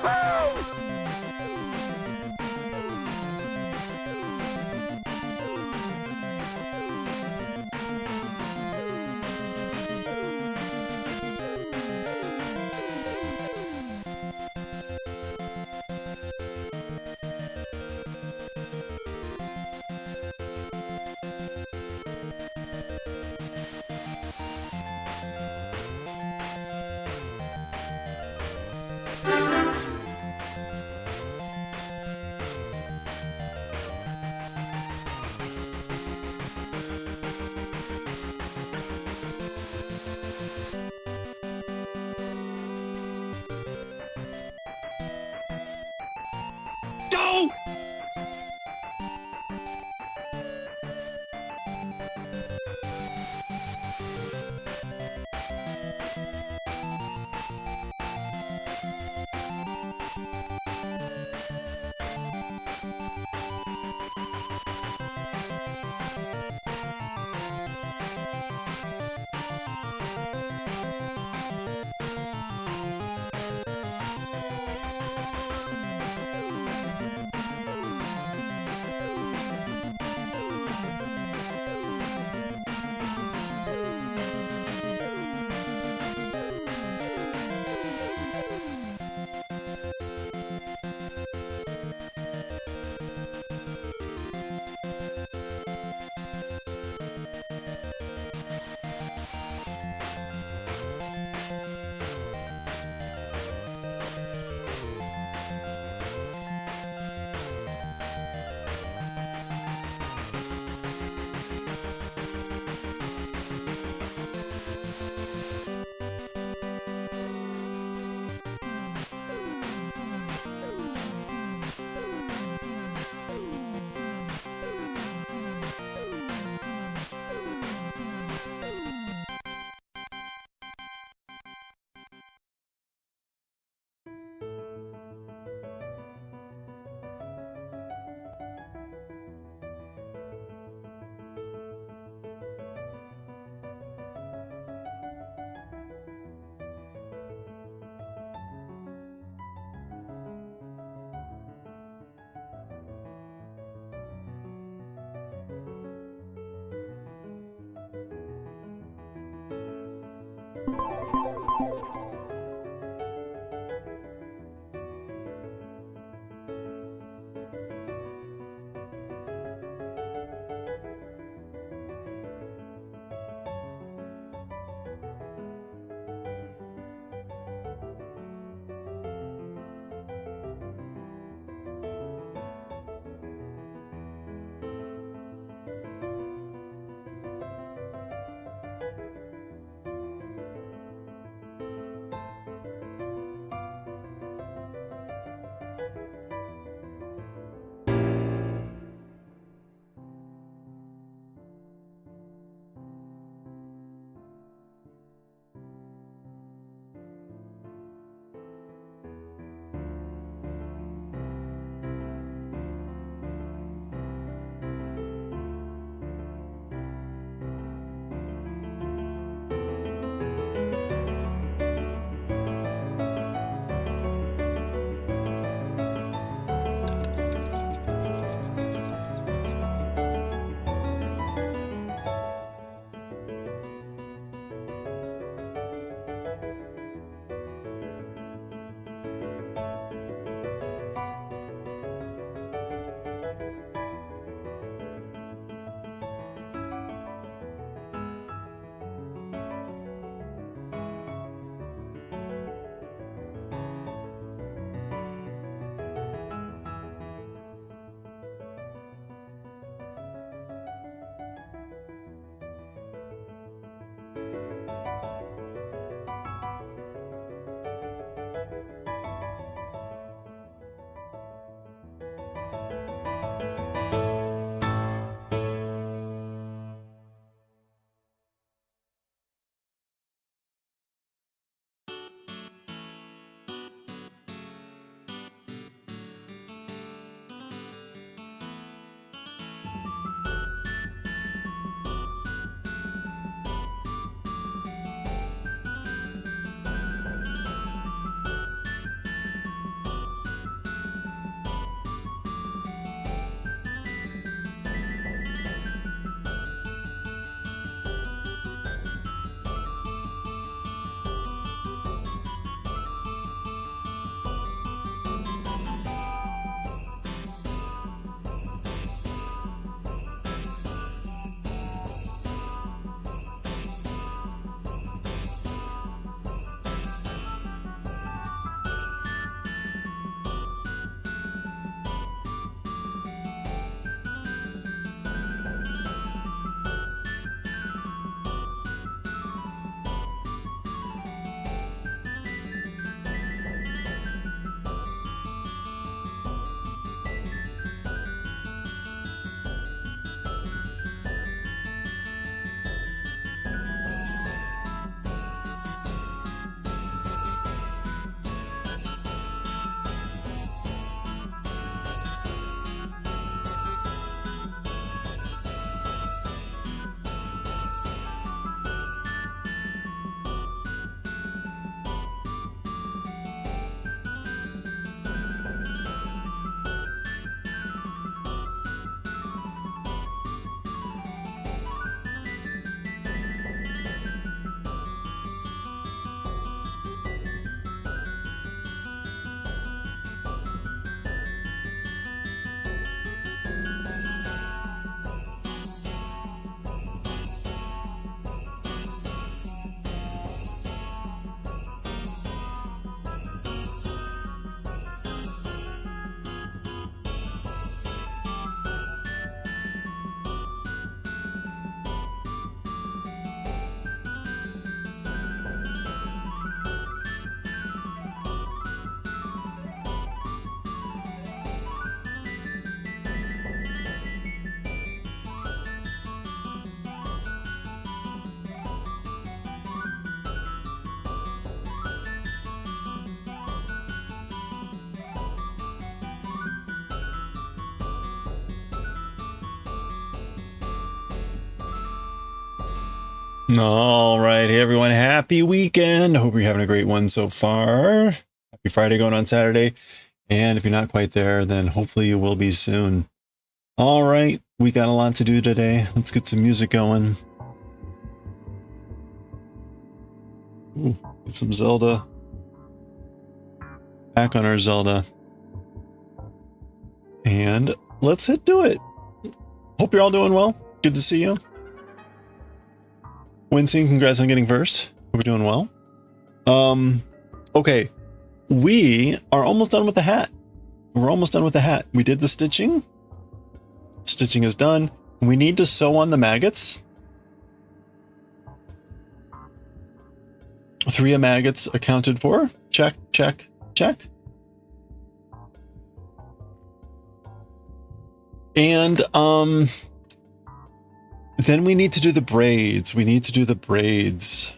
Go! All right. Hey, everyone. Happy weekend. I hope you're having a great one so far. Happy Friday going on Saturday. And if you're not quite there, then hopefully you will be soon. All right. We got a lot to do today. Let's get some music going. Ooh, get some Zelda. Back on our Zelda. And let's hit do it. Hope you're all doing well. Good to see you. Wincing, congrats on getting first. Hope you're doing well. Okay. We are almost done with the hat. We're almost done with the hat. We did the stitching. Stitching is done. We need to sew on the maggots. 3 maggots accounted for. Check, check, check. And then we need to do the braids. We need to do the braids.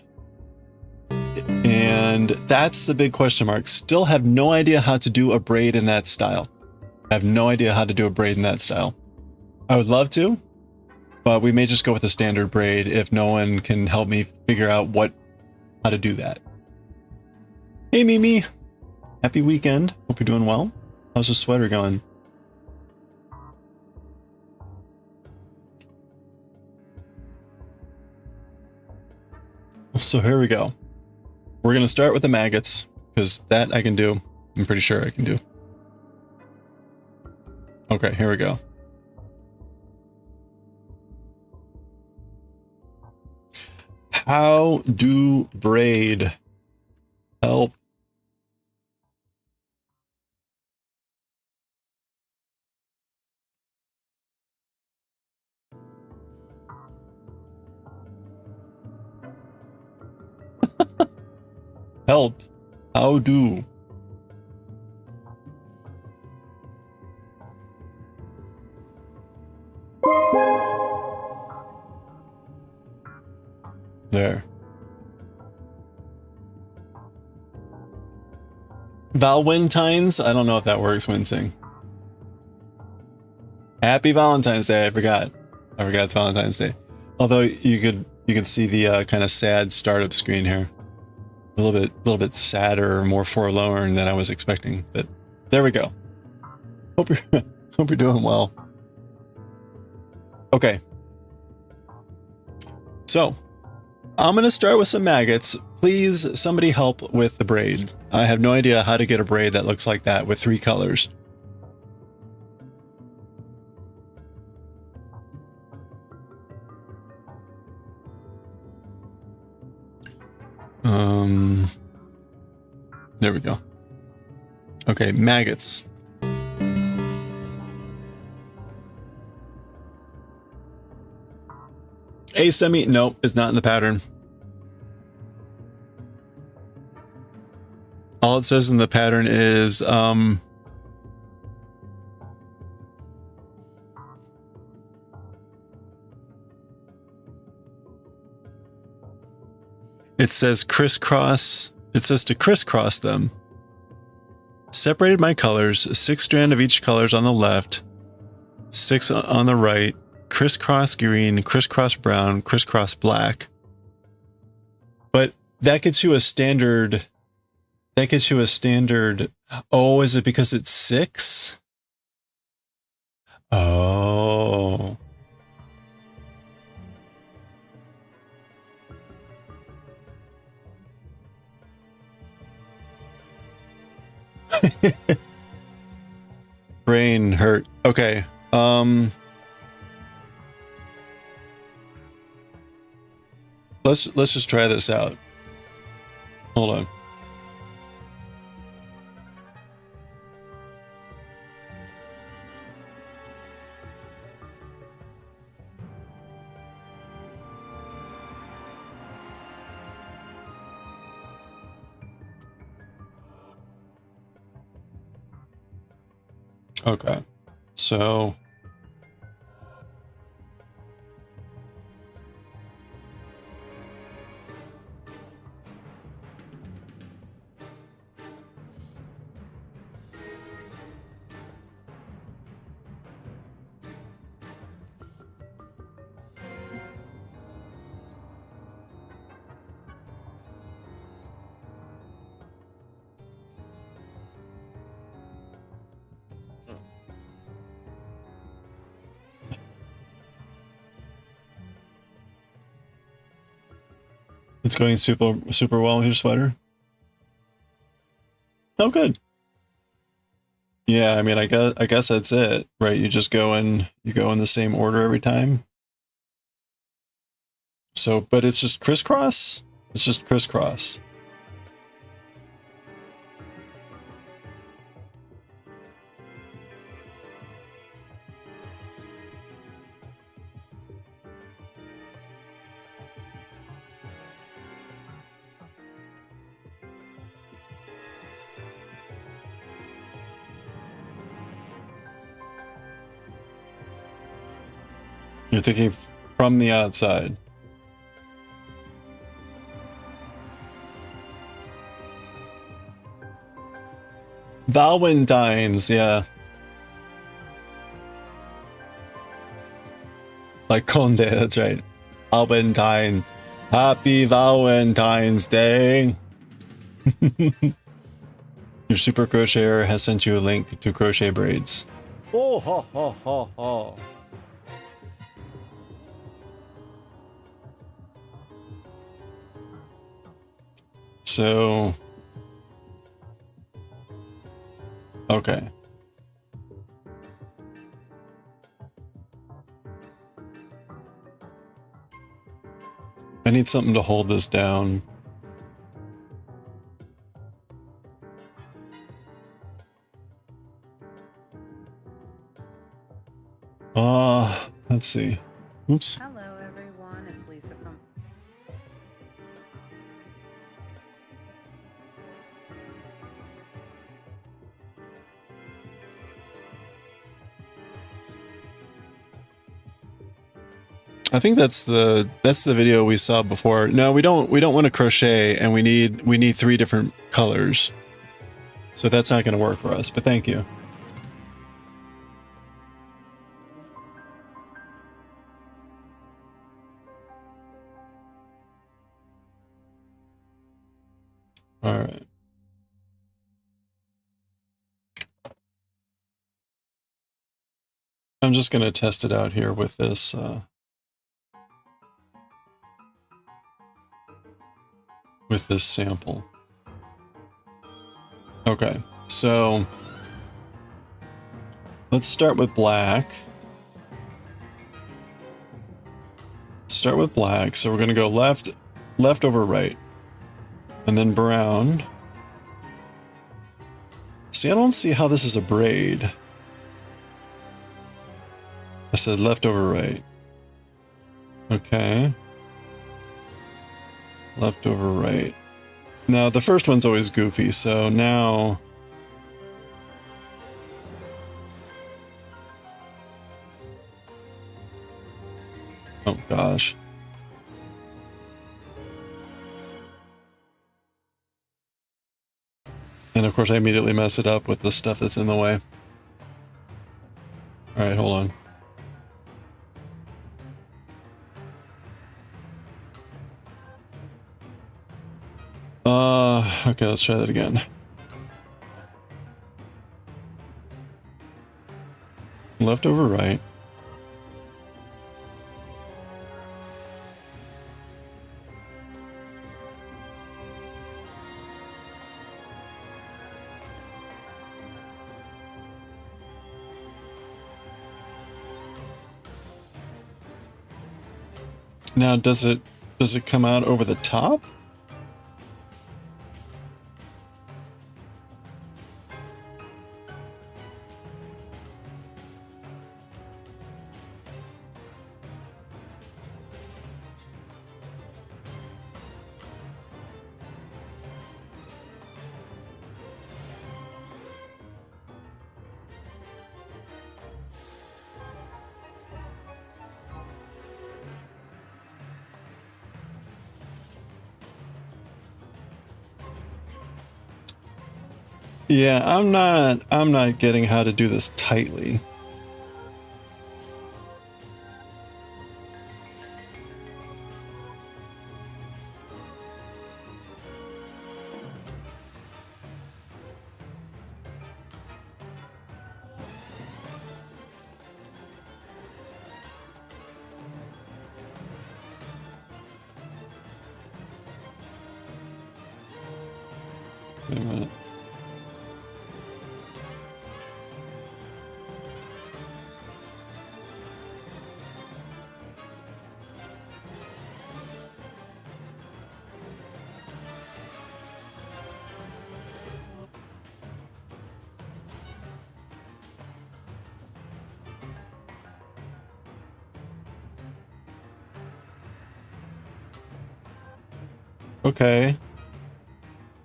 And that's the big question mark. Still have no idea how to do a braid in that style. I have no idea how to do a braid in that style. I would love to, but we may just go with a standard braid if no one can help me figure out how to do that. Hey Mimi, happy weekend. Hope you're doing well. How's the sweater going? So here we go. We're going to start with the maggots because that I can do. I'm pretty sure I can do. Okay, here we go. How do braid? Help. Help. How do? There. Valentines? I don't know if that works, Wincing. Happy Valentine's Day. I forgot it's Valentine's Day. Although you could see the kind of sad startup screen here. A little bit sadder, more forlorn than I was expecting, but there we go. Hope you're doing well. Okay. So, I'm going to start with some maggots. Please, somebody help with the braid. I have no idea how to get a braid that looks like that with 3 colors. There we go. Okay, maggots. A semi, nope, it's not in the pattern. All it says in the pattern is, it says crisscross. It says to crisscross them. Separated my colors, 6 strands of each colors on the left, 6 on the right, crisscross green, crisscross brown, crisscross black. But that gets you a standard. That gets you a standard. Oh, is it because it's 6? Oh. Brain hurt. Okay. Let's just try this out. Hold on. Okay. So It's going super well with your sweater. Oh, good. Yeah, I mean, I guess that's it, right? You just go in the same order every time. So, but it's just crisscross. It's just crisscross. You're thinking from the outside. Valentines, yeah. Like Conde, that's right. Valentine. Happy Valentine's Day. Your super crocheter has sent you a link to crochet braids. Oh, ha, ha, ha, ha. So, okay. I need something to hold this down. Let's see. Oops. Hello everyone, it's Lisa from... I think that's the video we saw before. No, we don't want to crochet, and we need 3 different colors. So that's not going to work for us, but thank you. All right. I'm just going to test it out here with this sample. Okay, so let's start with black. Start with black, so we're going to go left over right. And then brown. See, I don't see how this is a braid. I said left over right. Okay. Left over right. Now, the first one's always goofy, so now... Oh, gosh. And of course I immediately mess it up with the stuff that's in the way. Alright, hold on. Okay, let's try that again. Left over right. Now, does it come out over the top? Yeah, I'm not getting how to do this tightly. Wait a minute. Okay.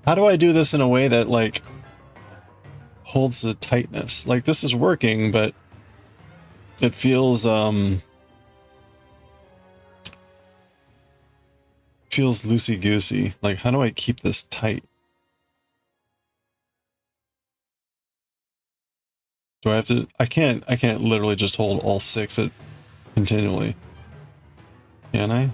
How do I do this in a way that, like, holds the tightness? Like, this is working, but it feels loosey-goosey. Like, how do I keep this tight? Do I have to... I can't literally just hold all 6 continually. Can I?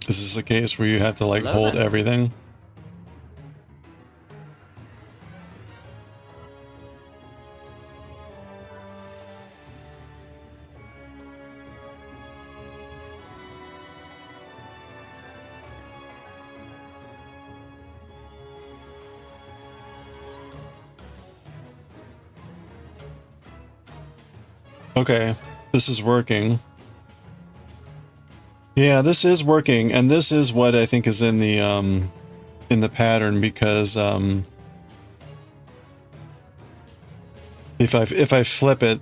Is this a case where you have to, like, hold everything? Okay, this is working. Yeah, this is working, and this is what I think is in the pattern, because if I flip it,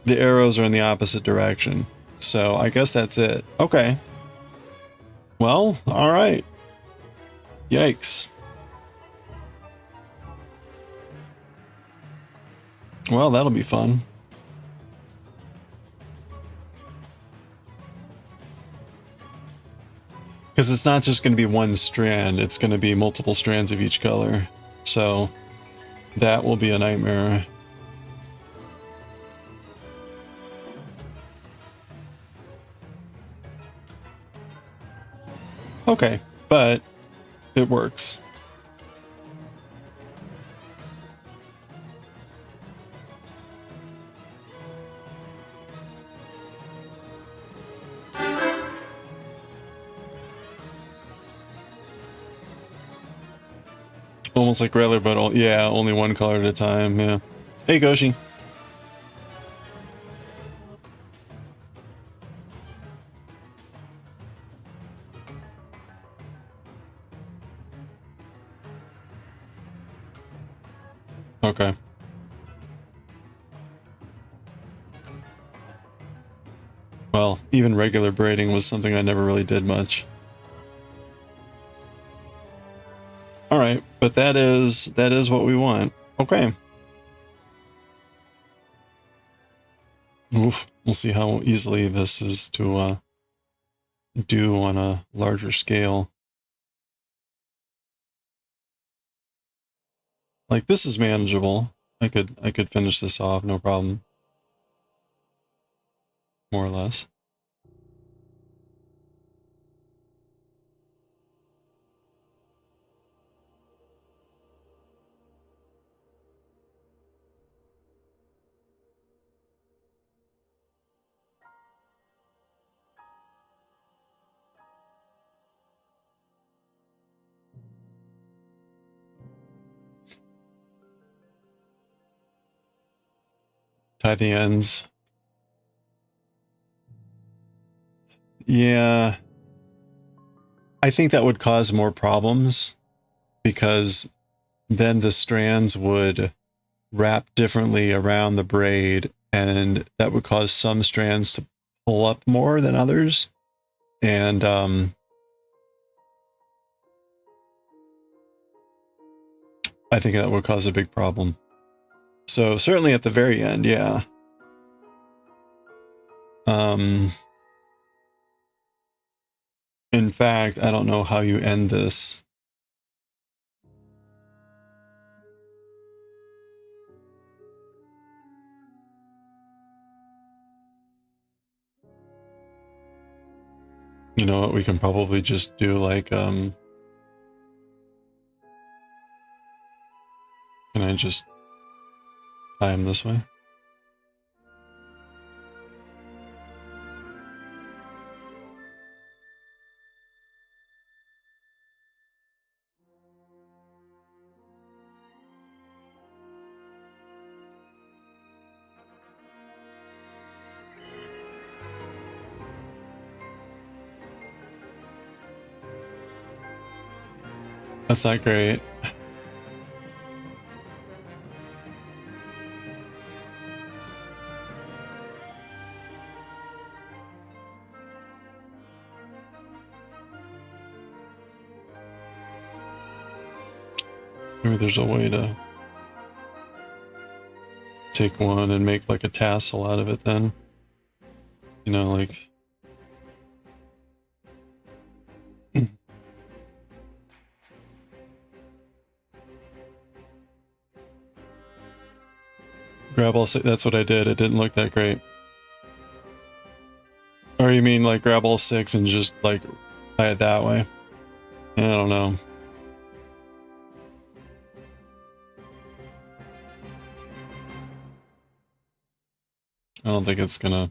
the arrows are in the opposite direction. So I guess that's it. Okay. Well, all right. Yikes. Well, that'll be fun. Because it's not just going to be one strand, it's going to be multiple strands of each color. So that will be a nightmare. Okay, but it works. Almost like regular, but yeah, only one color at a time, yeah. Hey, Goshi. Okay. Well, even regular braiding was something I never really did much. Alright, but that is what we want. Okay. Oof, we'll see how easily this is to do on a larger scale. Like, this is manageable. I could finish this off, no problem. More or less. Tie the ends. Yeah. I think that would cause more problems, because then the strands would wrap differently around the braid, and that would cause some strands to pull up more than others. And I think that would cause a big problem. So certainly at the very end, yeah. In fact, I don't know how you end this. You know what, we can probably just do like, can I just tie them this way? That's not great. Maybe there's a way to take one and make like a tassel out of it then. You know, like... grab all six, that's what I did. It didn't look that great. Or you mean like grab all six and just like tie it that way? Yeah, I don't know. I don't think it's gonna...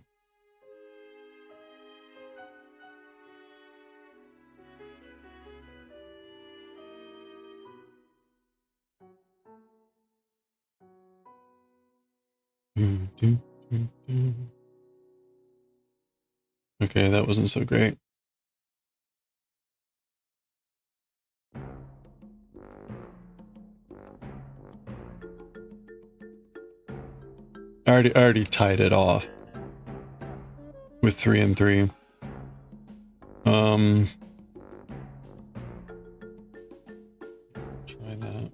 Okay, that wasn't so great. I already tied it off with 3 and 3. Try that.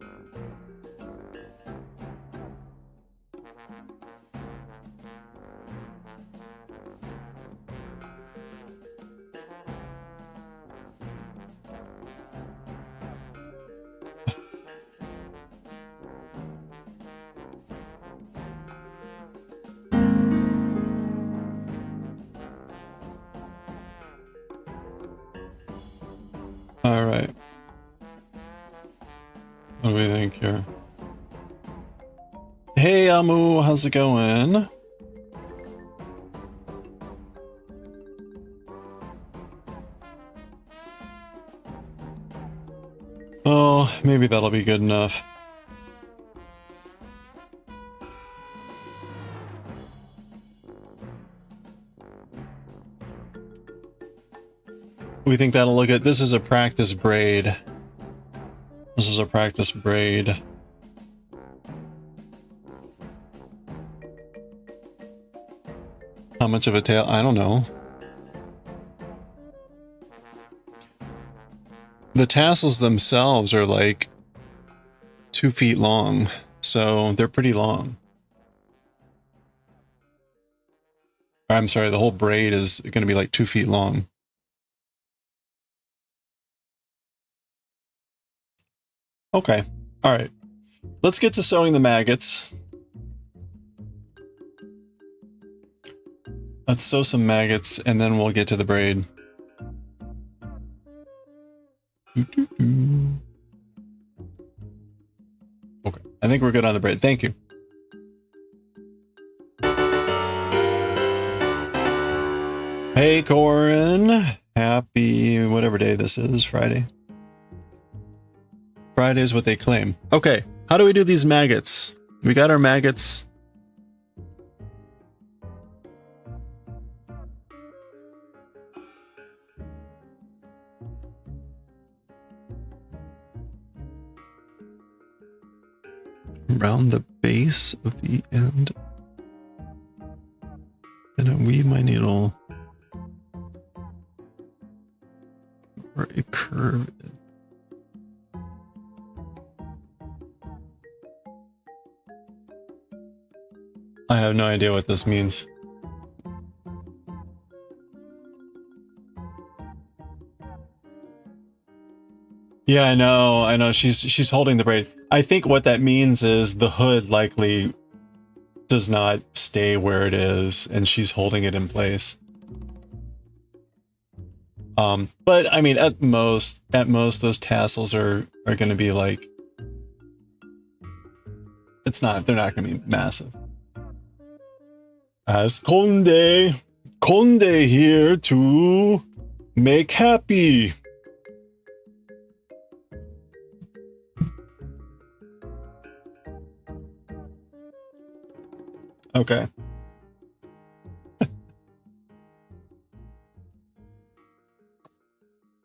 All right. What do we think here? Hey, Amu, how's it going? Oh, maybe that'll be good enough. We think that'll look good. This is a practice braid. This is a practice braid. How much of a tail? I don't know. The tassels themselves are like 2 feet long, so they're pretty long. I'm sorry, the whole braid is going to be like 2 feet long. Okay, all right. Let's get to sewing the maggots. Let's sew some maggots and then we'll get to the braid. Okay, I think we're good on the braid. Thank you. Hey, Corin. Happy whatever day this is, Friday. Friday is what they claim. Okay, how do we do these maggots? We got our maggots. Around the base of the end. Then I weave my needle where a curve is. I have no idea what this means. Yeah, I know. She's holding the braid. I think what that means is the hood likely does not stay where it is, and she's holding it in place. But I mean, at most, those tassels are going to be like, they're not going to be massive. As Conde here to make happy. Okay.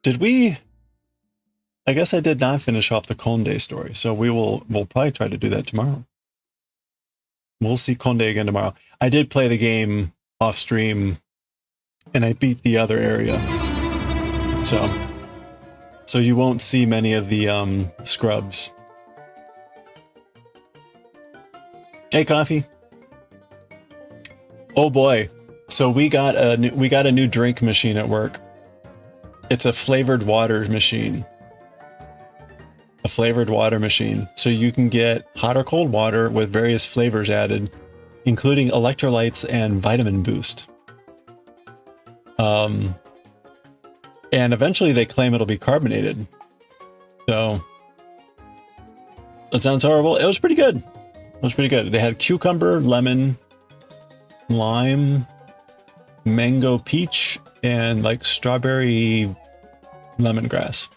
Did we I guess I did not finish off the Conde story, so we'll probably try to do that tomorrow. We'll see Conde again tomorrow. I did play the game off stream, and I beat the other area, so you won't see many of the scrubs. Hey, Coffee. Oh boy, so we got a new drink machine at work. It's a flavored water machine. A flavored water machine. So you can get hot or cold water with various flavors added, including electrolytes and vitamin boost. And eventually they claim it'll be carbonated. So that sounds horrible. It was pretty good. It was pretty good. They had cucumber, lemon, lime, mango, peach, and like strawberry lemongrass.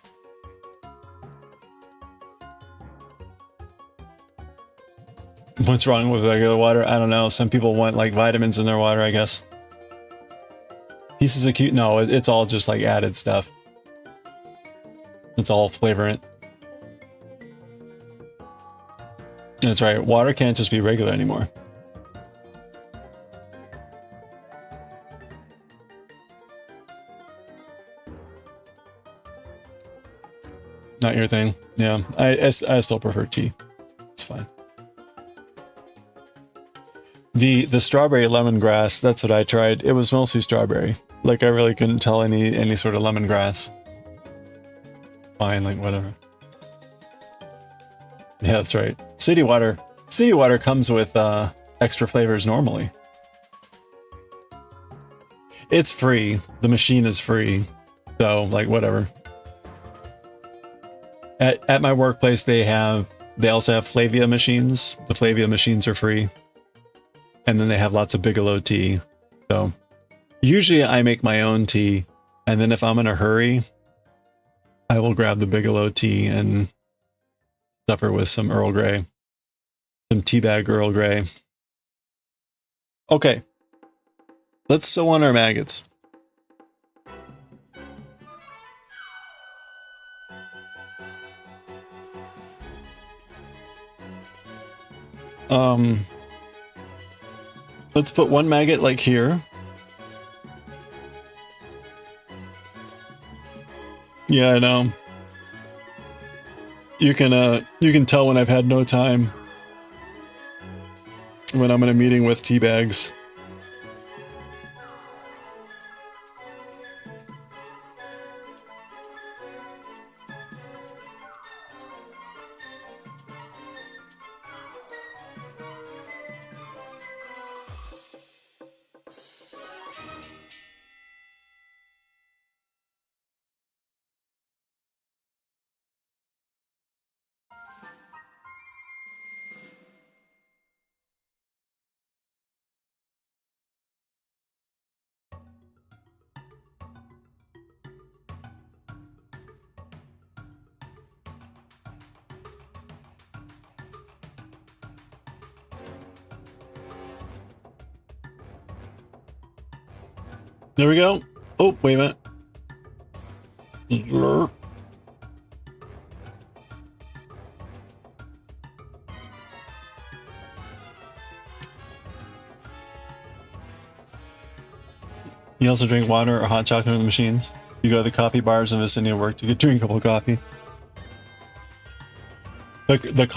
What's wrong with regular water? I don't know. Some people want like vitamins in their water, I guess. Pieces of cute. No, it's all just like added stuff. It's all flavorant. That's right. Water can't just be regular anymore. Not your thing. Yeah, I still prefer tea. It's fine. The strawberry lemongrass, that's what I tried. It was mostly strawberry. Like I really couldn't tell any sort of lemongrass. Fine, like whatever. Yeah, that's right. City water comes with extra flavors normally. It's free. The machine is free. So like whatever. At my workplace they also have Flavia machines. The Flavia machines are free. And then they have lots of Bigelow tea. So usually I make my own tea, and then if I'm in a hurry, I will grab the Bigelow tea and stuff her with some Earl Grey. Some teabag Earl Grey. Okay. Let's sew on our maggots. Let's put one maggot like here. Yeah, I know. You can tell when I've had no time. When I'm in a meeting with tea bags. There we go. Oh, wait a minute. Slurp. You also drink water or hot chocolate in the machines? You go to the coffee bars in the vicinity of work to get drinkable coffee. The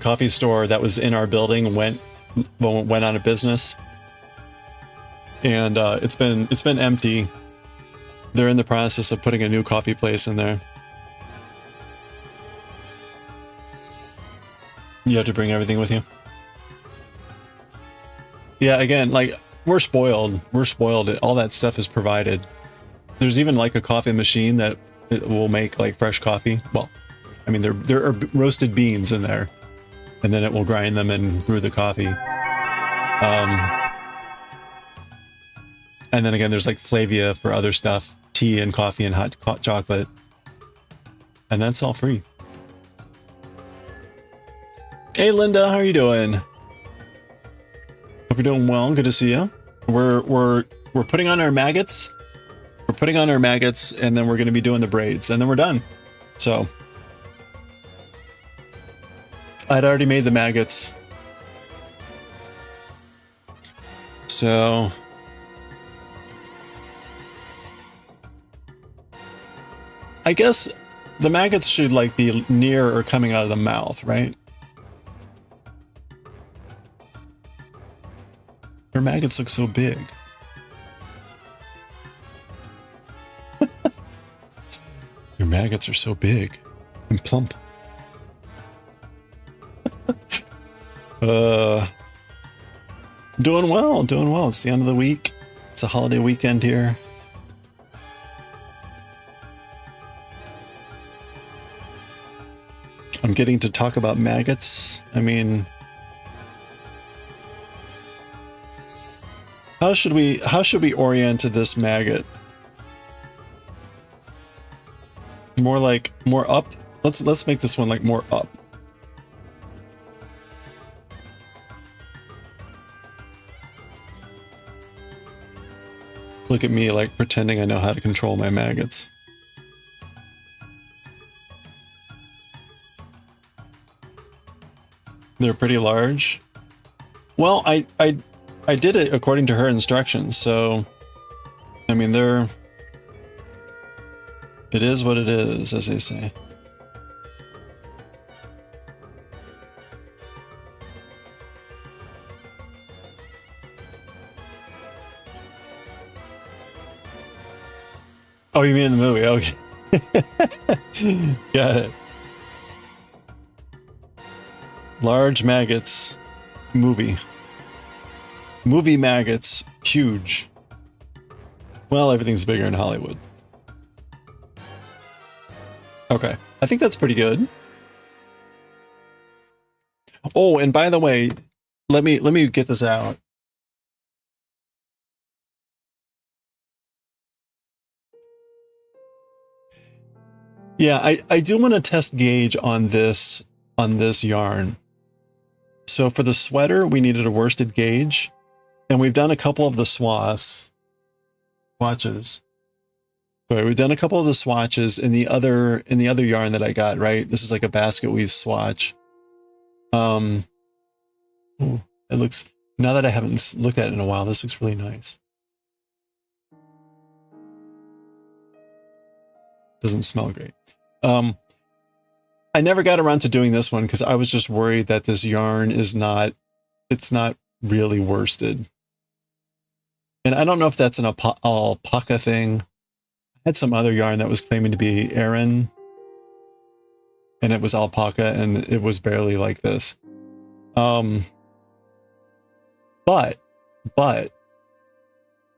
coffee store that was in our building went out of business. And it's been empty. They're in the process of putting a new coffee place in there. You have to bring everything with you. Yeah, again, like we're spoiled. We're spoiled. All that stuff is provided. There's even like a coffee machine that it will make like fresh coffee. Well, I mean there are roasted beans in there, and then it will grind them and brew the coffee. And then again, there's like Flavia for other stuff, tea and coffee and hot chocolate. And that's all free. Hey Linda, how are you doing? Hope you're doing well. Good to see you. We're putting on our maggots. We're putting on our maggots, and then we're going to be doing the braids, and then we're done. So I'd already made the maggots. So I guess the maggots should like be near or coming out of the mouth, right? Your maggots look so big. Your maggots are so big and plump. Doing well, doing well. It's the end of the week. It's a holiday weekend here. I'm getting to talk about maggots. I mean, how should we orient this maggot? More up? Let's make this one like more up. Look at me like pretending I know how to control my maggots. They're pretty large. Well, I did it according to her instructions, so I mean it is what it is, as they say. Oh, you mean in the movie? Okay. Got it. Large maggots. Movie. Movie maggots. Huge. Well, everything's bigger in Hollywood. Okay. I think that's pretty good. Oh, and by the way, let me get this out. Yeah, I do want to test gauge on this yarn. So for the sweater, we needed a worsted gauge, and we've done a couple of the swatches. Right, we've done a couple of the swatches in the other yarn that I got, right? This is like a basket weave swatch. Ooh, it looks, now that I haven't looked at it in a while, this looks really nice. Doesn't smell great. I never got around to doing this one because I was just worried that this yarn is not really worsted. And I don't know if that's an alpaca thing. I had some other yarn that was claiming to be Aran, and it was alpaca, and it was barely like this. But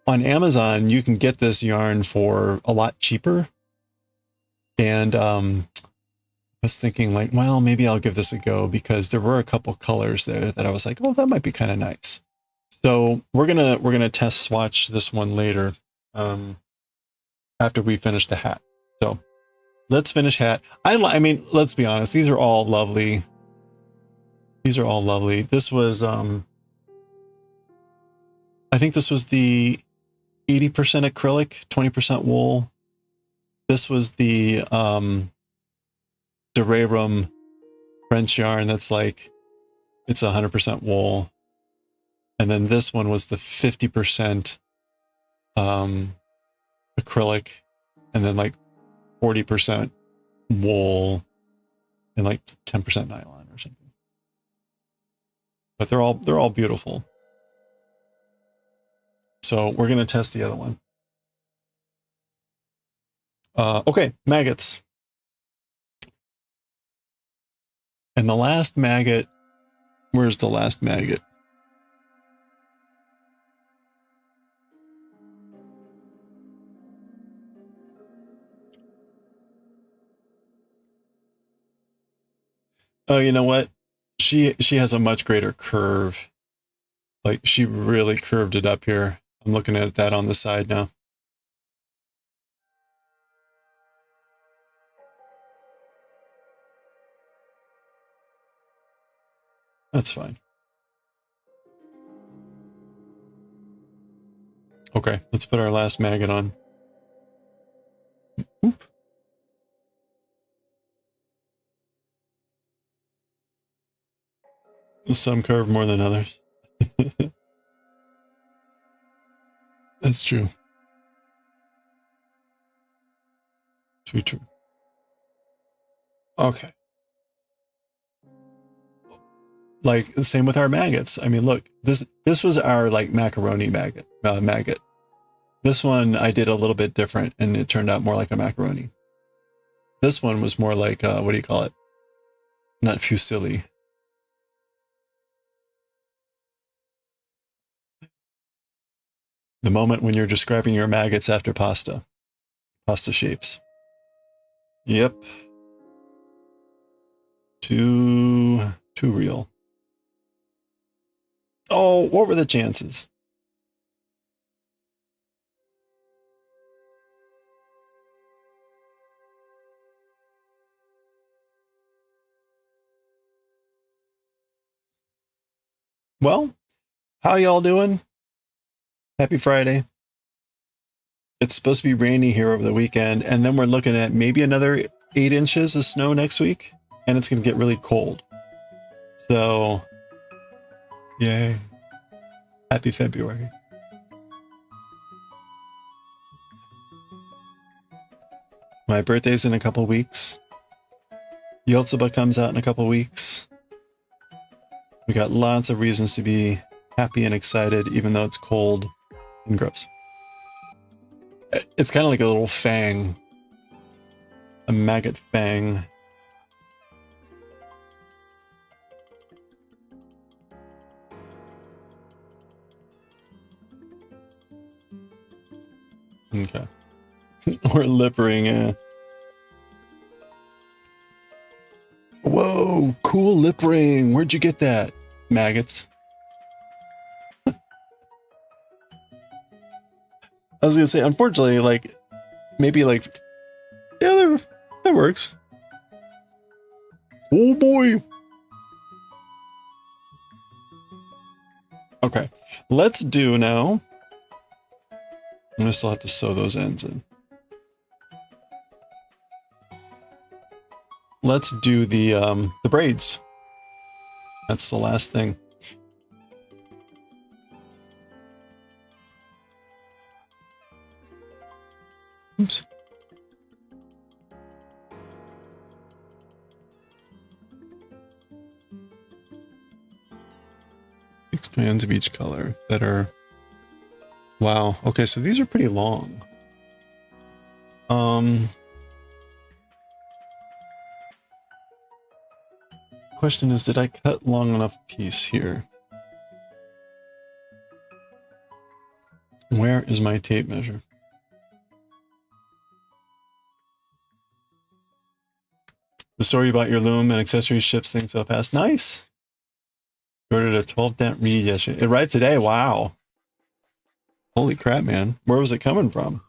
on Amazon, you can get this yarn for a lot cheaper. And I was thinking like, well, maybe I'll give this a go because there were a couple colors there that I was like, oh, that might be kind of nice. So we're gonna test swatch this one later, after we finish the hat. So let's finish hat. I mean, let's be honest, these are all lovely. These are all lovely. This was I think this was the 80% acrylic, 20% wool. This was the Durarum French yarn that's like, it's 100% wool. And then this one was the 50% acrylic, and then like 40% wool and like 10% nylon or something. But they're all beautiful. So we're gonna test the other one. Okay, maggots. And the last maggot, where's the last maggot? Oh, you know what? She has a much greater curve. Like, she really curved it up here. I'm looking at that on the side now. That's fine. Okay, let's put our last maggot on. Oop. Some curve more than others. That's true. True. Okay. Like the same with our maggots. I mean, look, this was our like macaroni maggot. This one I did a little bit different, and it turned out more like a macaroni. This one was more like what do you call it? Not fusilli. The moment when you're describing your maggots after pasta shapes. Yep. Too real. Oh, what were the chances? Well, how y'all doing? Happy Friday. It's supposed to be rainy here over the weekend, and then we're looking at maybe another 8 inches of snow next week, and it's going to get really cold. So, yay. Happy February. My birthday's in a couple weeks. Yotsuba comes out in a couple weeks. We got lots of reasons to be happy and excited, even though it's cold and gross. It's kind of like a little fang. A maggot fang. Okay. We're lippering, yeah. Whoa, cool lip ring. Where'd you get that? Maggots. I was gonna say, unfortunately, like, maybe like, yeah, that works. Oh boy. Okay, let's do now. I'm gonna still have to sew those ends in. Let's do the braids. That's the last thing. Oops. Six strands of each color that are... Wow. Okay, so these are pretty long. Question is, did I cut long enough piece here? Where is my tape measure? The story about your loom and accessories ships things so fast. Nice. Ordered a 12-dent reed yesterday. It arrived today. Wow. Holy crap, man. Where was it coming from?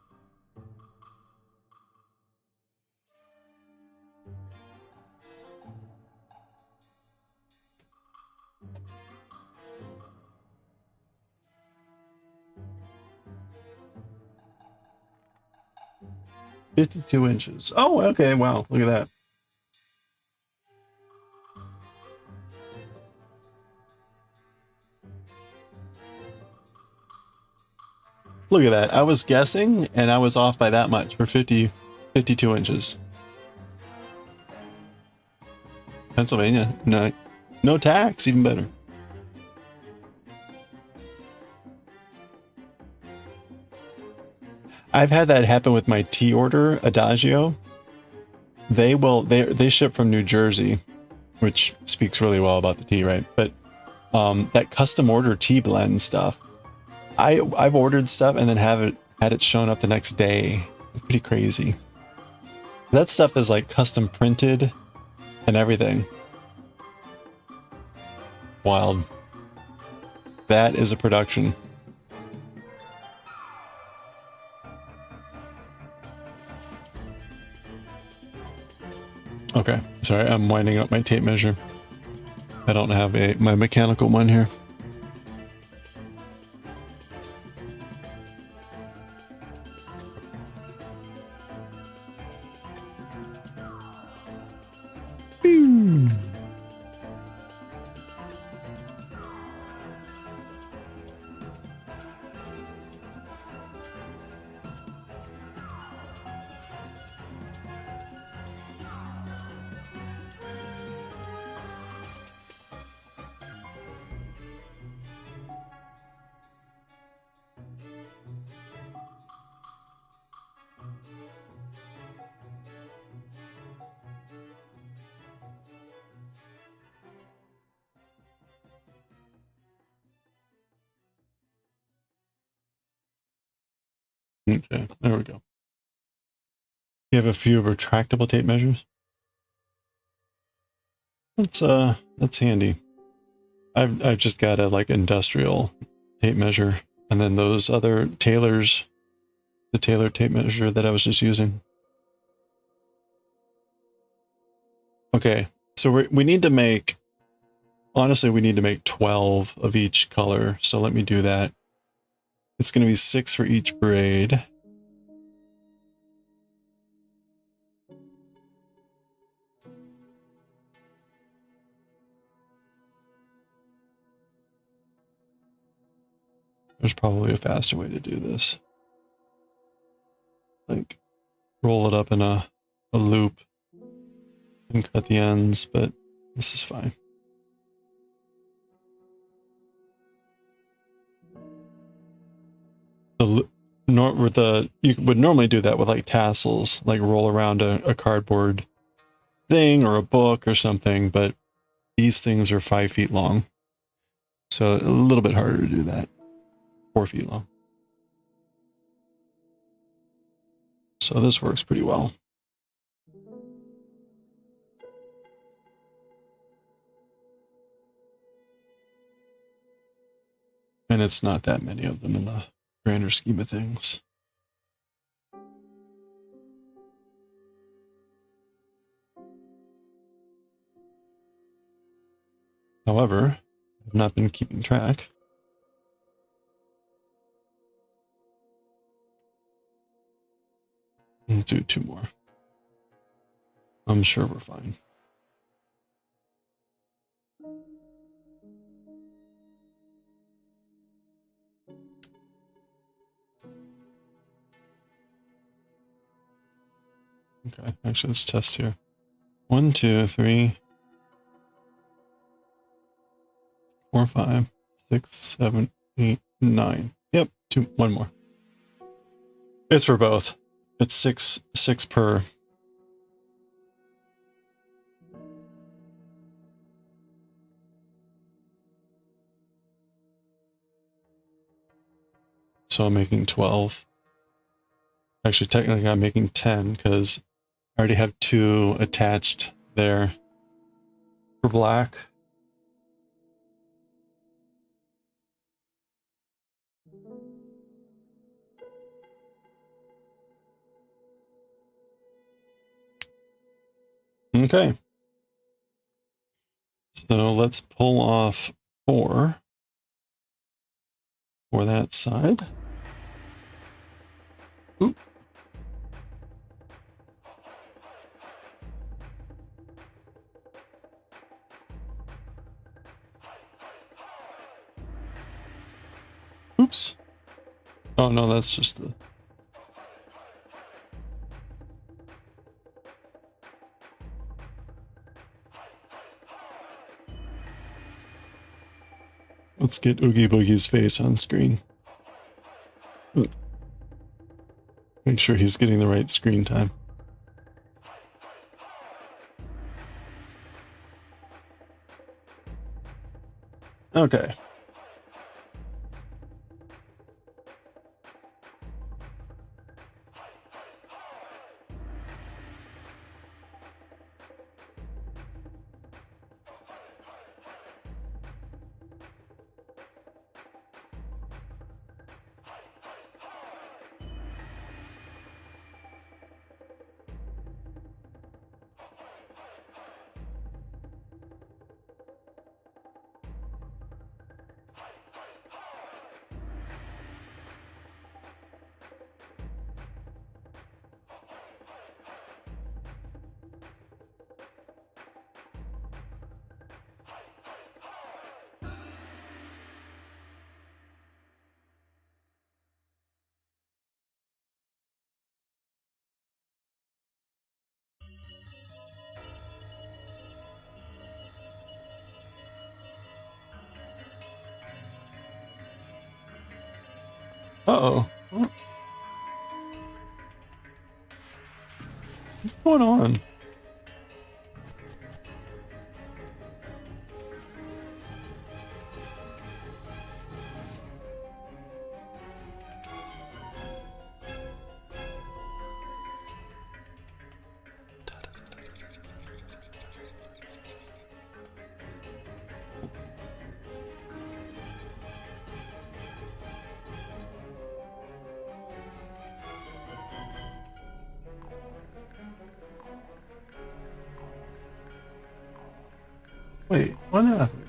$52 inches. Oh, okay. Wow. Look at that. Look at that. I was guessing, and I was off by that much for 52 inches. Pennsylvania. No tax. Even better. I've had that happen with my tea order, Adagio. They ship from New Jersey, which speaks really well about the tea, right? But that custom order tea blend stuff, I've ordered stuff and then had it shown up the next day. Pretty crazy. That stuff is like custom printed and everything. Wild. That is a production. Okay, sorry, I'm winding up my tape measure. I don't have my mechanical one here. Okay, there we go. You have a few retractable tape measures. That's handy. I've just got a like industrial tape measure, and then those other tailors, the tailor tape measure that I was just using. Okay, so we need to make, honestly, we need to make 12 of each color. So let me do that. It's going to be 6 for each braid. There's probably a faster way to do this. Like roll it up in a loop and cut the ends, but this is fine. You would normally do that with like tassels, like roll around a cardboard thing or a book or something, but these things are 5 feet long. So a little bit harder to do that. 4 feet long. So this works pretty well. And it's not that many of them in the grander scheme of things. However, I've not been keeping track. We'll do 2 more. I'm sure we're fine. Okay, actually, let's test here. 1, 2, 3, 4, 5, 6, 7, 8, 9. Yep, 1 more. It's for both. It's 6 per. So I'm making 12. Actually, technically I'm making 10 because I already have 2 attached there for black. Okay. So let's pull off 4 for that side. Oop. Oops. Oh no, that's just the... Let's get Oogie Boogie's face on screen. Make sure he's getting the right screen time. Okay. Uh-oh. What's going on? Wait, what happened?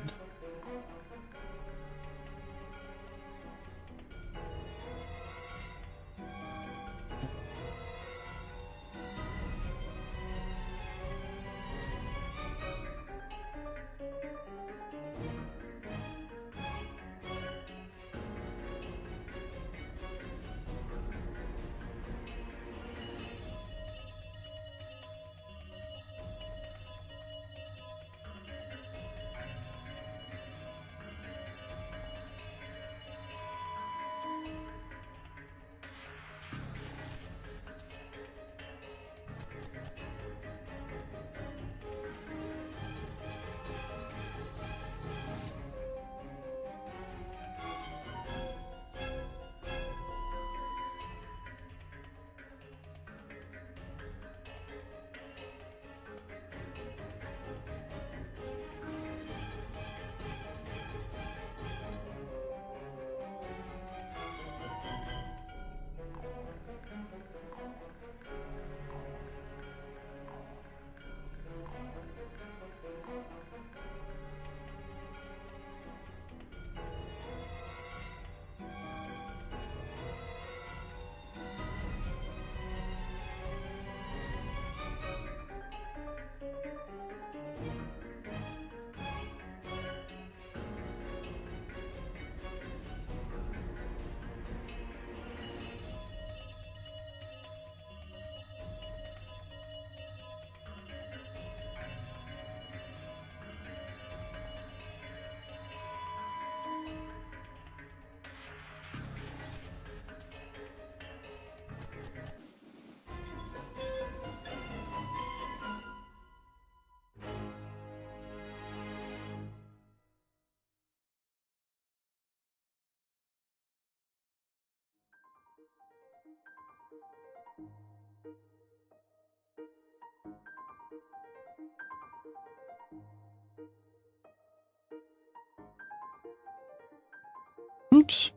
Oops.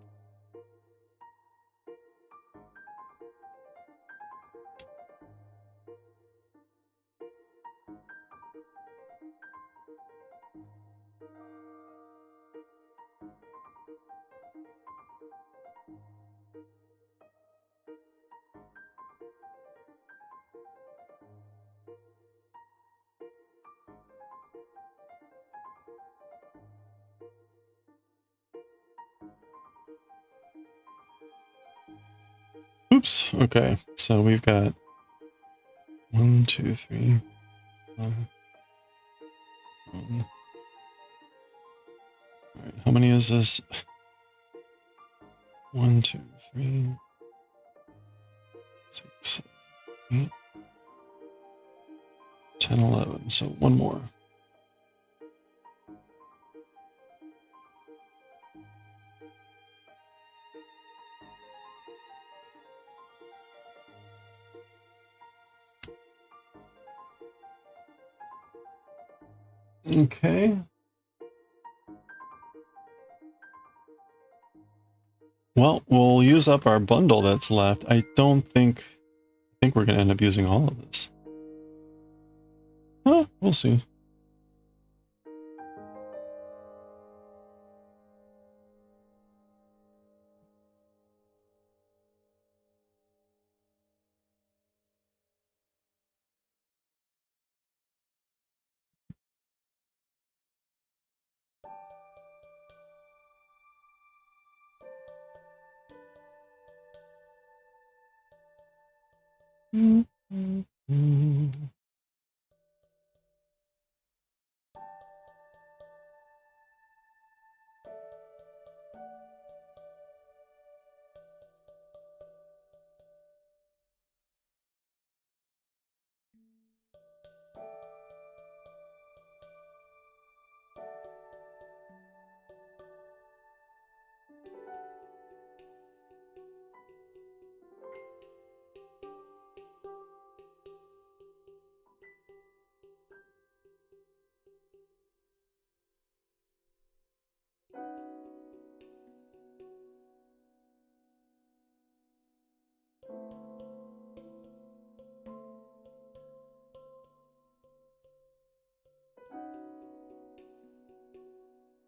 Oops. Okay, so we've got 1, 2, 3, 4, 1. All right, how many is this? 1, 2, 3, 6, 7, 8, 10, 11. So one more. Okay. Well, we'll use up our bundle that's left. I think we're gonna end up using all of this. Huh, we'll see.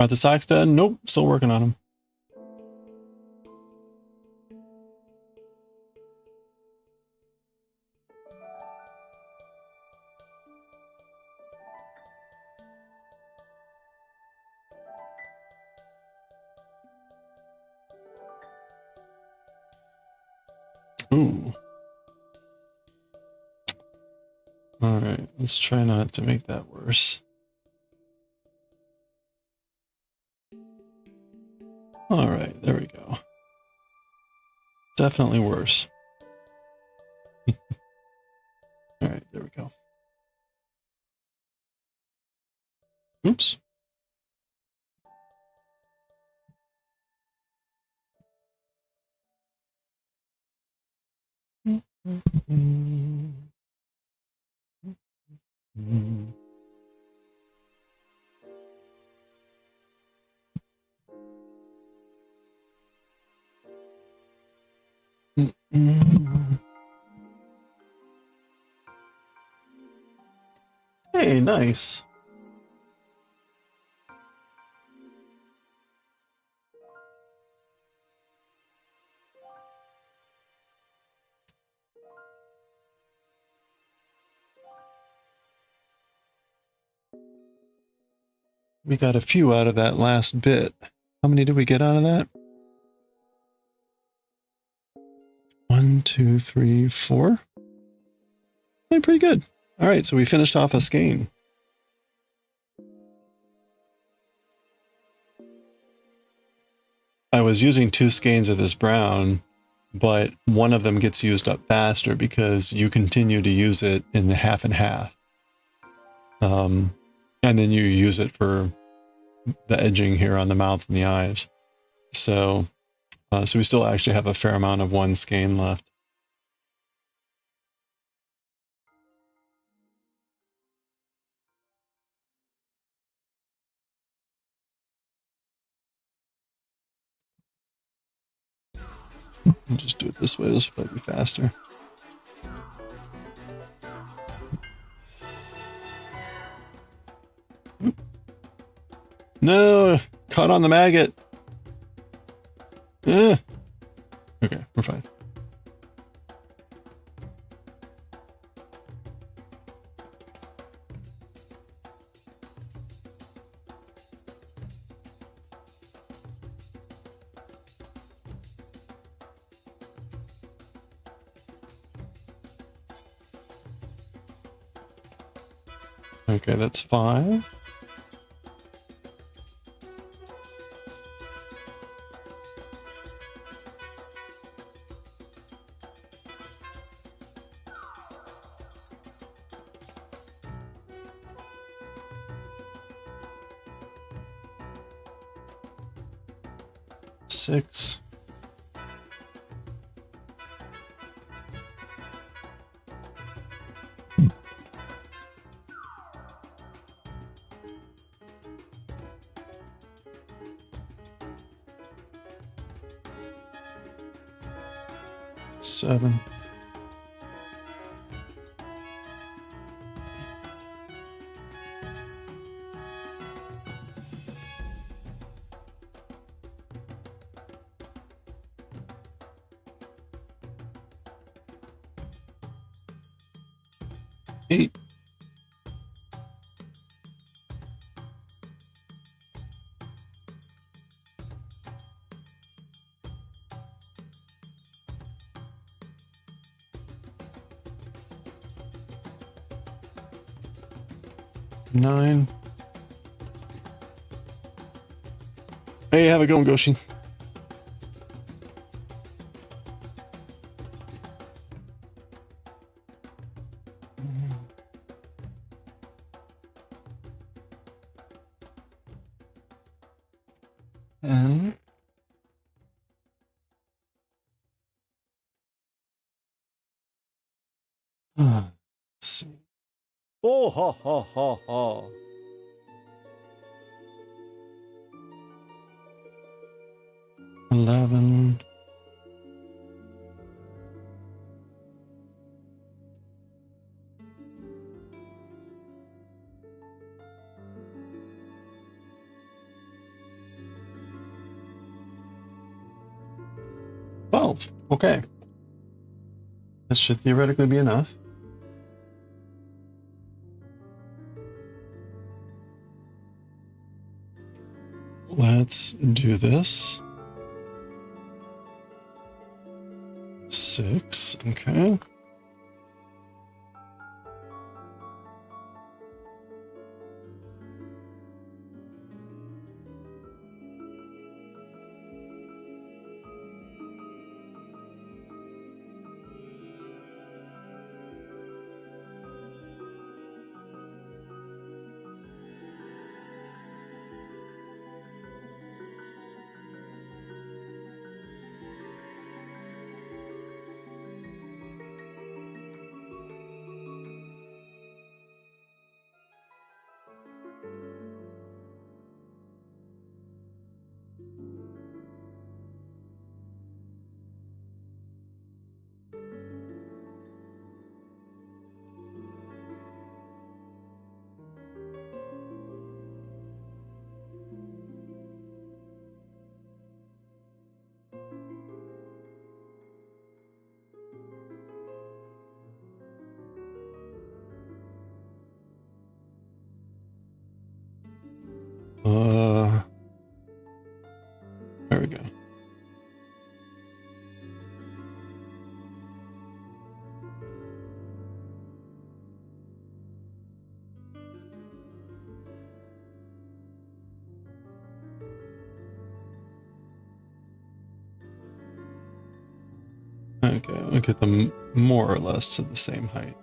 Are the socks done? Nope, still working on them. Ooh. All right, let's try not to make that worse. All right, there we go. Definitely worse. All right, there we go. Oops. Hey, nice. We got a few out of that last bit. How many did we get out of that? 1, 2, 3, 4. Hey, pretty good. All right, so we finished off a skein. I was using 2 skeins of this brown, but one of them gets used up faster because you continue to use it in the half and half. And then you use it for the edging here on the mouth and the eyes. So, so we still actually have a fair amount of one skein left. I'll just do it this way. This will probably be faster. No, caught on the maggot. Okay, we're fine. Okay, that's 5. Six. Seven. Eight. Nine. Hey, have it going, Goshi. And let's see. Oh ha ha ha ha. 11. 12. Okay. That should theoretically be enough. Let's do this. 6, okay. There we go. Okay, I'll get them more or less to the same height.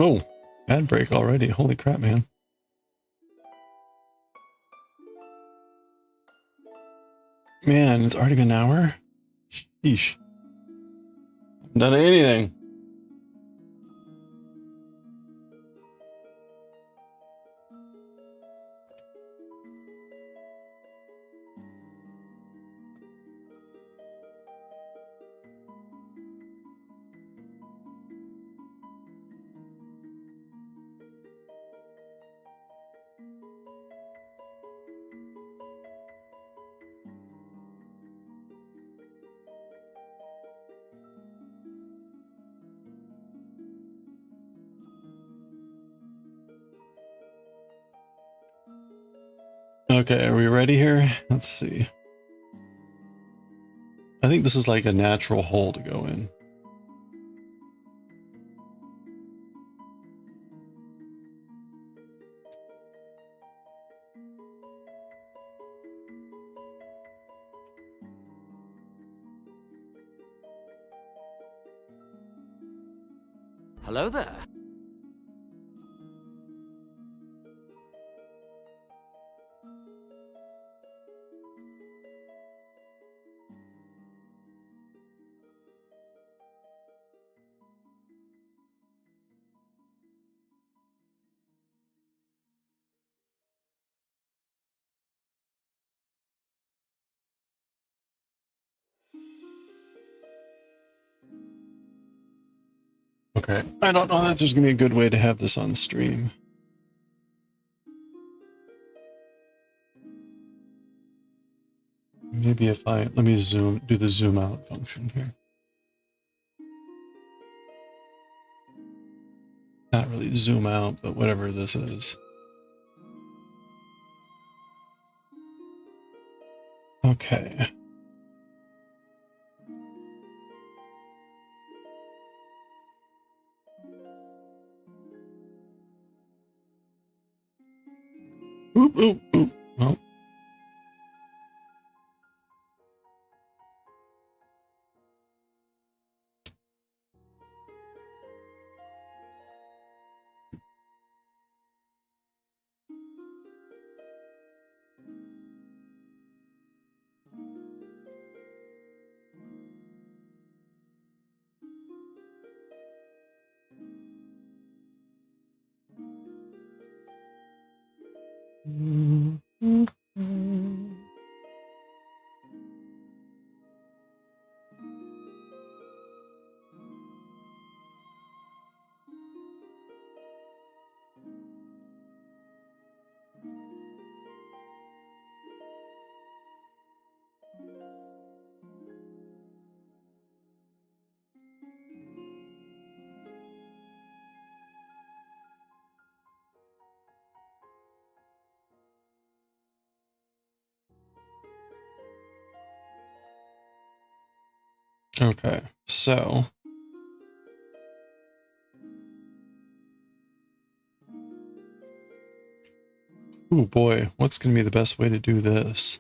Oh, ad break already. Holy crap, man. Man, it's already been an hour? Sheesh. Haven't done anything. Okay, are we ready here? Let's see. I think this is like a natural hole to go in. Hello there. Okay. I don't know that there's going to be a good way to have this on stream. Maybe if let me do the zoom out function here. Not really zoom out, but whatever this is. Okay. Oop, oop, oop. Well. Okay, so oh boy, what's going to be the best way to do this?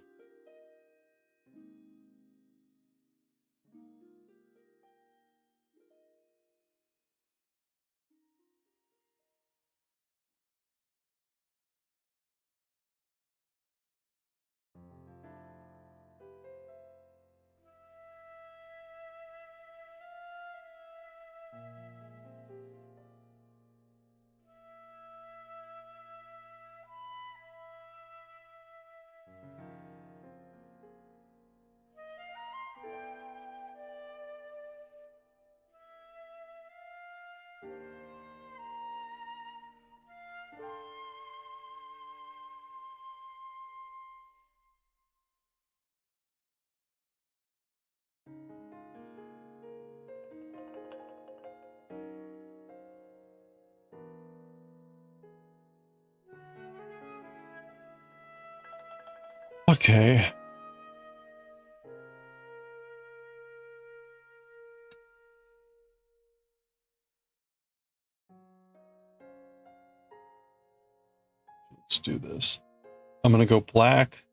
Okay. Let's do this. I'm going to go black,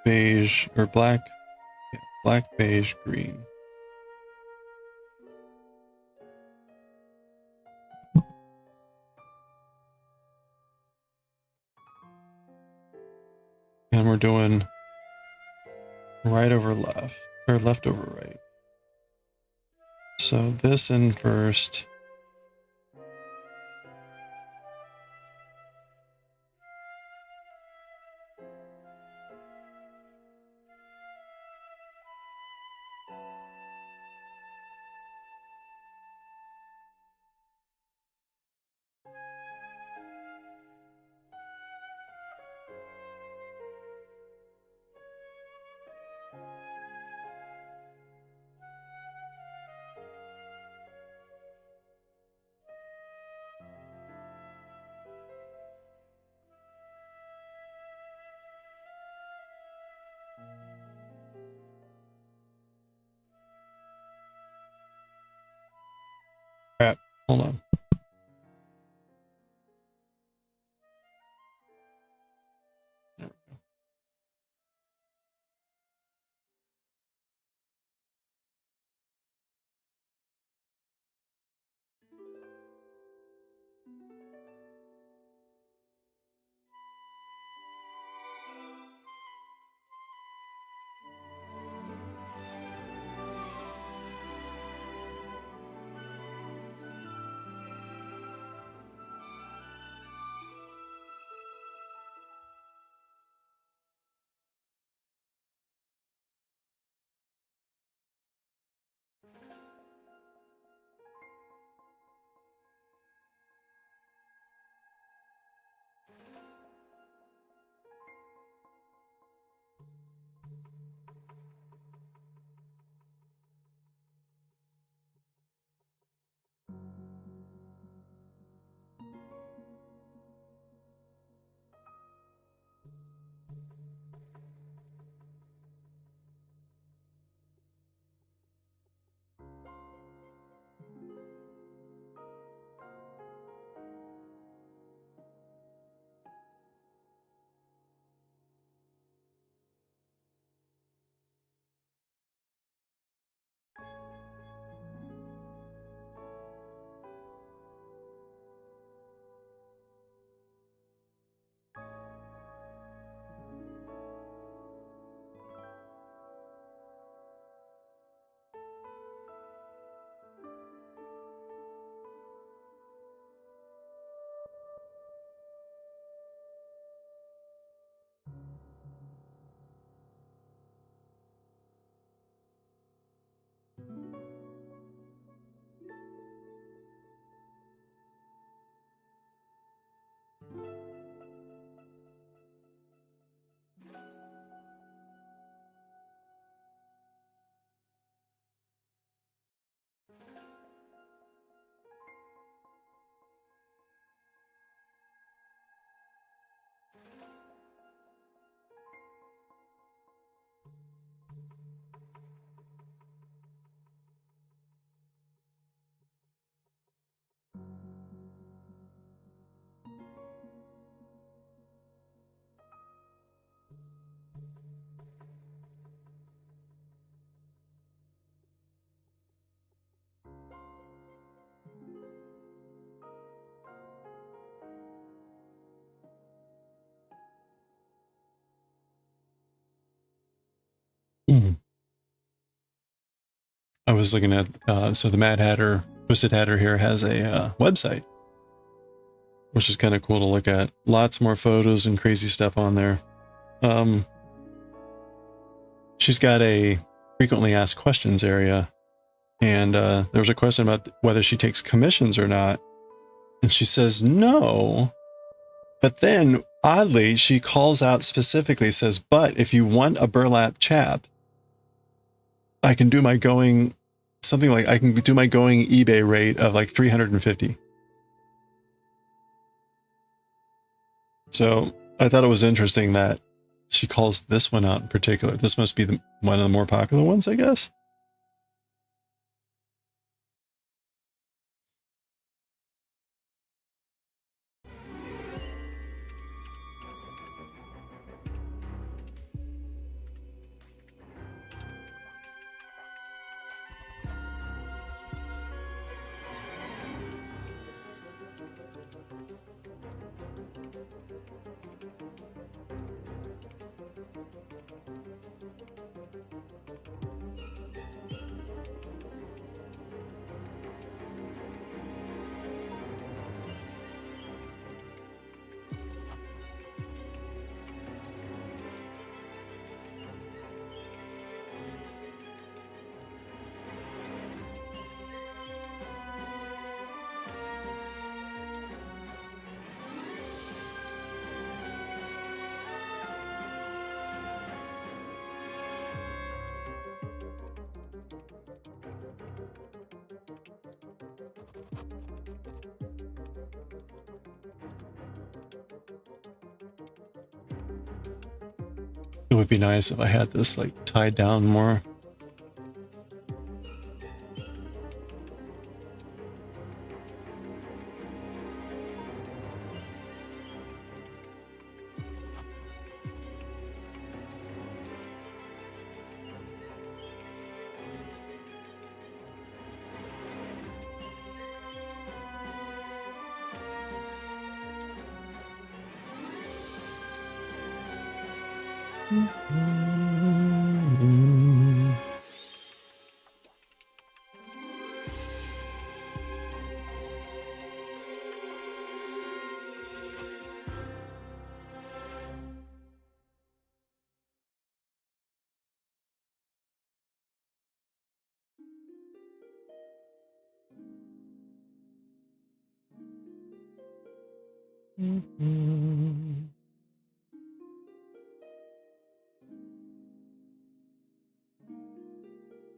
beige, or black, beige, green. And we're doing right over left, or left over right. So this in first. Crap, hold on. I was looking at, so the Mad Hatter, Twisted Hatter here has a website, which is kind of cool to look at. Lots more photos and crazy stuff on there. She's got a frequently asked questions area, and there was a question about whether she takes commissions or not. And she says no, but then oddly, she calls out specifically, says, but if you want a burlap chap, I can do my going, something like I can do my going eBay rate of like 350. So I thought it was interesting that she calls this one out in particular. This must be one of the more popular ones, I guess. It would be nice if I had this like tied down more.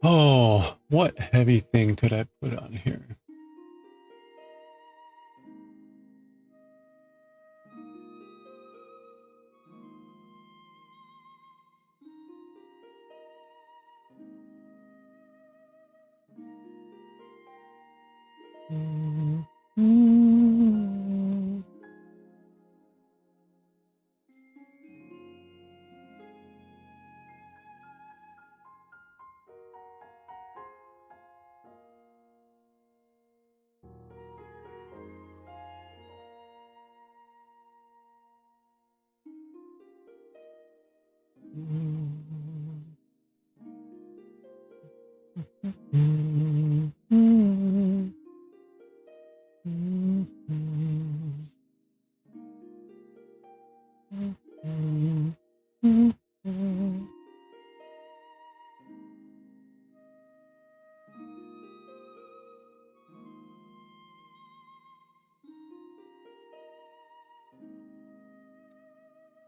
Oh, what heavy thing could I put on here?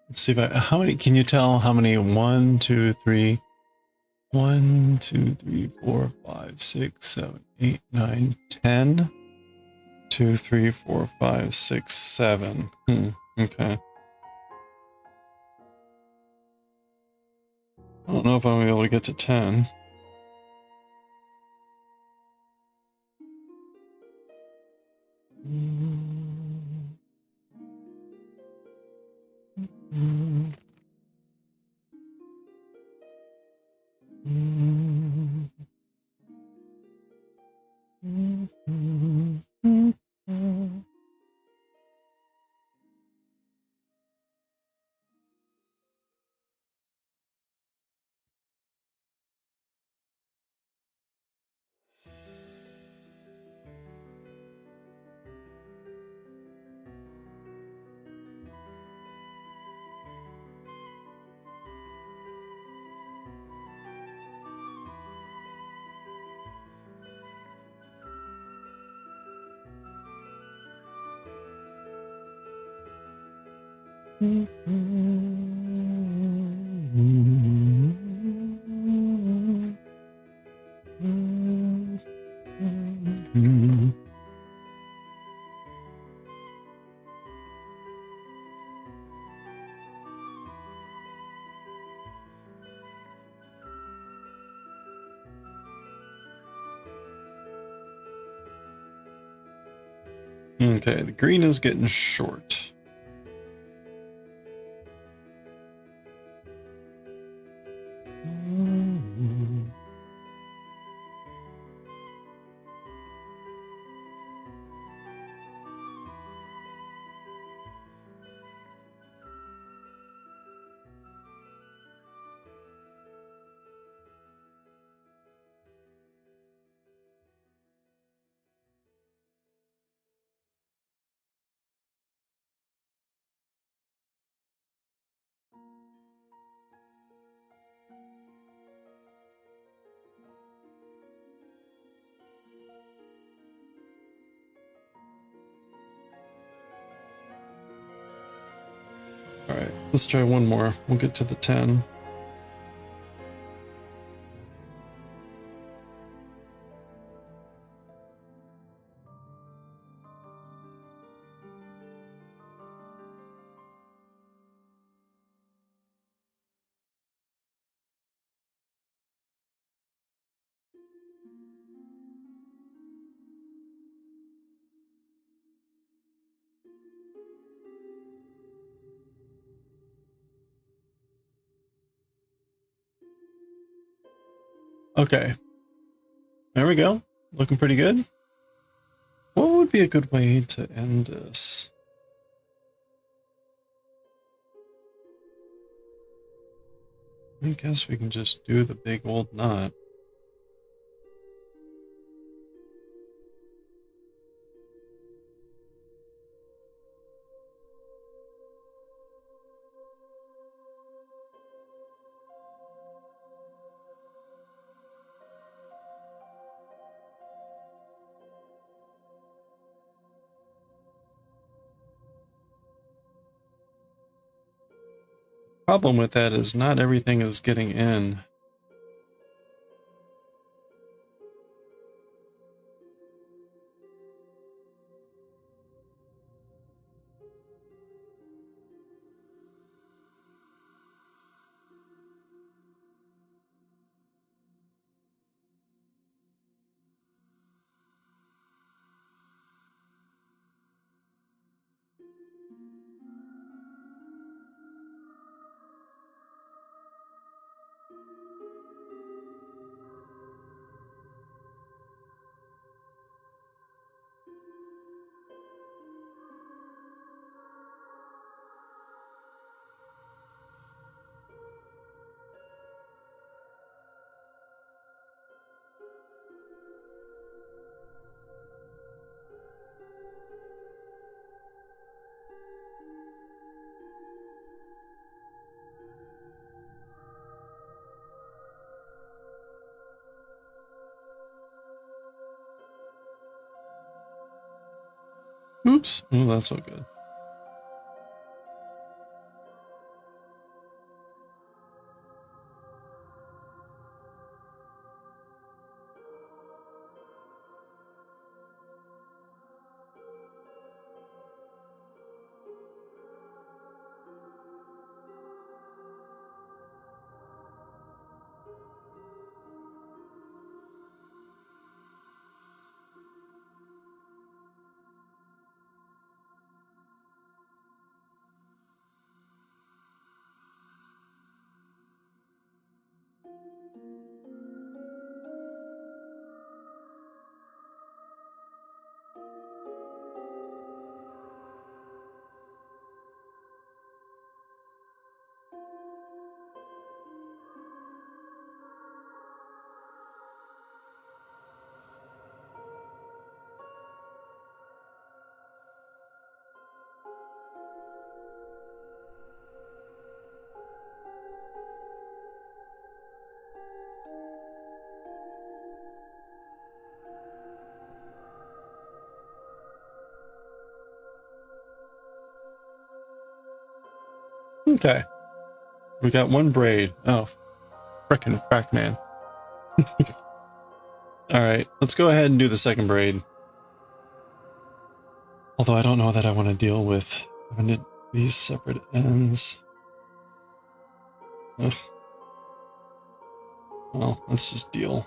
Let's see if I, how many, can you tell how many? 1, 2, 3, 1, 2, 3, 4, 5, 6, 7, 8, 9, 10. 2, 3, 4, 5, 6, 7. Okay. I don't know if I'm gonna be able to get to 10. Okay, the green is getting short. All right, let's try one more. We'll get to the 10. Okay, there we go. Looking pretty good. What would be a good way to end this? I guess we can just do the big old knot. Problem with that is not everything is getting in. Oops. Oh, that's so good. Okay. We got one braid. Oh, frickin' crack man. Alright, let's go ahead and do the second braid. Although I don't know that I want to deal with having these separate ends. Ugh. Well, let's just deal.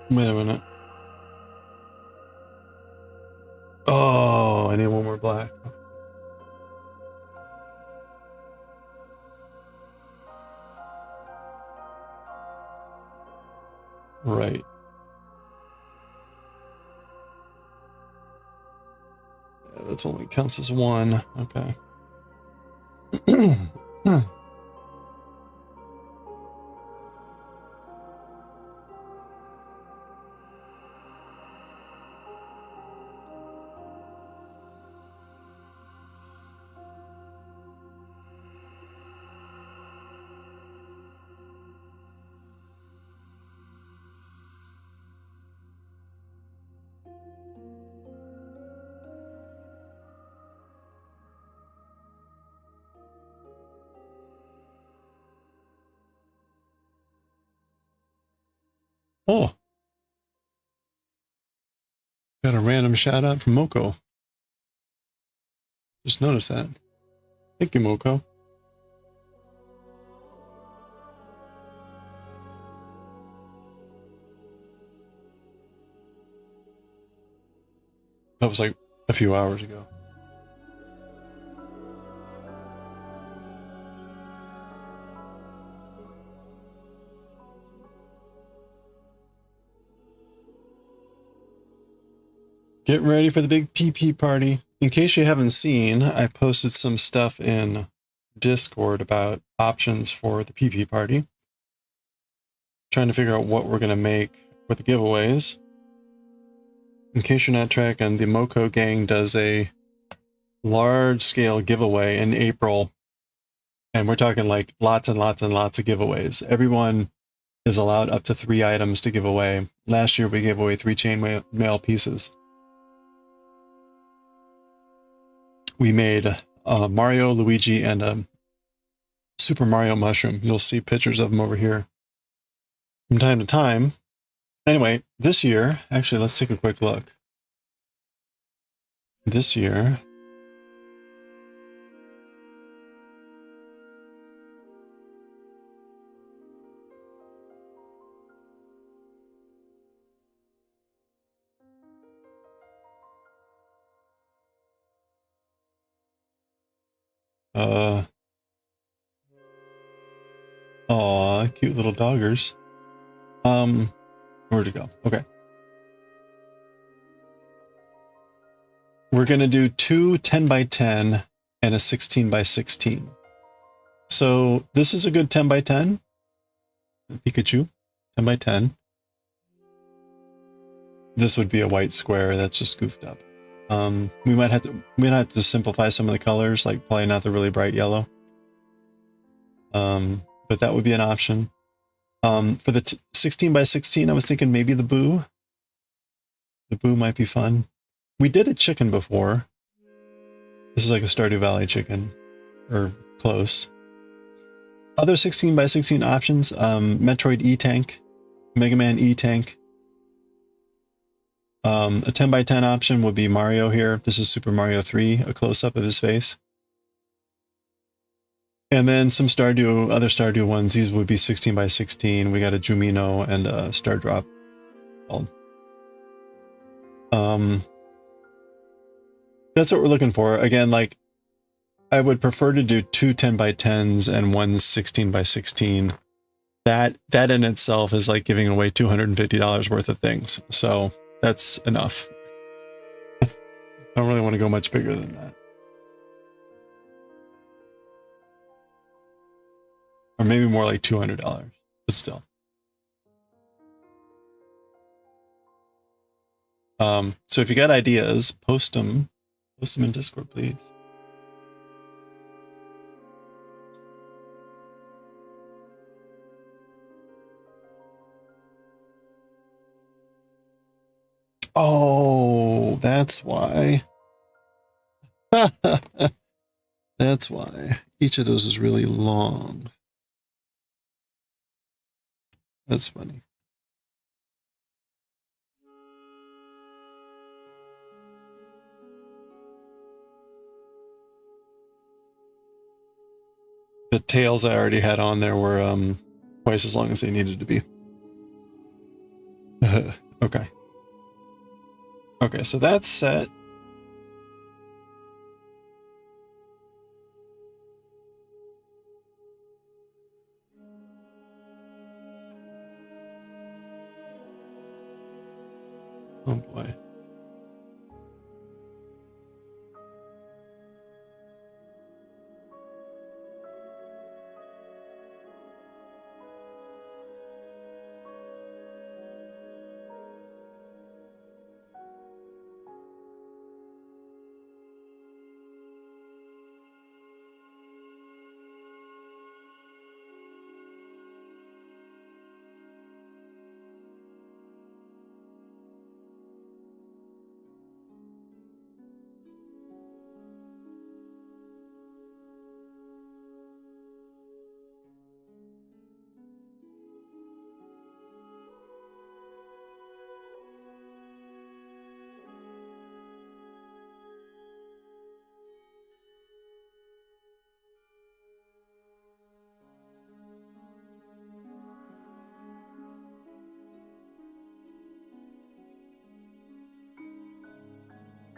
Wait a minute. Oh, I need one more black. Right. Yeah, that's only counts as one. Okay. Oh. Got a random shout out from Moko. Just noticed that. Thank you, Moko. That was like a few hours ago. Get ready for the big PP party. In case you haven't seen, I posted some stuff in Discord about options for the PP party. Trying to figure out what we're going to make for the giveaways. In case you're not tracking, the Moko gang does a large-scale giveaway in April. And we're talking like lots and lots and lots of giveaways. Everyone is allowed up to 3 items to give away. Last year we gave away 3 chainmaille pieces. We made Mario, Luigi, and a Super Mario mushroom. You'll see pictures of them over here from time to time. Anyway, this year, actually, let's take a quick look. This year, aw, cute little doggers. Where'd it go? Okay. We're gonna do 2 10x10 and a 16x16. So this is a good 10x10. Pikachu, 10x10. This would be a white square that's just goofed up. We might have to simplify some of the colors, like probably not the really bright yellow. But that would be an option. For the 16x16, I was thinking maybe the Boo. The Boo might be fun. We did a chicken before. This is like a Stardew Valley chicken, or close. Other 16x16 options: Metroid E-Tank, Mega Man E-Tank. A 10x10 option would be Mario here. This is Super Mario 3, a close-up of his face. And then some Stardew, other Stardew ones. These would be 16x16. We got a Jumino and a Star Drop. That's what we're looking for. Again, like, I would prefer to do 2 10x10s and 1 16x16. That in itself is like giving away $250 worth of things. So that's enough. I don't really want to go much bigger than that. Or maybe more like $200, but still. So if you got ideas, post them in Discord, please. Oh, that's why. That's why. Each of those is really long. That's funny. The tails I already had on there were twice as long as they needed to be. Okay. Okay, so that's set. Oh boy.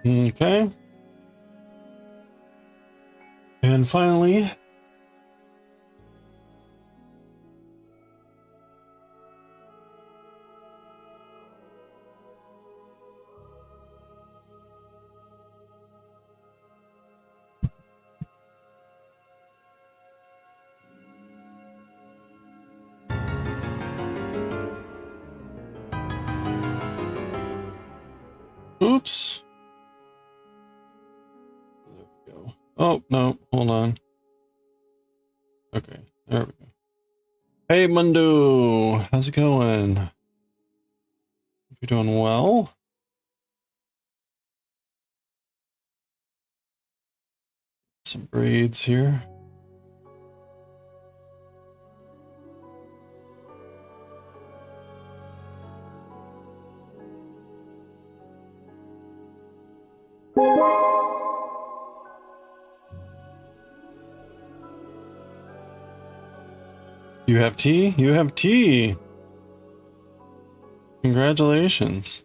Okay. And finally, oops. There we go. Oh, no, hold on. Okay, there we go. Hey, Mundo, how's it going? Hope you're doing well. Some braids here. You have tea? You have tea! Congratulations.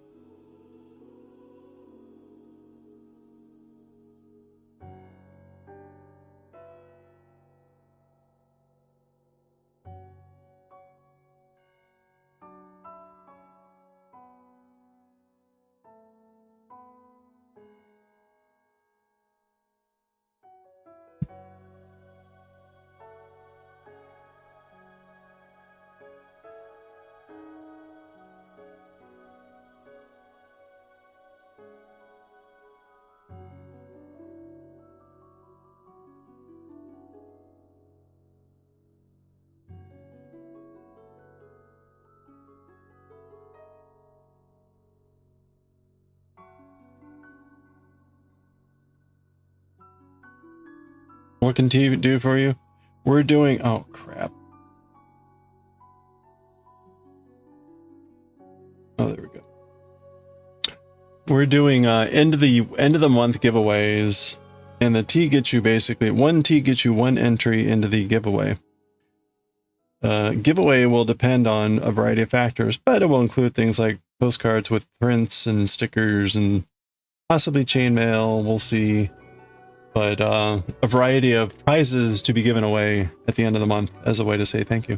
What can tea do for you? We're doing, oh crap. Oh, there we go. We're doing end of the month giveaways, and the tea gets you basically one tea gets you one entry into the giveaway. Giveaway will depend on a variety of factors, but it will include things like postcards with prints and stickers and possibly chainmail. We'll see. But a variety of prizes to be given away at the end of the month as a way to say thank you.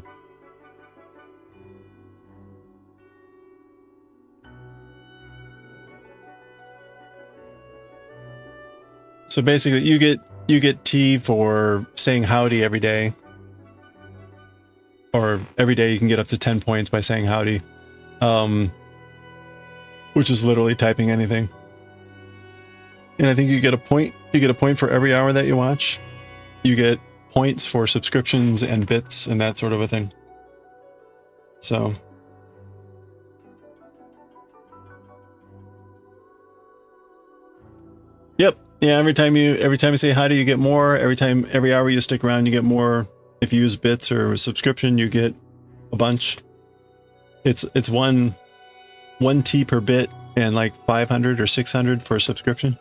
So basically, you get tea for saying howdy every day. Or every day you can get up to 10 points by saying howdy. Which is literally typing anything. And I think you get a point. You get a point for every hour that you watch. You get points for subscriptions and bits and that sort of a thing. So. Yep. Yeah. Every time you say howdy, you get more. Every hour you stick around, you get more. If you use bits or a subscription, you get a bunch. It's one T per bit and like 500 or 600 for a subscription.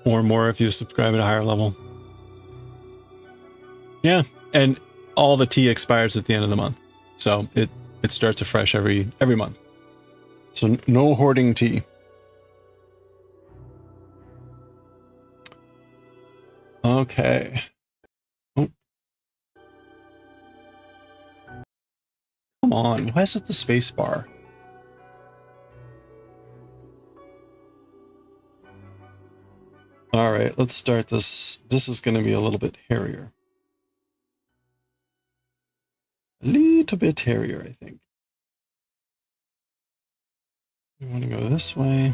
Or more if you subscribe at a higher level. Yeah, and all the tea expires at the end of the month. So it starts afresh every month. So no hoarding tea. Okay. Oh. Come on, why is it the space bar? All right, let's start this. This is going to be a little bit hairier. A little bit hairier, I think. We want to go this way.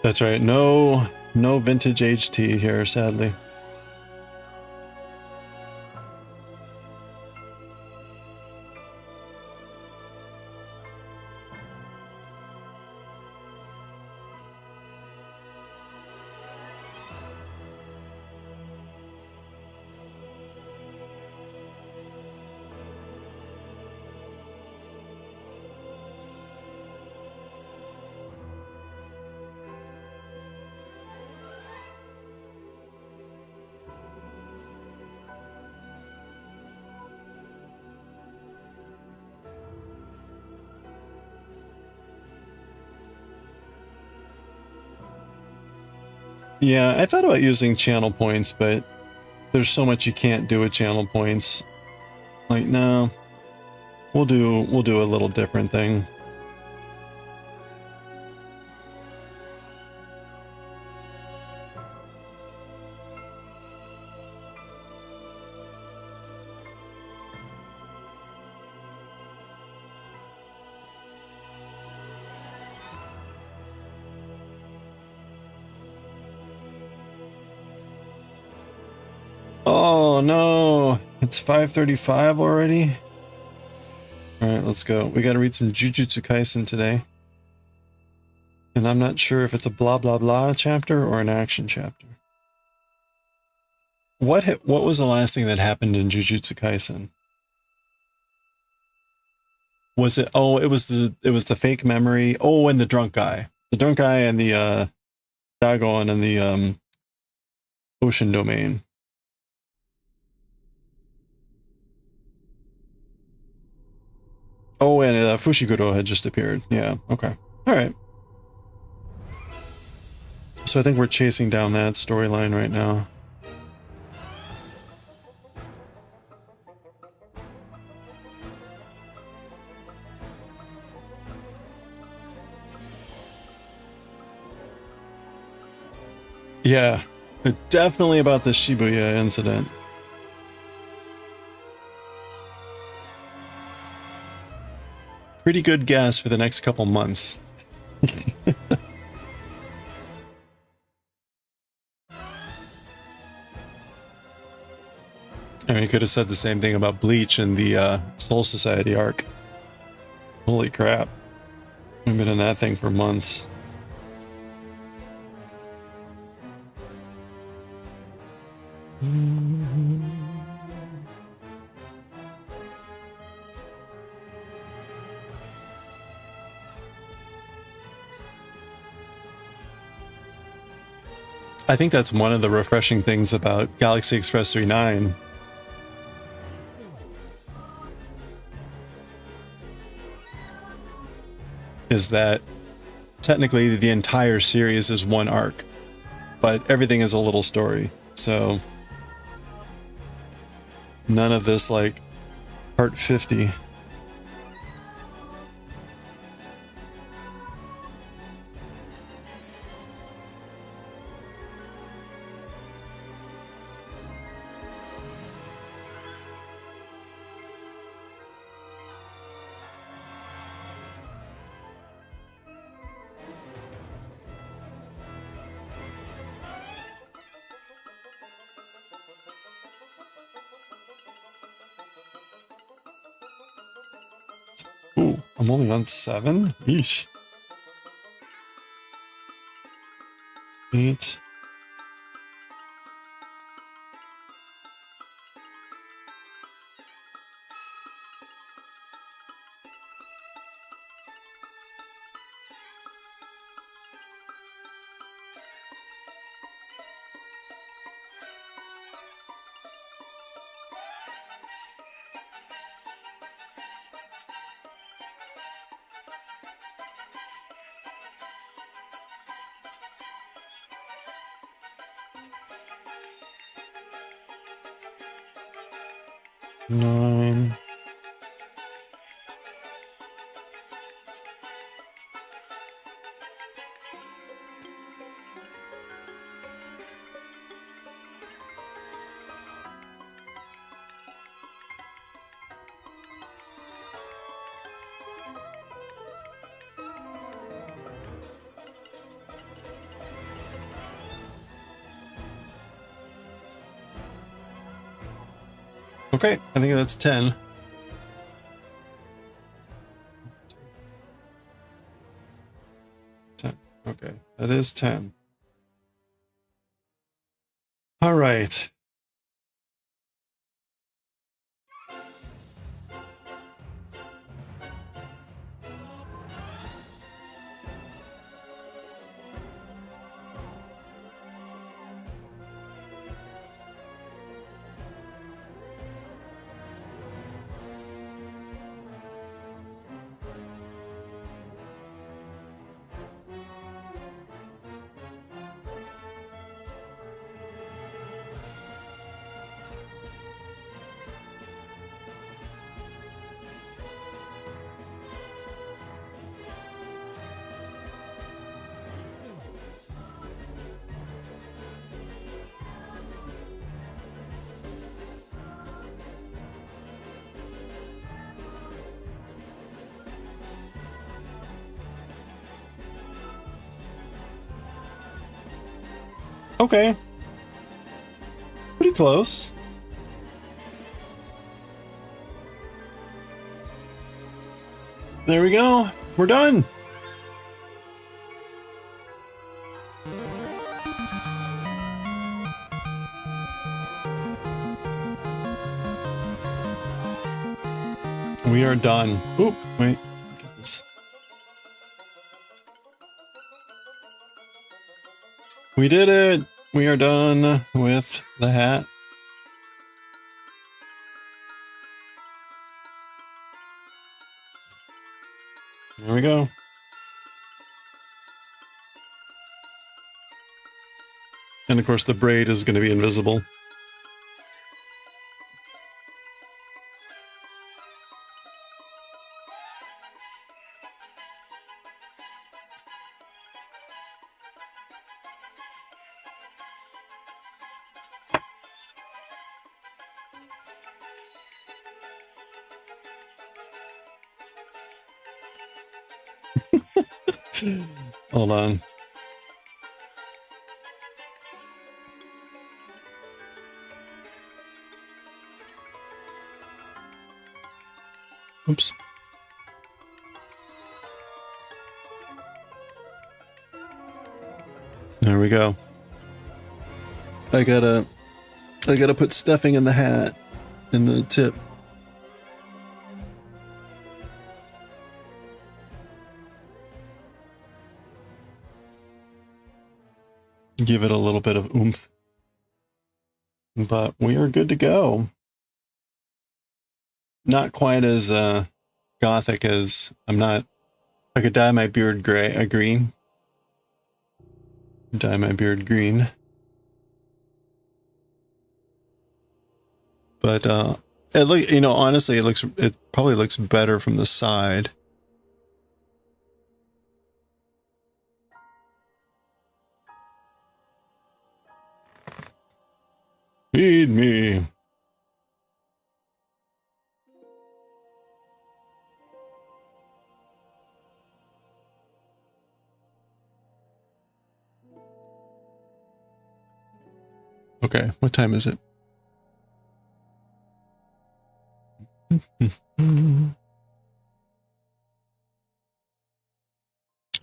That's right. No vintage HT here, sadly. Yeah, I thought about using channel points, but there's so much you can't do with channel points. Like, no, we'll do a little different thing. Oh no, it's 5:35 already. All right, let's go. We got to read some Jujutsu Kaisen today. And I'm not sure if it's a blah blah blah chapter or an action chapter. What was the last thing that happened in Jujutsu Kaisen? Was it, oh, it was the fake memory. Oh, and the drunk guy. The drunk guy and the Dagon and the ocean domain. Oh, and Fushiguro had just appeared. Yeah, okay. All right. So I think we're chasing down that storyline right now. Yeah, definitely about the Shibuya incident. Pretty good guess for the next couple months. I mean, you could have said the same thing about Bleach and the Soul Society arc. Holy crap. We've been in that thing for months. I think that's one of the refreshing things about Galaxy Express 3.9. Is that technically the entire series is one arc, but everything is a little story. So none of this like part 50. Ooh, I'm only on 7? Yeesh. 8. Nine. Okay, I think that's 10. Okay, that is 10. All right. Okay. Pretty close. There we go. We're done. We are done. Oop, wait. Look at this. We did it. We are done with the hat. There we go. And of course the braid is going to be invisible. Hold on. Oops. There we go. I gotta I gotta put stuffing in the hat, in the tip. Give it a little bit of oomph. But we are good to go. Not quite as gothic as I could dye my beard green. Dye my beard green. But honestly, it probably looks better from the side. Feed me. Okay, what time is it?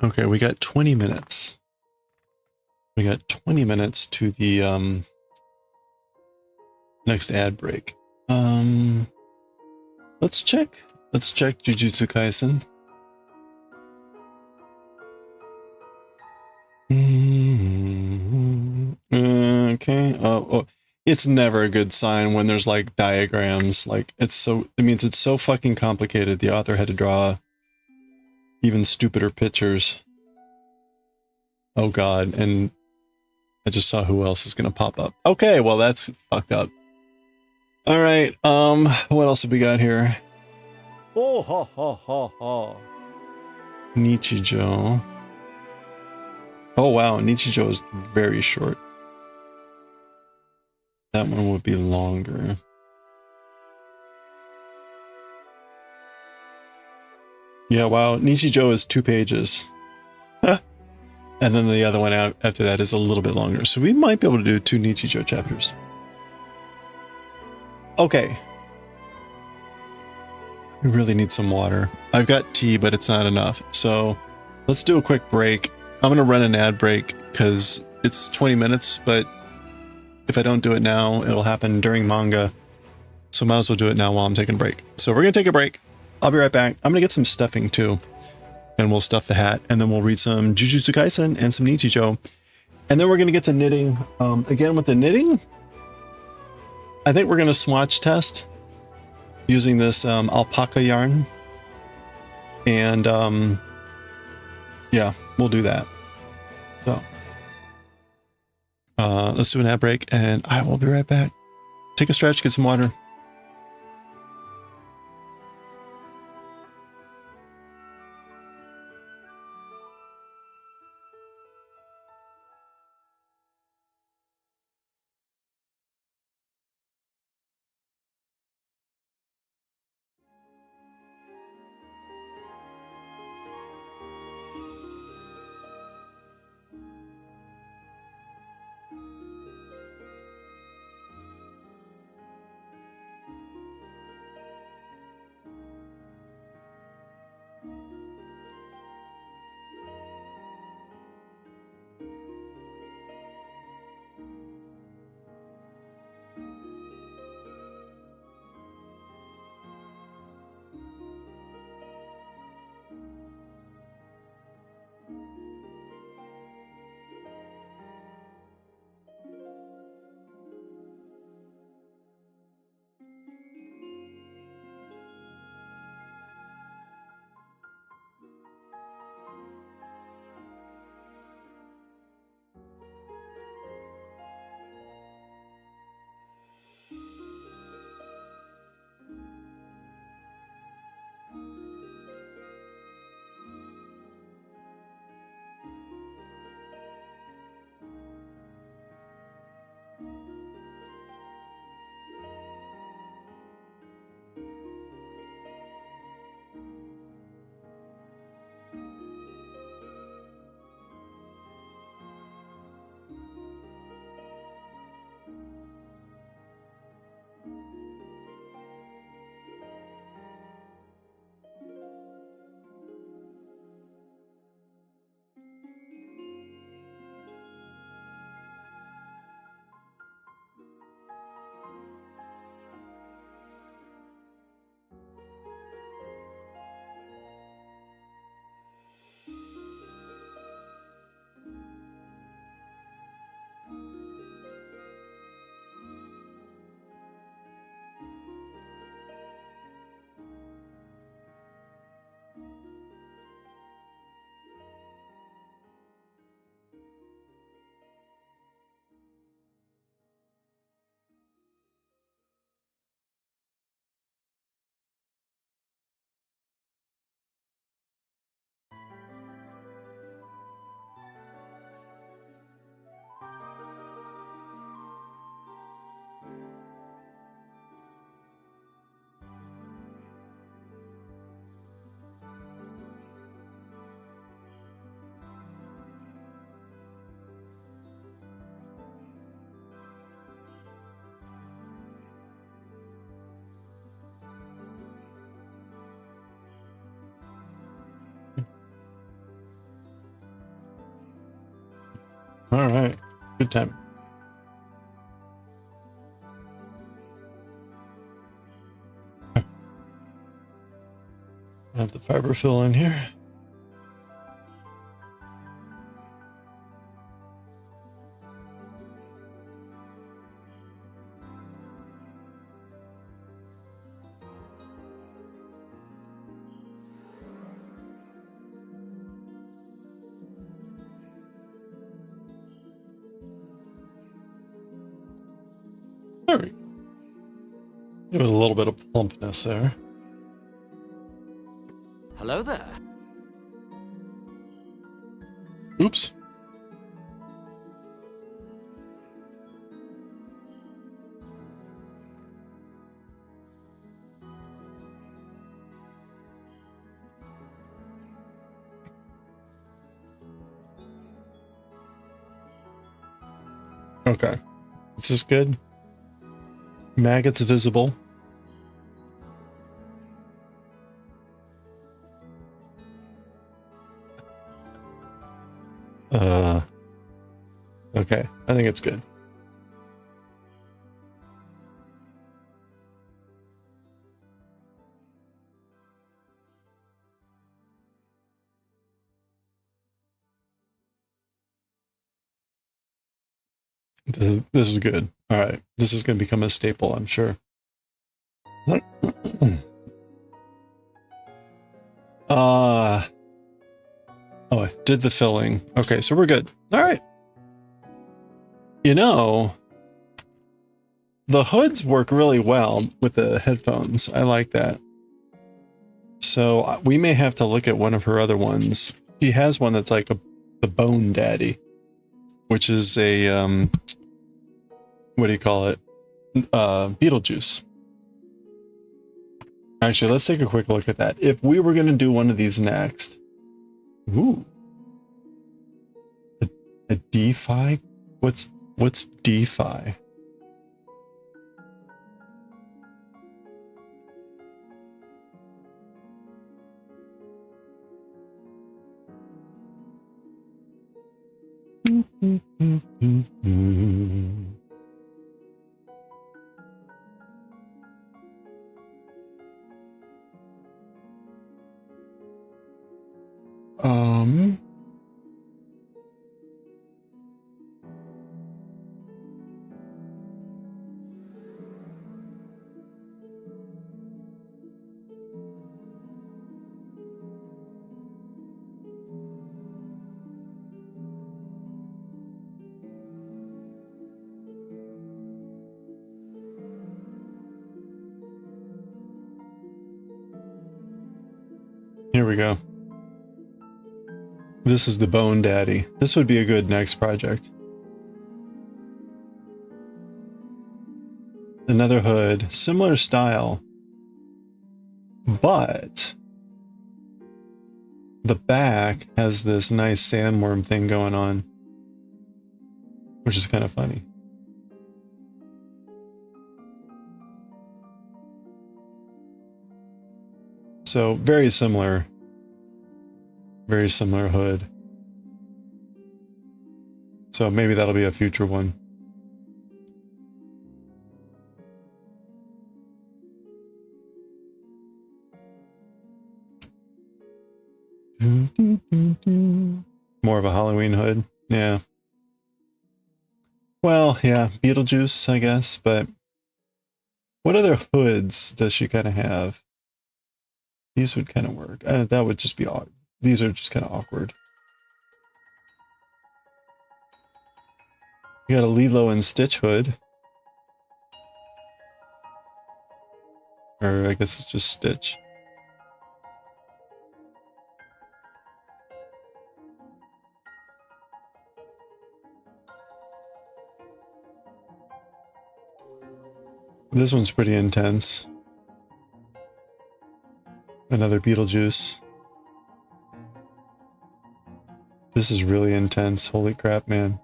Okay, we got 20 minutes. We got 20 minutes to the next ad break. Let's check Jujutsu Kaisen. Okay. Oh, it's never a good sign when there's like diagrams. Like it means it's so fucking complicated. The author had to draw even stupider pictures. Oh god, and I just saw who else is gonna pop up. Okay, well that's fucked up. All right. What else have we got here? Oh ha ha ha ha. Nichijou. Oh wow, Nichijou is very short. That one would be longer. Yeah, wow, Nichijou is 2 pages. And then the other one out after that is a little bit longer. So we might be able to do 2 Nichijou chapters. Okay. We really need some water. I've got tea, but it's not enough. So let's do a quick break. I'm going to run an ad break because it's 20 minutes, but if I don't do it now, it'll happen during manga. So might as well do it now while I'm taking a break. So we're going to take a break. I'll be right back. I'm going to get some stuffing too. And we'll stuff the hat. And then we'll read some Jujutsu Kaisen and some Nichijou. And then we're going to get to knitting. Again, with the knitting, I think we're going to swatch test using this alpaca yarn. And yeah, we'll do that. So let's do an ad break and I will be right back. Take a stretch, get some water. All right. Good time. Have the fiber fill in here. There we go. There was a little bit of plumpness there. Hello there. Oops. Okay. This is good. Maggots visible. Okay, I think it's good. This is good. All right, this is going to become a staple, I'm sure. Oh, I did the filling. Okay, so we're good. All right. You know, the hoods work really well with the headphones. I like that. So we may have to look at one of her other ones. She has one that's like the Bone Daddy, which is a, what do you call it? Beetlejuice. Actually, let's take a quick look at that. If we were going to do one of these next. Ooh. A DeFi? What's DeFi? Here we go. This is the Bone Daddy. This would be a good next project. Another hood, similar style, but the back has this nice sandworm thing going on, which is kind of funny. So very similar hood. So maybe that'll be a future one. More of a Halloween hood. Yeah. Well, yeah, Beetlejuice, I guess, but what other hoods does she kind of have? These would kind of work. That would just be odd. These are just kind of awkward. You got a Lilo and Stitch hood. Or I guess it's just Stitch. This one's pretty intense. Another Beetlejuice. This is really intense. Holy crap, man.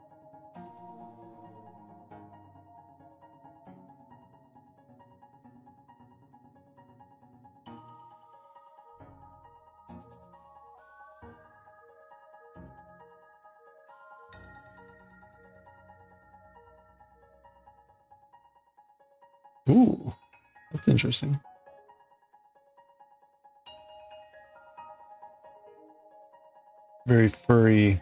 Ooh, that's interesting. Very furry.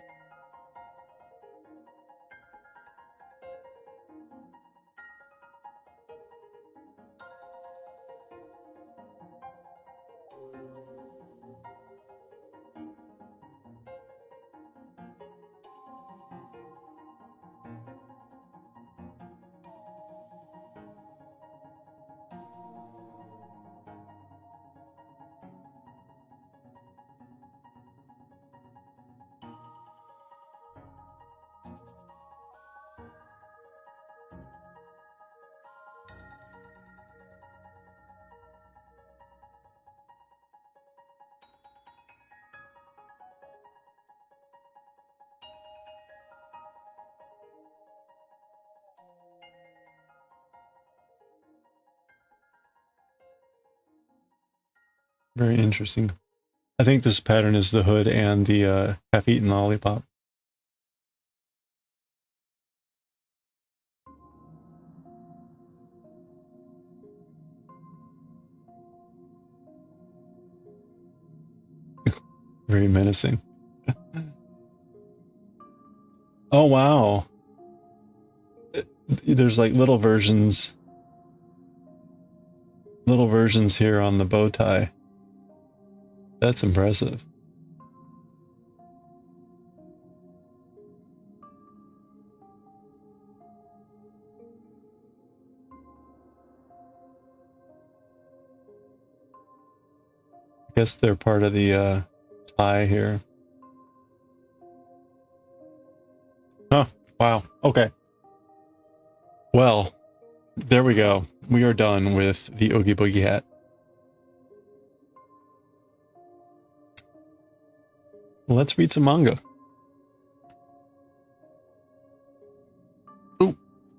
Very interesting. I think this pattern is the hood and the half-eaten lollipop. Very menacing. Oh, wow. There's like little versions here on the bow tie. That's impressive. I guess they're part of the tie here. Oh, wow. Okay. Well, there we go. We are done with the Oogie Boogie hat. Let's read some manga. Oop,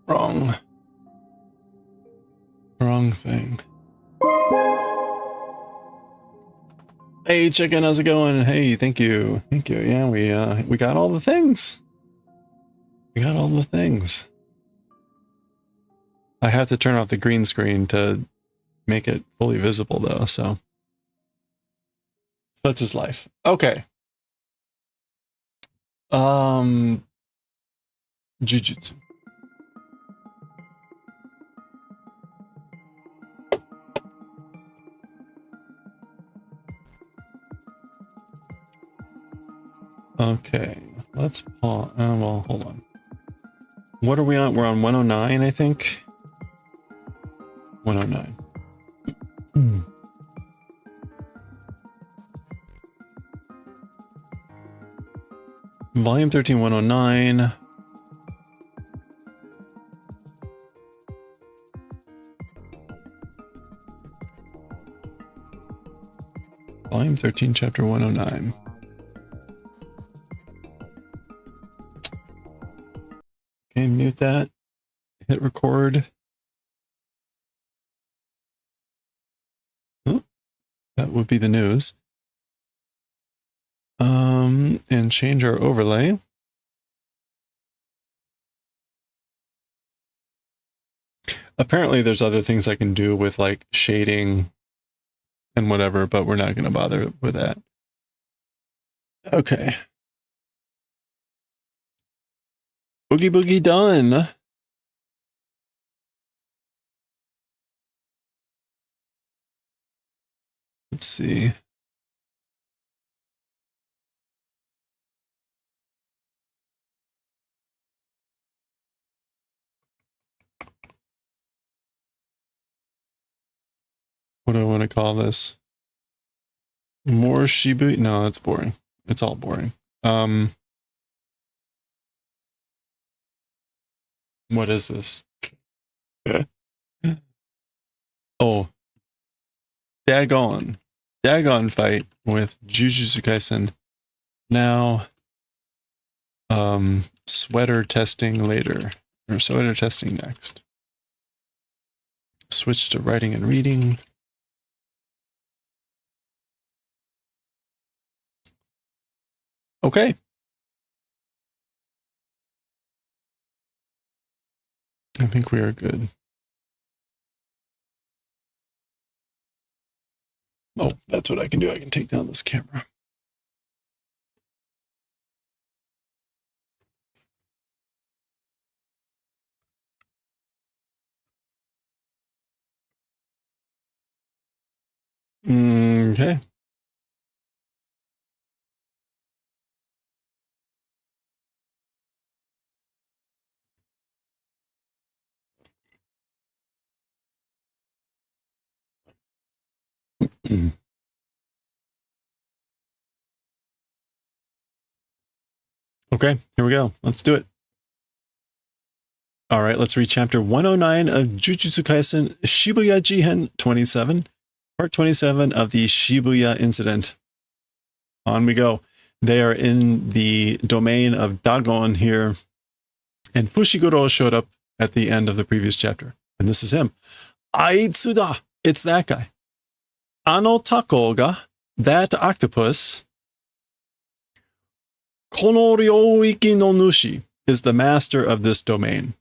wrong thing. Hey, chicken, how's it going? Hey, thank you. Yeah, we got all the things. We got all the things. I have to turn off the green screen to make it fully visible though, so such is life. Okay. Jujutsu. Okay, let's pause. Well, hold on. What are we on? We're on 109, I think. 109. Volume 13, 109. Volume 13, chapter 109. Okay, mute that. Hit record. Oh, that would be the news. And change our overlay. Apparently there's other things I can do with like shading and whatever, but we're not going to bother with that. Okay. Oogie Boogie done. Let's see. What do I want to call this? More Shibu? No, that's boring. It's all boring. What is this? Oh, Dagon fight with Jujutsu Kaisen. Now, sweater testing later, or sweater testing next. Switch to writing and reading. Okay. I think we are good. Oh, that's what I can do. I can take down this camera. Okay. Okay, here we go. Let's do it. All right, let's read chapter 109 of Jujutsu Kaisen Shibuya Jihen 27, part 27 of the Shibuya incident. On we go. They are in the domain of Dagon here, and Fushiguro showed up at the end of the previous chapter. And this is him. Aitsuda! It's that guy. Ano tako ga, that octopus. Kono ryoiki no nushi is the master of this domain.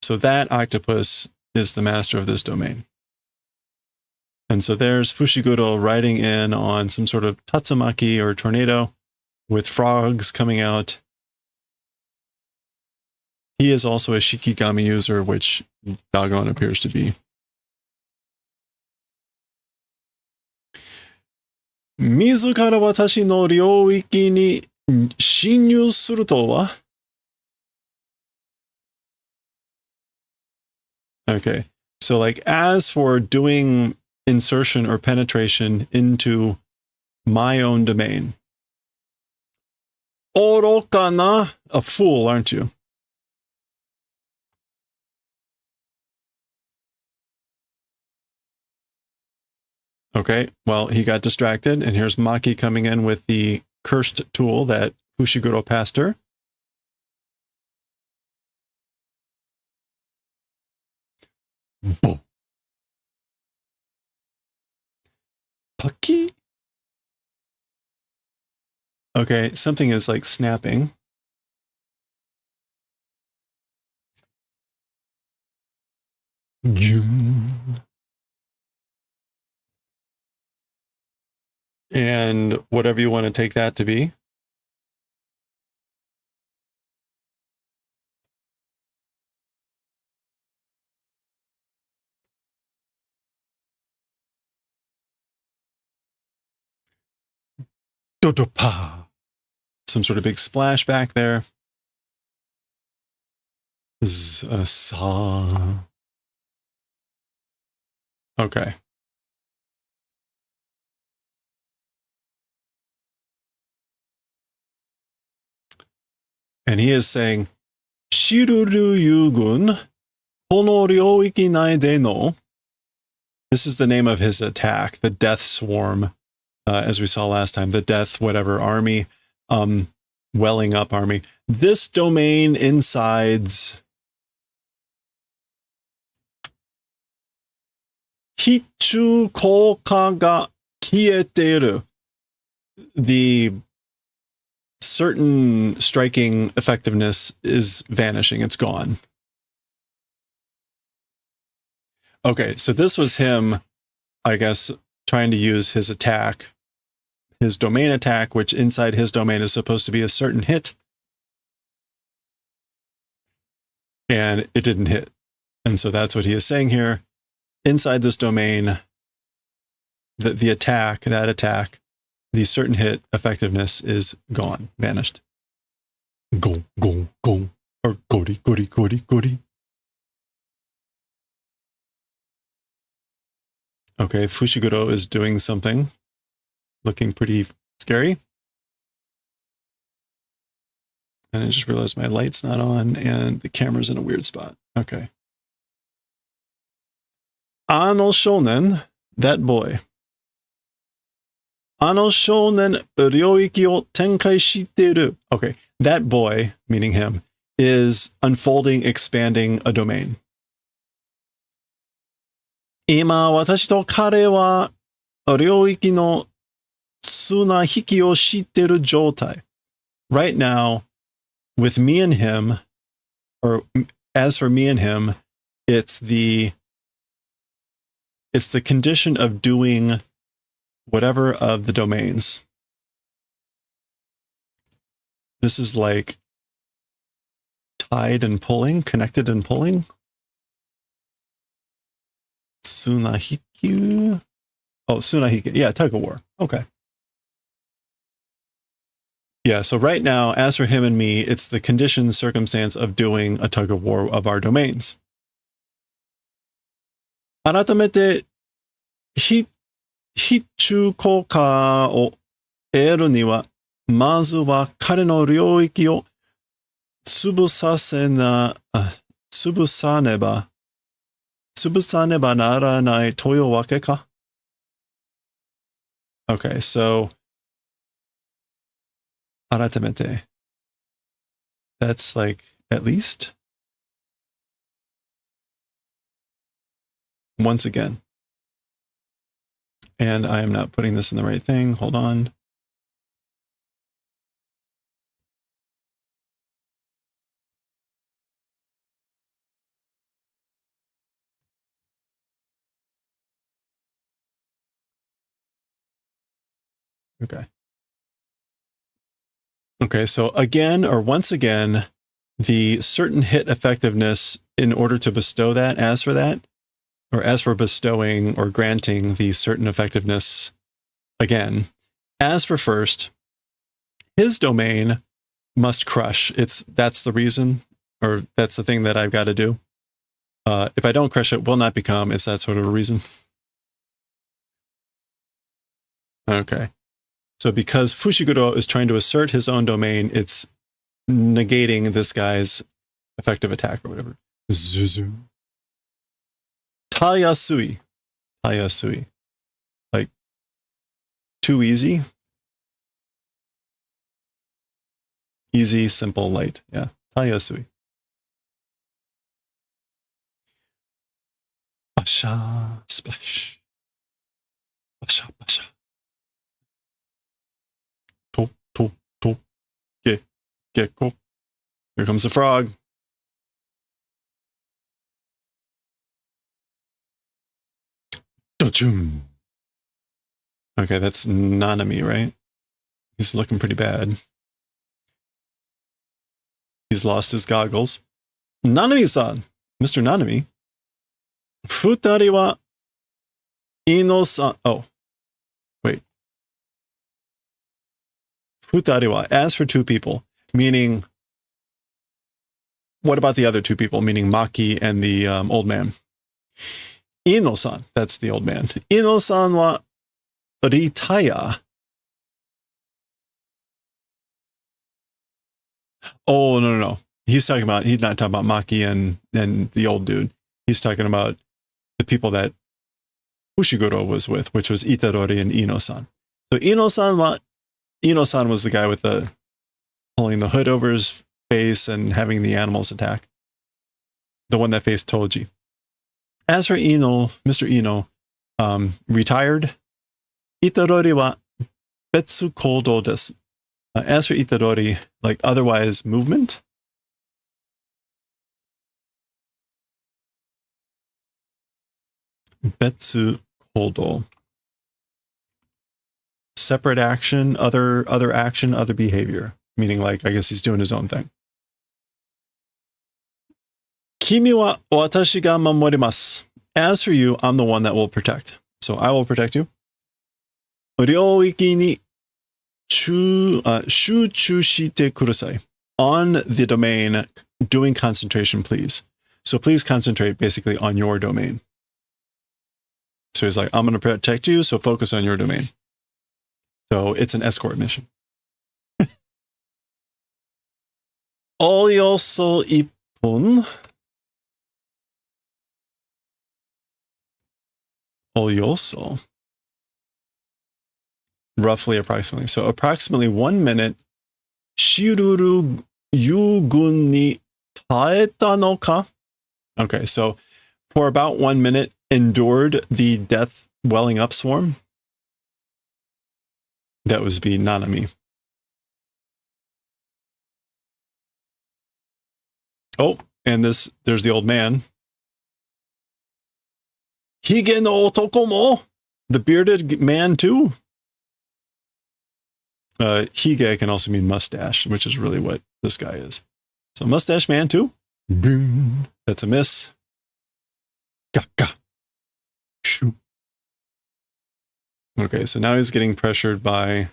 So that octopus is the master of this domain. And so there's Fushiguro riding in on some sort of tatsumaki or tornado with frogs coming out. He is also a Shikigami user, which Dagon appears to be. Mizu kara watashi no ryoiki ni shinyu suru to wa? Okay, so like as for doing insertion or penetration into my own domain. Orokana, a fool, aren't you? Okay, well, he got distracted, and here's Maki coming in with the cursed tool that Fushiguro passed her. Boom. Pucky? Okay, something is like snapping. And whatever you want to take that to be. Dodopa. Some sort of big splash back there. Sa. Okay. And he is saying, Shiruru Yugun, Kono Ryoiki nai de no. This is the name of his attack, the Death Swarm, as we saw last time, the Death whatever army, welling up army. This domain incides Hichu Kouka ga kieteru. The certain striking effectiveness is vanishing. It's gone. Okay, so this was him, I guess, trying to use his attack, his domain attack, which inside his domain is supposed to be a certain hit. And it didn't hit. And so that's what he is saying here. Inside this domain, the attack, that attack, the certain hit effectiveness is gone, vanished. Go, go, go. Or gori, gori, gori, gori. Okay, Fushiguro is doing something. Looking pretty scary. And I just realized my light's not on and the camera's in a weird spot. Okay. Ano shonen, that boy. Ano shonen ryoiki o tenkai shitteru. Okay, that boy, meaning him, is unfolding, expanding a domain. Ima watashi to kare wa ryoiki no tsunahiki o shitteru joutai. Right now, with me and him, or as for me and him, it's the It's the condition of doing whatever of the domains. This is like tied and pulling, connected and pulling. Tsunahiku. Oh, Tsunahiku. Yeah, tug of war. Okay. Yeah, so right now, as for him and me, it's the condition circumstance of doing a tug of war of our domains. 改めて、必中効果を得るには、まずは彼の領域を潰さねばならないというわけか? Okay, so 改めて. That's like at least once again. And I am not putting this in the right thing. Hold on. Okay. Okay, so again, or once again, the certain hit effectiveness in order to bestow that, as for bestowing or granting the certain effectiveness again, as for first, his domain must crush. That's the reason, or that's the thing that I've got to do. If I don't crush it, will not become. It's that sort of a reason. Okay. So because Fushiguro is trying to assert his own domain, it's negating this guy's effective attack or whatever. Zuzu. Tayasui. Tayasui. Like, too easy. Easy, simple, light. Yeah. Tayasui. Basha. Splash. Basha, basha. To. Gecko. Here comes the frog. Dochum. Okay, that's Nanami, right? He's looking pretty bad. He's lost his goggles. Nanami-san. Mr. Nanami. Futari wa Ino-san. Oh. Wait. Futari wa. As for two people. Meaning, what about the other two people? Meaning Maki and the old man. Ino-san. That's the old man. Ino-san wa retire. Oh, no. He's not talking about Maki and the old dude. He's talking about the people that Fushiguro was with, which was Itadori and Ino-san. So Ino-san was the guy with the pulling the hood over his face and having the animals attack. The one that faced Toji. As for Ino, Mr. Ino, retired. Itadori wa betsu koudou desu. As for Itadori, like otherwise movement. Betsu koudou. Separate action, other action, other behavior. Meaning like, I guess he's doing his own thing. Kimi wa watashi ga mamorimasu. As for you, I'm the one that will protect. So I will protect you. Ryoiki ni shuchu shite kurasai. On the domain, doing concentration, please. So please concentrate basically on your domain. So he's like, I'm going to protect you, so focus on your domain. So it's an escort mission. Oyoso ippon. Oyoso. Roughly, approximately. So approximately 1 minute. Shiruru yugun ni taeta no ka? Okay, so for about 1 minute, endured the death welling up swarm. That was be Nanami. Oh, and there's the old man. Hige no otoko mo? The bearded man too? Hige can also mean mustache, which is really what this guy is. So mustache man too? Boom. That's a miss. Ga. Shoo. Okay, so now he's getting pressured by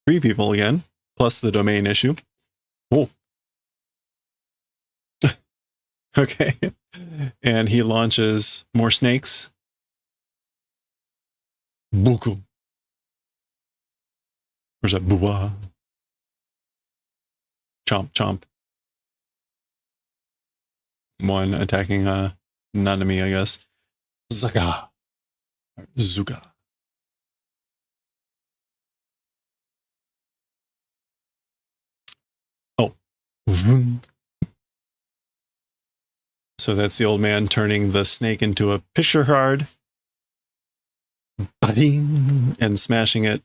3 people again, plus the domain issue. Oh. Okay. And he launches more snakes. Buku. Where's that? Bua. Chomp, chomp. One attacking Nanami, I guess. Zaga. Zuga. Oh. Vroom. So that's the old man turning the snake into a picture card. Ba-ding, and smashing it.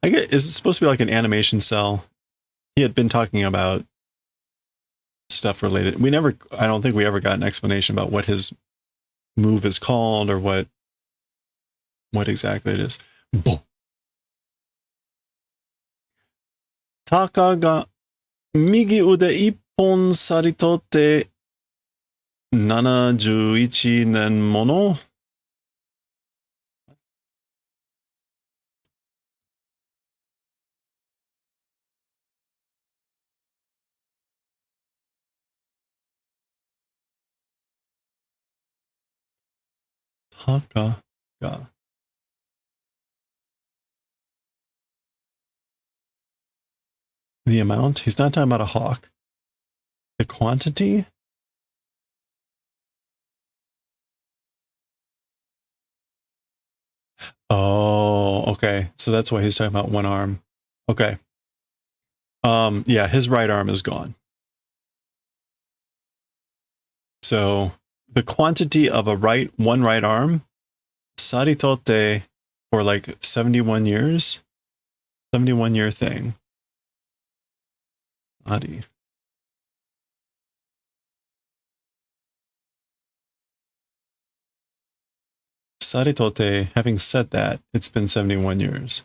I get, is it supposed to be like an animation cell? He had been talking about stuff related. I don't think we ever got an explanation about what his move is called or what exactly it is. Bo. Taka ga migi ude ippon saritotte 71 nen mono. Taka ga. The amount? He's not talking about a hawk. The quantity? Oh, okay. So that's why he's talking about one arm. Okay. Yeah, his right arm is gone. So the quantity of one right arm, saritote, for like 71 years, 71-year thing. Adi. Saritote, having said that, it's been 71 years.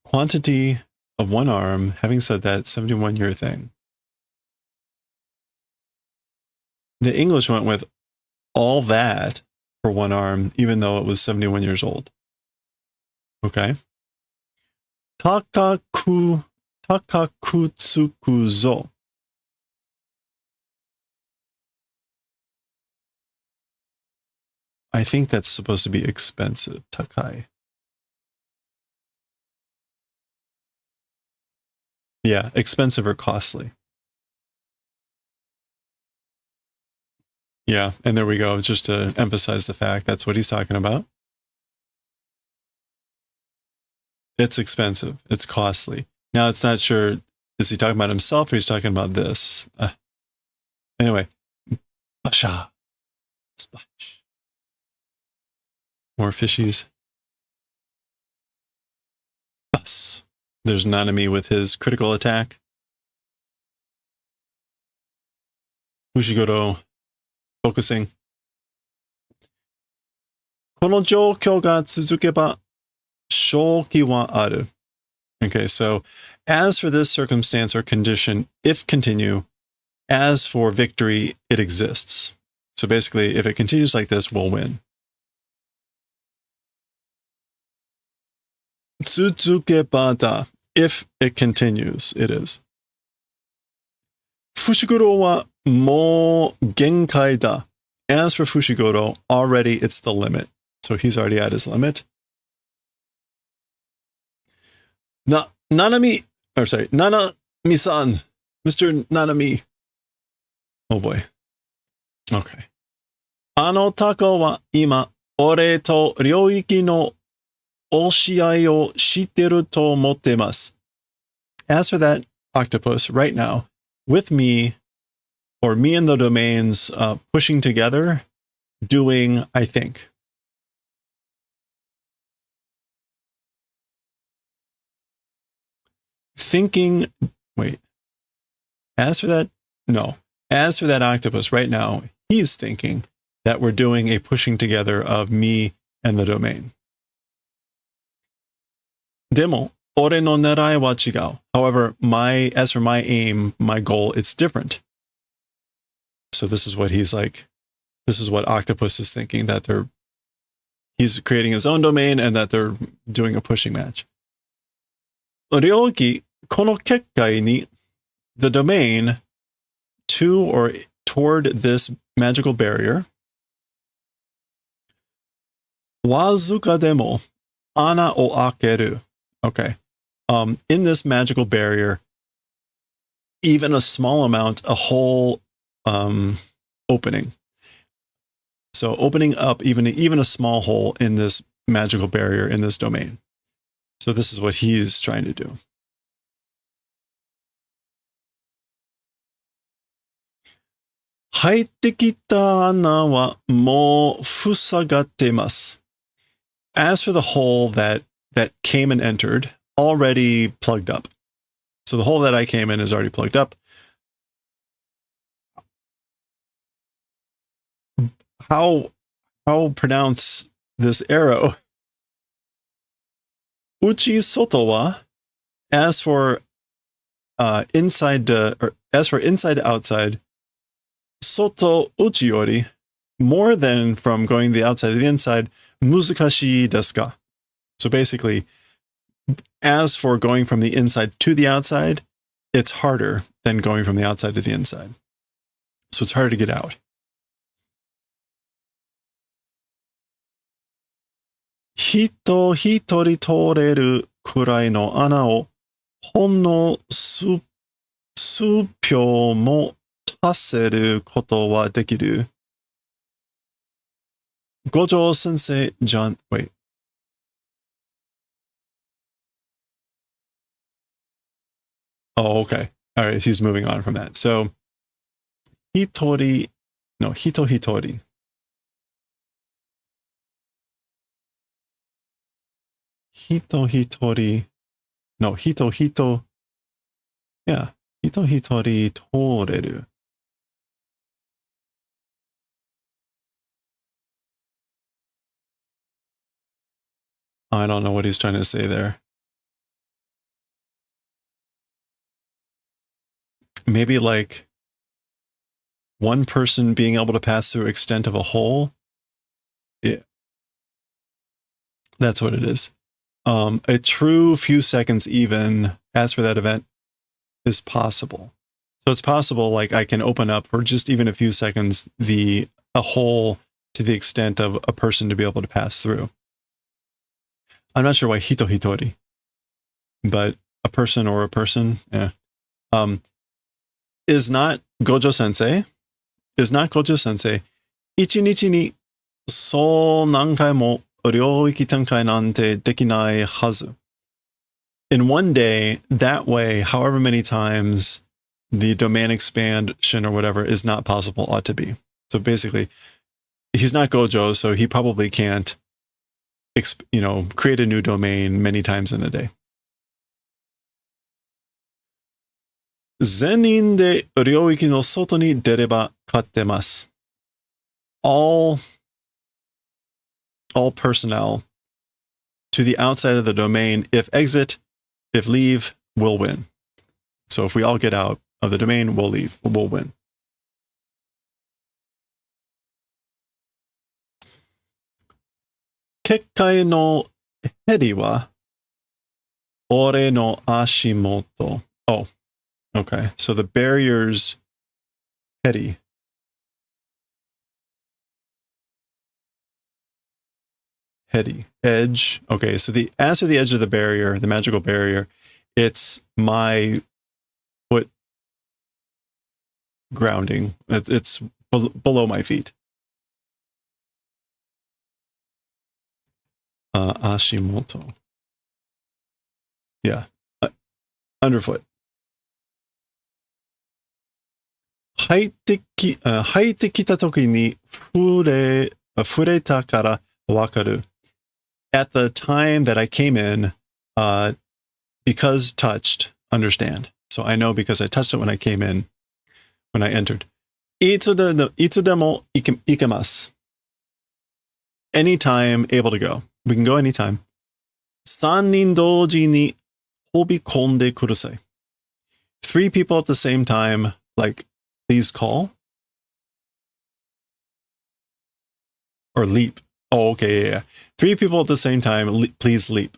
Quantity of one arm, having said that, 71-year thing. The English went with all that for one arm, even though it was 71 years old. Okay. Takakutsukuzo. I think that's supposed to be expensive. Takai. Yeah, expensive or costly. Yeah, and there we go. Just to emphasize the fact, that's what he's talking about. It's expensive. It's costly. Now, it's not sure, is he talking about himself or he's talking about this? Anyway. Basha. Splash. More fishies. Bus. There's Nanami with his critical attack. Fushiguro focusing. この状況が続けば勝機はある. Okay, so as for this circumstance or condition, if continue, as for victory, it exists. So basically, if it continues like this, we'll win. 続けばだ. If it continues, it is. Fushiguro wa mo genkai da. As for Fushiguro, already it's the limit. So he's already at his limit. Nanami-san. Mr. Nanami. Oh boy. Okay. あのタコは今、俺と領域の押し合いをしてると思ってます. As for that octopus, right now, with me, or me and the domains pushing together, doing, I think. thinking, wait, as for that octopus right now, he's thinking that we're doing a pushing together of me and the domain. Demo, ore no nerai wa chigau. However, as for my aim, my goal, it's different. So this is what he's like. This is what Octopus is thinking, that he's creating his own domain and that they're doing a pushing match. Ryoki, kono kekkai ni, the domain to or toward this magical barrier. Wazuka demo, ana o akeru. Okay. In this magical barrier, even a small amount, a whole opening. So opening up even a small hole in this magical barrier in this domain. So this is what he's trying to do. Haitekita ana wa mo fusagatte masu. As for the hole that came and entered, already plugged up. So the hole that I came in is already plugged up. How pronounce this arrow? Uchi soto wa, as for inside to outside, soto uchi yori, more than from going the outside to the inside, muzukashii desu ka? So basically, as for going from the inside to the outside, it's harder than going from the outside to the inside. So it's harder to get out. Hito hitori toreru kurai no ana o honno supyo mo taseru koto wa dekiru. Gojo sensei wait. Oh, okay. All right, he's moving on from that. So, hito hitori. Hito hitori toreru. I don't know what he's trying to say there. Maybe like one person being able to pass through extent of a hole. Yeah. That's what it is. A true few seconds even, as for that event, is possible. So it's possible, like I can open up for just even a few seconds a hole to the extent of a person to be able to pass through. I'm not sure why hito hitori, but a person or a person, yeah. Is not Gojo Sensei. Ichinichi ni so nankai mo ryoiki tenkai nante dekinai hazu. In one day, that way, however many times the domain expansion or whatever is not possible, ought to be. So basically, he's not Gojo, so he probably can't, create a new domain many times in a day. Zenin de ryoiki no soto ni dereba kattemasu. All personnel to the outside of the domain, if exit, if leave, will win. So if we all get out of the domain, we'll win. Kekkai no heri wa ore no ashimoto. Oh, okay. So the barrier's heri. Edge. Okay, so as for the edge of the barrier, the magical barrier, it's my foot grounding. It's below my feet. Ashimoto. Yeah, underfoot. 入ってきた時に触れたからわかる。At the time that I came in, because touched, understand. So I know because I touched it when I came in, when I entered. いつでも行けます. Anytime, able to go. We can go anytime. 三人同時に飛び込んでください. 3 people at the same time, like, please call. Or leap. Oh, okay, yeah. 3 people at the same time, please leap.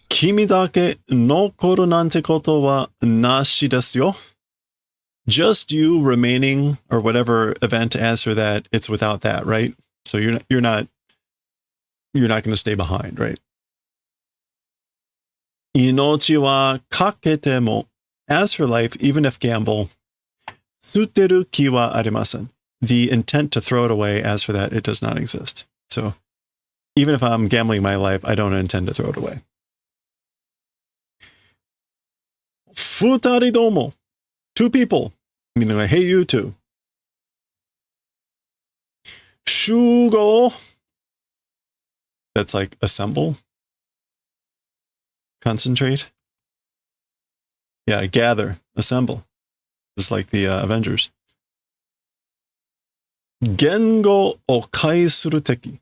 Kimi dake nokoru nante koto wa nashi desu yo. Just you remaining, or whatever event to answer that, it's without that, right? So you're not going to stay behind, right? Inochi wa kakete mo. As for life, even if gamble, tsuteru ki wa arimasen. The intent to throw it away, as for that, it does not exist. So even if I'm gambling my life, I don't intend to throw it away. Futari domo. 2 people. Meaning like, hey, you two. Shugo. That's like assemble. Concentrate. Yeah, gather. Assemble. It's like the Avengers. Gengo o kai suru teki.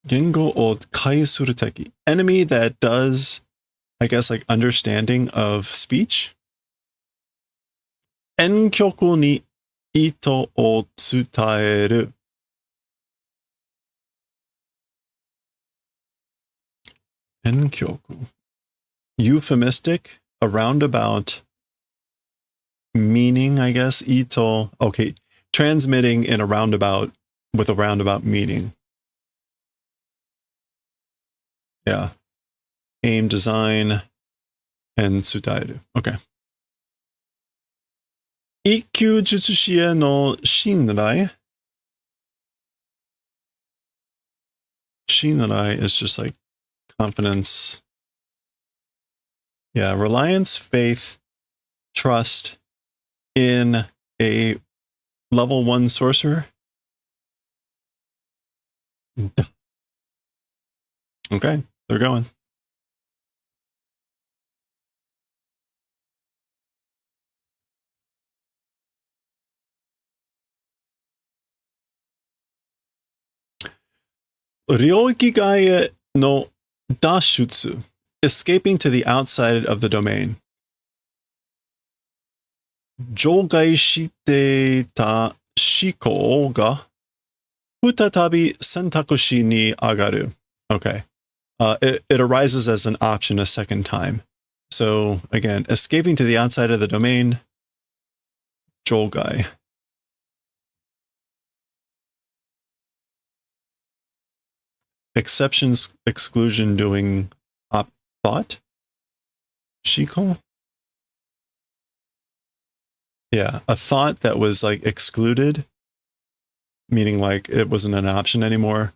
Gengo o kai suru teki. Enemy that does, I guess, like understanding of speech. Enkyoku ni ito o tsutaeru. Enkyoku. Euphemistic, a roundabout meaning, I guess. Ito. Okay. Transmitting in a roundabout with a roundabout meaning. Yeah. Aim, design, and tsutaeru. Okay. Ikkyu jutsushi no shinrai. Shinrai is just like confidence. Yeah, reliance, faith, trust in a level 1 sorcerer. Okay, they're going. Ryoikigae no dashutsu. Escaping to the outside of the domain. Jogai shite ta shiko ga futatabi sentakushi ni agaru. Okay. It arises as an option a second time. So again, escaping to the outside of the domain. Jogai. Exceptions, exclusion, doing thought? Shiko? Yeah, a thought that was like excluded, meaning like it wasn't an option anymore,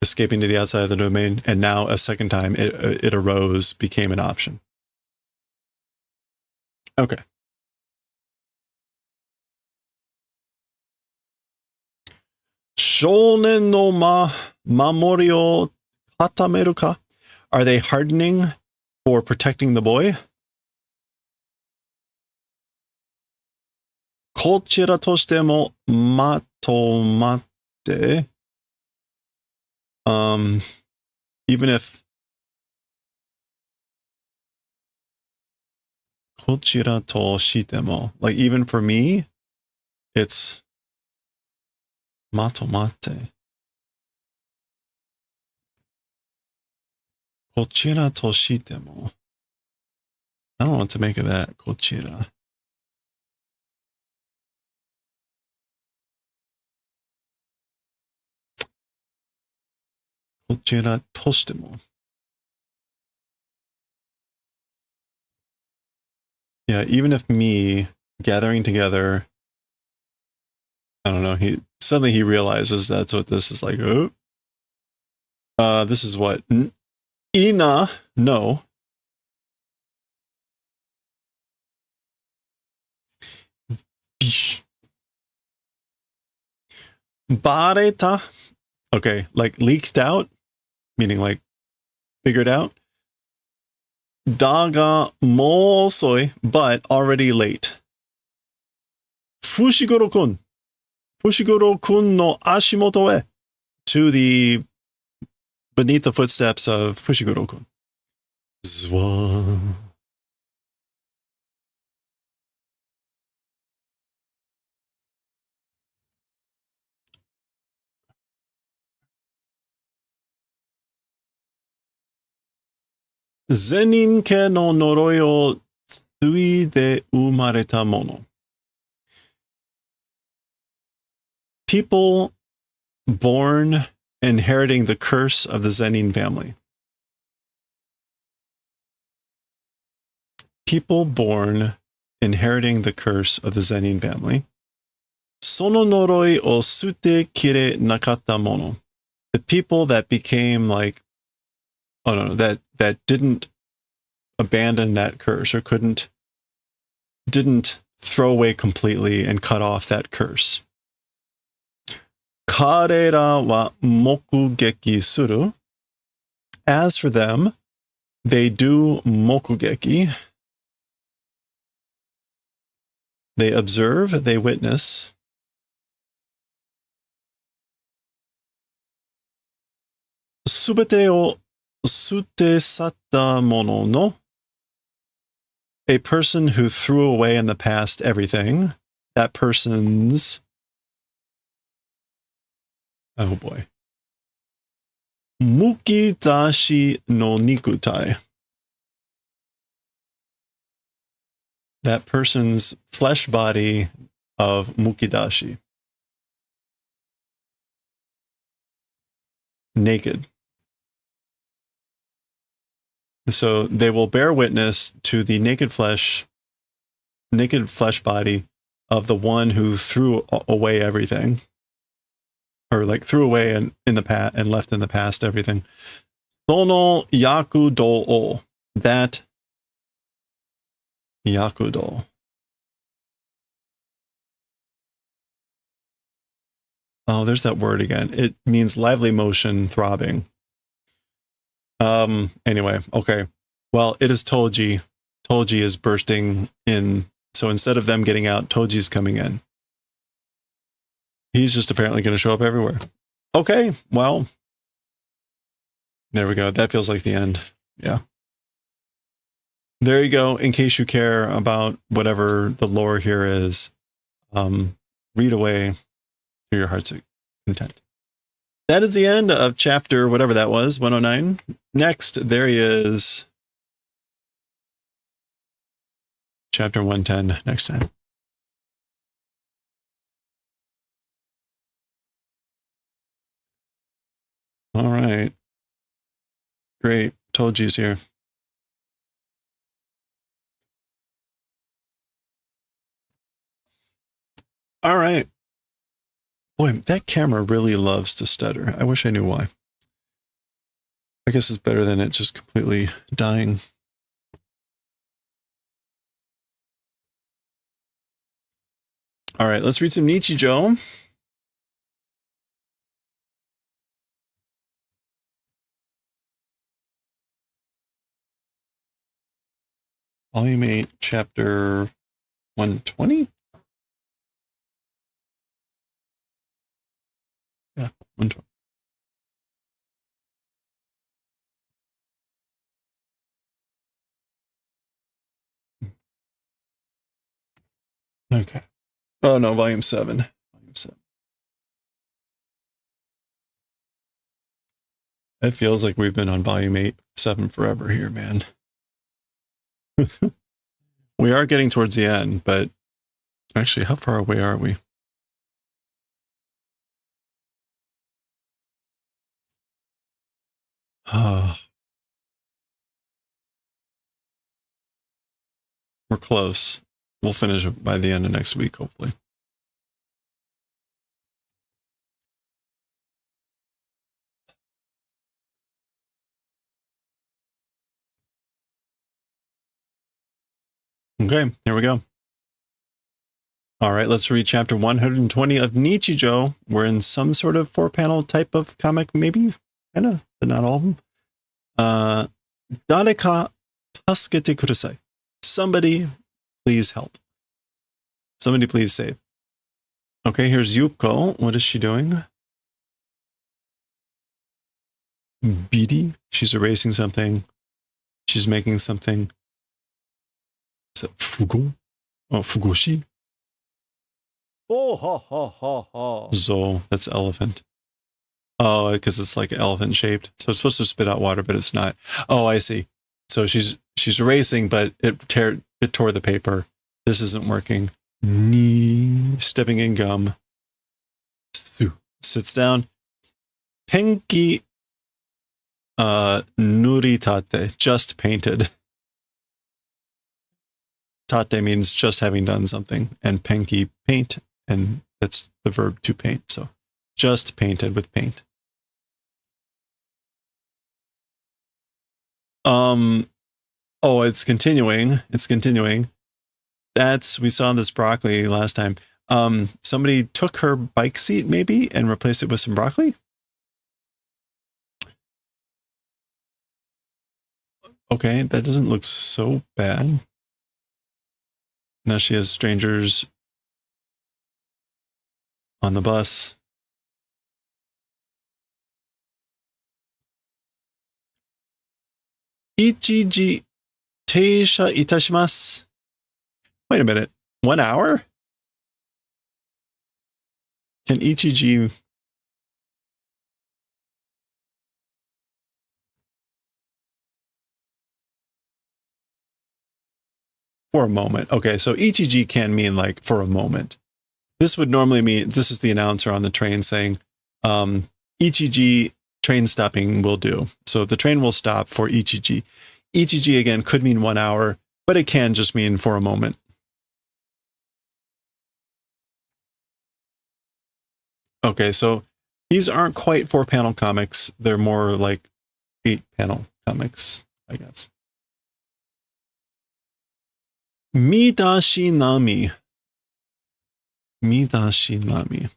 escaping to the outside of the domain, and now a second time it arose, became an option. Okay. Shonen no mamori o katameru ka? Are they hardening for protecting the boy? Kochira toshite mo matomate. Even if kochira toshite mo, like even for me, it's matomate. Kochira toshite mo. I don't know what to make of that. Kochira. Kochira toshite mo. Yeah, even if me gathering together, I don't know, he suddenly realizes that's what this is like. Oh. This is what? Ina, no. Bareta. Okay, like leaked out, meaning like figured out. Daga mo osoi, but already late. Fushiguro-kun. Fushiguro-kun no ashimoto e. To the beneath the footsteps of Fushiguro-kun. Zwan. Zenin-ke no noroi o tsui de umareta mono. People born inheriting the curse of the Zenin family. People born inheriting the curse of the Zenin family. Sono noroi o sute kire nakatta mono. The people that became like, oh no, that didn't abandon that curse or didn't throw away completely and cut off that curse. Karera wa mokugeki suru. As for them, they do mokugeki. They observe, they witness. Subete o sutesatta mono no. A person who threw away in the past everything. That person's... Oh boy. Mukidashi no nikutai. That person's flesh body of mukidashi. Naked. So they will bear witness to the naked flesh body of the one who threw away everything. Or like threw away in the past and left in the past everything. Sono yakudo o. That yakudo. Oh, there's that word again. It means lively motion, throbbing. Anyway, okay. Well, it is Toji. Toji is bursting in. So instead of them getting out, Toji's coming in. He's just apparently going to show up everywhere. Okay, well. There we go. That feels like the end. Yeah. There you go. In case you care about whatever the lore here is, read away to your heart's content. That is the end of chapter, whatever that was, 109. Next, there he is. Chapter 110 next time. All right. Great. Toji's here. All right. Boy, that camera really loves to stutter. I wish I knew why. I guess it's better than it just completely dying. All right, let's read some Nichijou. Volume 8, chapter 120? Yeah, 120. Okay. Oh, no, volume 7. Volume 7. It feels like we've been on volume 7 forever here, man. We are getting towards the end, but actually, how far away are we? We're close. We'll finish by the end of next week, hopefully. Okay, here we go. All right, let's read chapter 120 of Nichijou. We're in some sort of 4-panel type of comic, maybe, kind of, but not all of them. Dareka tasukete kudasai. Somebody, please help. Somebody, please save. Okay, here's Yuko. What is she doing? Bidi. She's erasing something. She's making something. Is it fugo? Oh, fugoshi. Oh ha ha ha ha. Zo, that's elephant. Oh, because it's like elephant shaped. So it's supposed to spit out water, but it's not. Oh, I see. So she's erasing, but it tore the paper. This isn't working. Ni stepping in gum. Su sits down. Penki nuritate, just painted. Tate means just having done something, and penki, paint, and that's the verb to paint. So just painted with paint. Oh, it's continuing. It's continuing. We saw this broccoli last time. Somebody took her bike seat maybe and replaced it with some broccoli. Okay, that doesn't look so bad. Now she has strangers on the bus. Ichiji teisha itashimasu. Wait a minute. 1 hour? Can Ichiji... For a moment. Okay, so Ichiji can mean like for a moment. This would normally mean, this is the announcer on the train saying, Ichiji train stopping will do. So the train will stop for Ichiji. Ichiji again could mean 1 hour, but it can just mean for a moment. Okay, so these aren't quite 4-panel comics. They're more like 8-panel comics, I guess. Midashi Nami. Midashi Nami.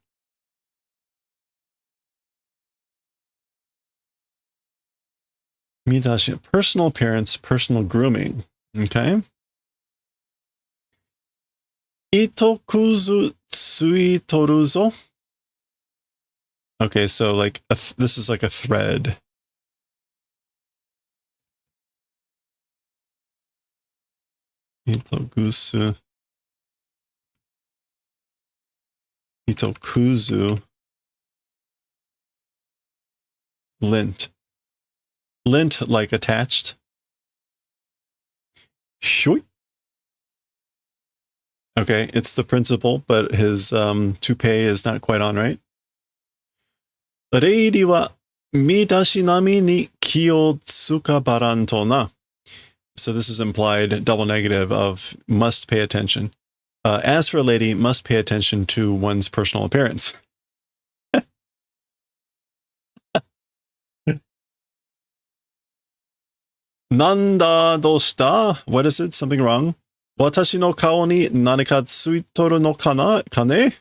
Midashi, personal appearance, personal grooming. Okay. Itokuzu tsuitoruzo. Okay, so like this is like a thread. Itokuzu. Lint. Lint like attached. Shui. Okay, it's the principal, but his toupee is not quite on right. Reiri wa midashinami ni ki o tsukabaran na. So this is implied double negative of must pay attention. As for a lady, must pay attention to one's personal appearance. Nanda doshita? What is it? Something wrong? Watashi no kao ni nanika tsuitoru no kane?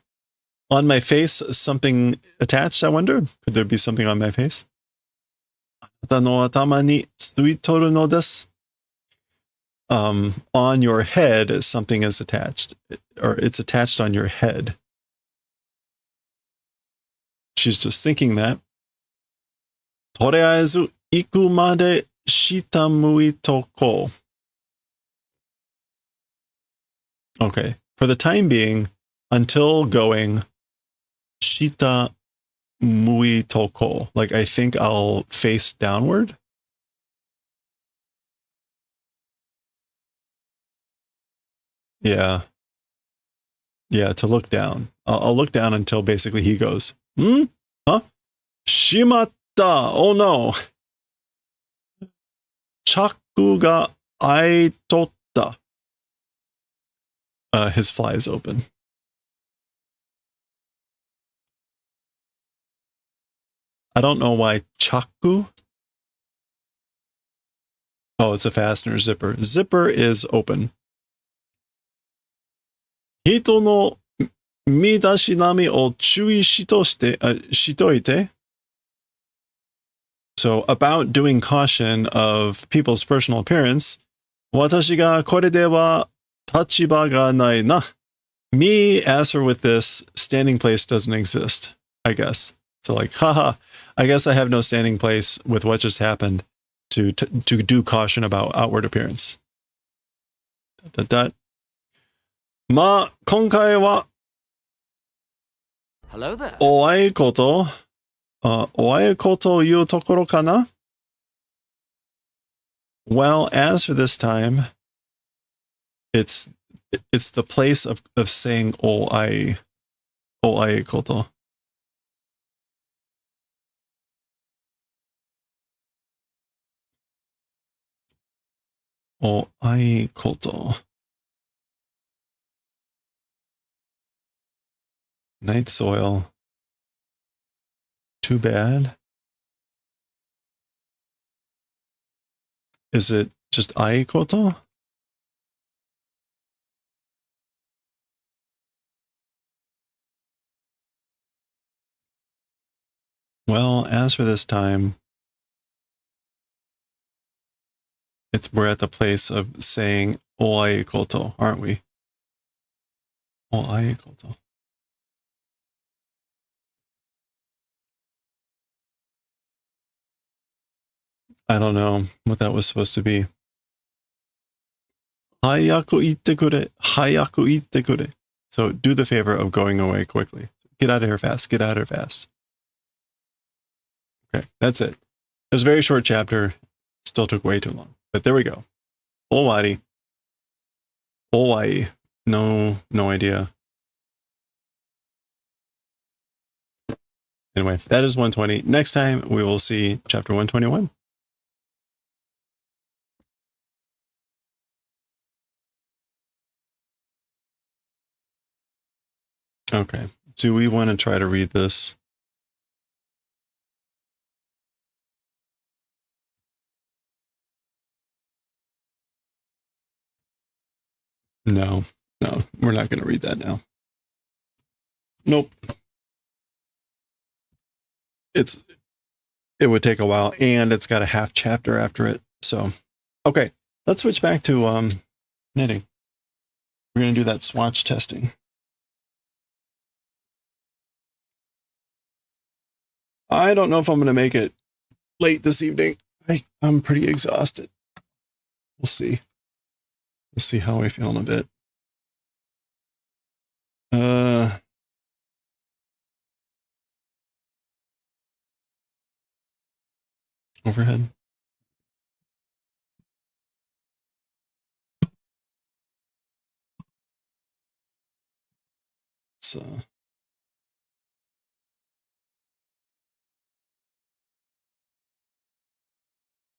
On my face, something attached, I wonder? Could there be something on my face? Anata no atama ni tsuitoru no desu. On your head, something is attached, or it's attached on your head. She's just thinking that. Toreaezu iku made shitamui toko. Okay, for the time being, until going shita mui toko. Like I think I'll face downward. Yeah. Yeah, to look down. I'll look down until basically he goes, Huh? Shimatta! Oh no! Chaku ga aitotta. His fly is open. I don't know why chaku. Oh, it's a fastener zipper. Zipper is open. Hito no midashinami o chui shitoite. So about doing caution of people's personal appearance. Watashi ga kore de wa tachiba ga nai na. Me, as for with this, standing place doesn't exist, I guess. So like, haha, I guess I have no standing place with what just happened to do caution about outward appearance. Ma, konkai wa Hello there. oai koto yu tokoro kana? Well, as for this time, it's the place of saying oai koto. Oai koto. Night soil. Too bad. Is it just ai koto? Well, as for this time, we're at the place of saying oai koto, aren't we? Oai koto. I don't know what that was supposed to be. Hayaku itte kure. Hayaku itte kure. So do the favor of going away quickly. Get out of here fast. Get out of here fast. Okay, that's it. It was a very short chapter. Still took way too long. But there we go. Owari. Owai. No idea. Anyway, that is 120. Next time we will see chapter 121. Okay. Do we want to try to read this? No, we're not going to read that now. Nope. It would take a while, and it's got a half chapter after it. So, okay, let's switch back to knitting. We're going to do that swatch testing. I don't know if I'm going to make it late this evening. I'm pretty exhausted. We'll see. We'll see how I feel in a bit. Overhead. So.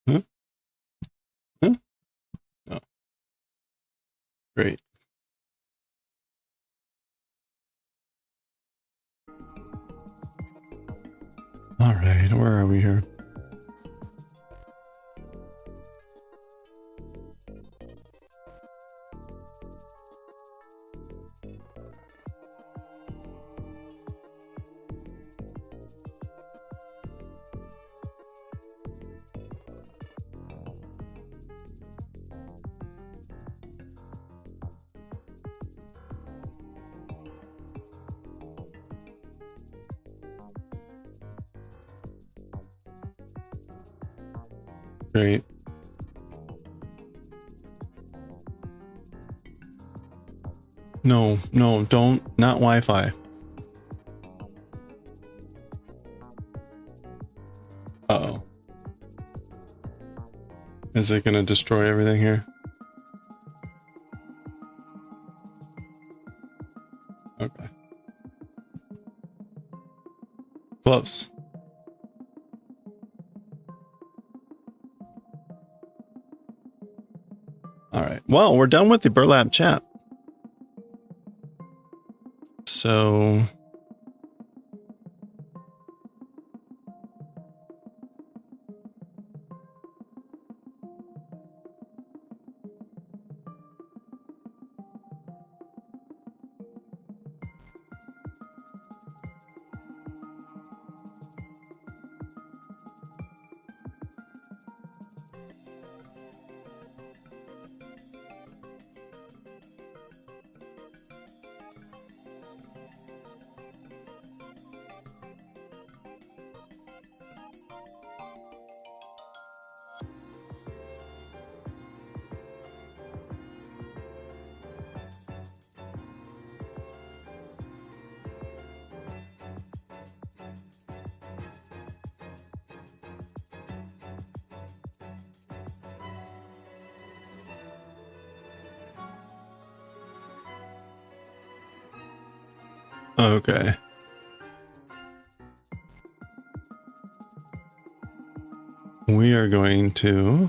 Huh? Huh? No. Great. All right, where are we here? Great. No, don't. Not Wi-Fi. Uh-oh. Is it going to destroy everything here? Okay. Close. All right. Well, we're done with the burlap chat. So... Okay. We are going to...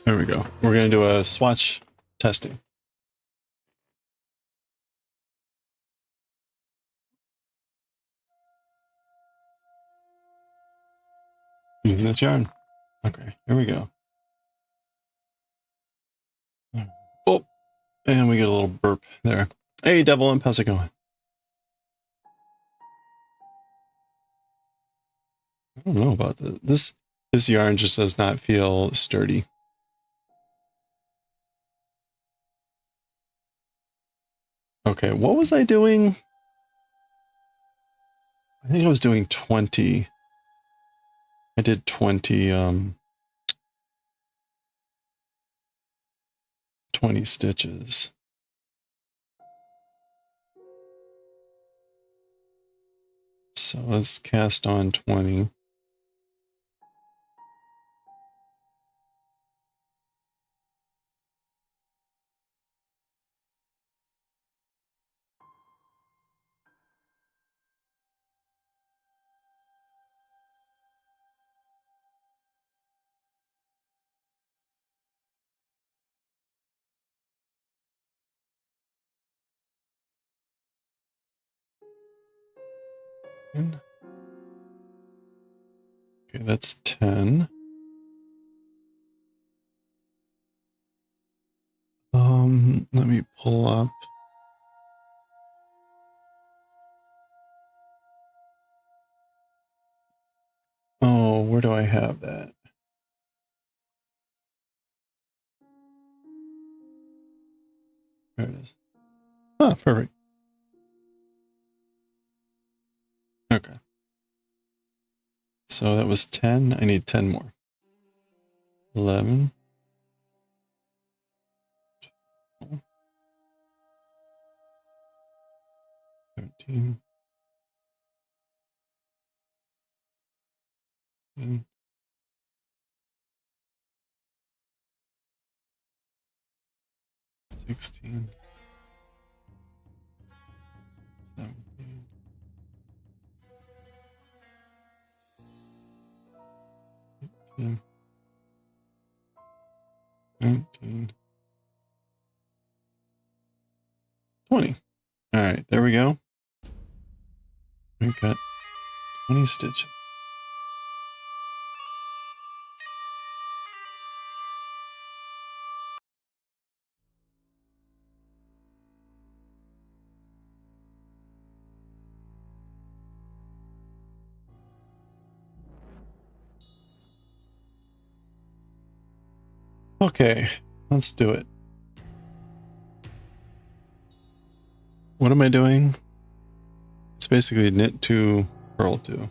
There we go. We're going to do a swatch testing. Using this yarn. Okay, here we go. Oh, and we get a little burp there. Hey, Devil Imp, how's it going? I don't know about this. This yarn just does not feel sturdy. Okay, what was I doing? I think I was doing 20. I did 20 20 stitches. So let's cast on 20. Okay, that's 10. Let me pull up. Oh, where do I have that? There it is. Ah, perfect. Okay. So that was 10. I need 10 more. 11. 12, 13. 14, 16. 17. 18. 19. 20. All right, there we go. We've got 20 stitches. Okay, let's do it. What am I doing? It's basically knit 2, purl 2.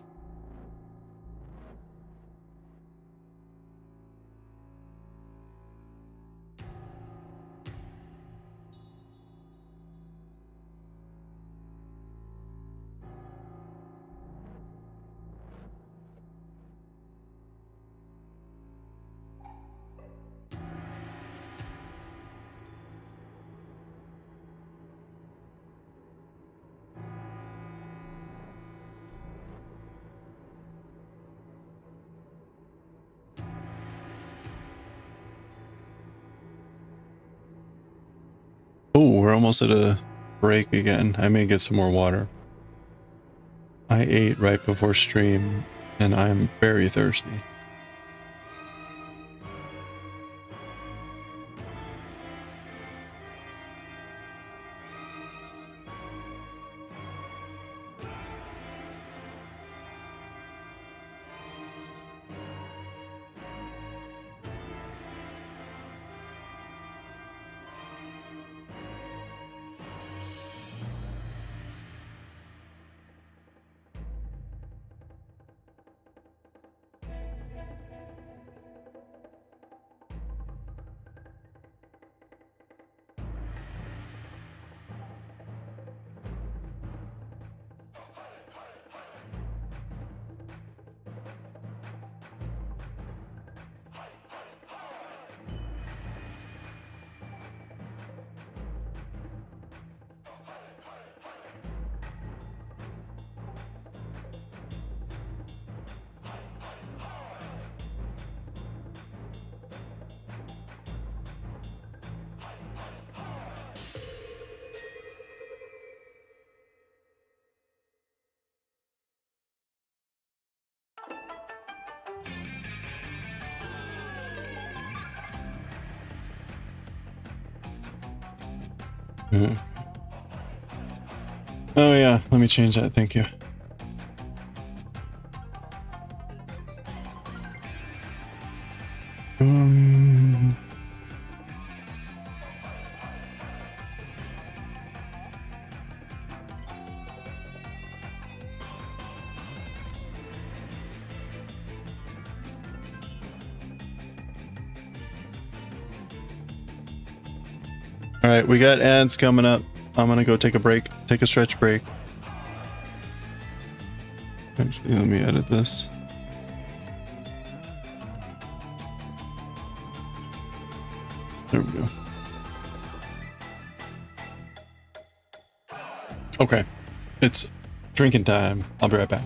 Oh, we're almost at a break again. I may get some more water. I ate right before stream, and I'm very thirsty. Mhm. Oh yeah, let me change that, thank you. All right, we got ads coming up. I'm gonna go take a break, take a stretch break. Actually, let me edit this. There we go. Okay, it's drinking time. I'll be right back.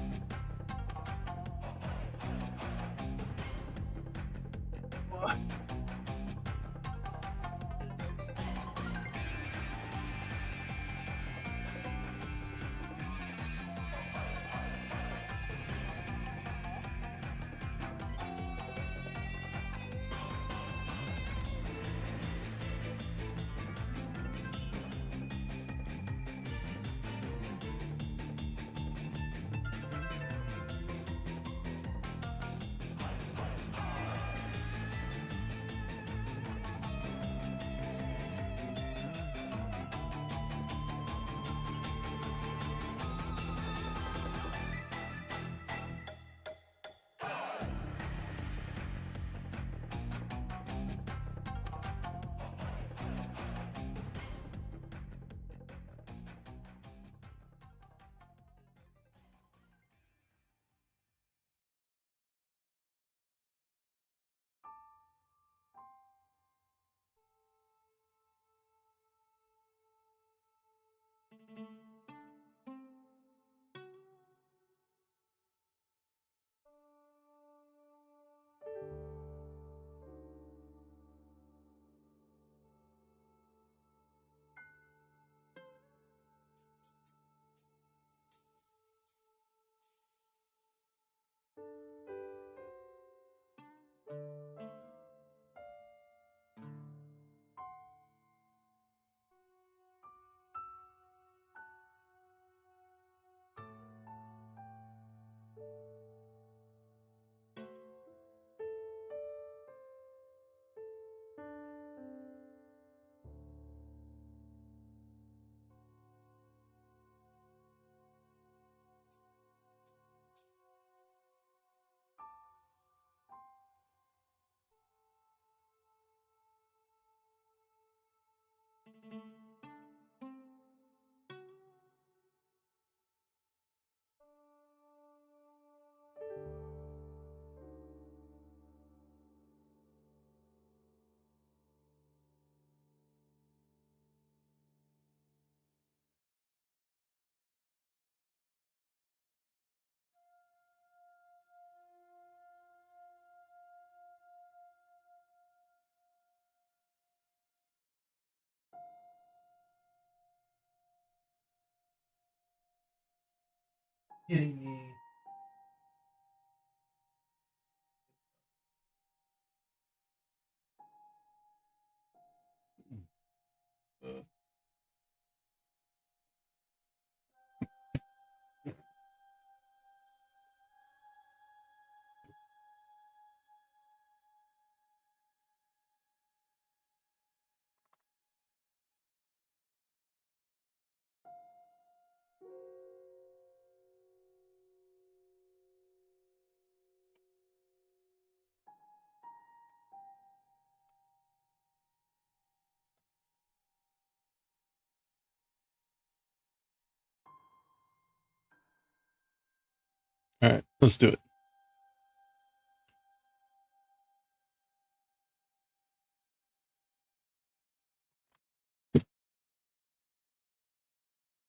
Kidding me. All right, let's do it.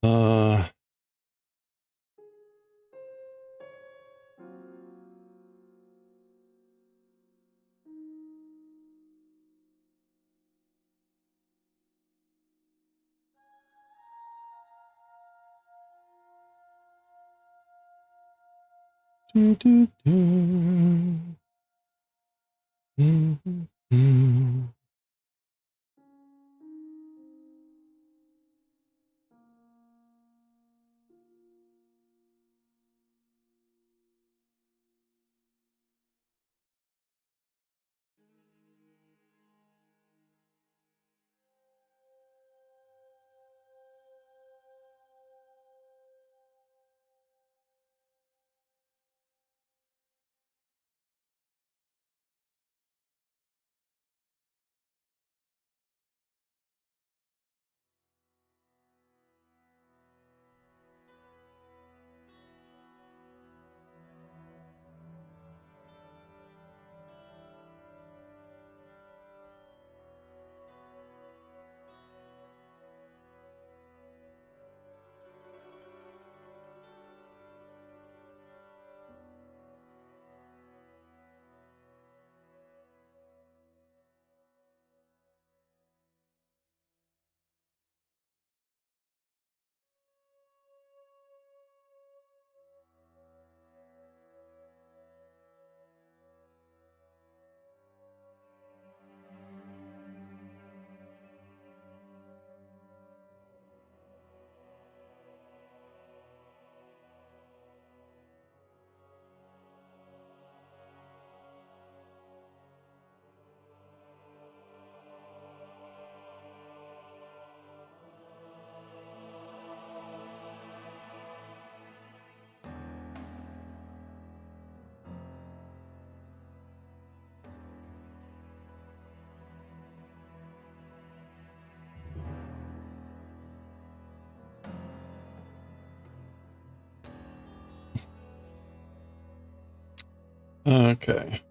Uh, do, do, do. Mm, mm, mm. Okay.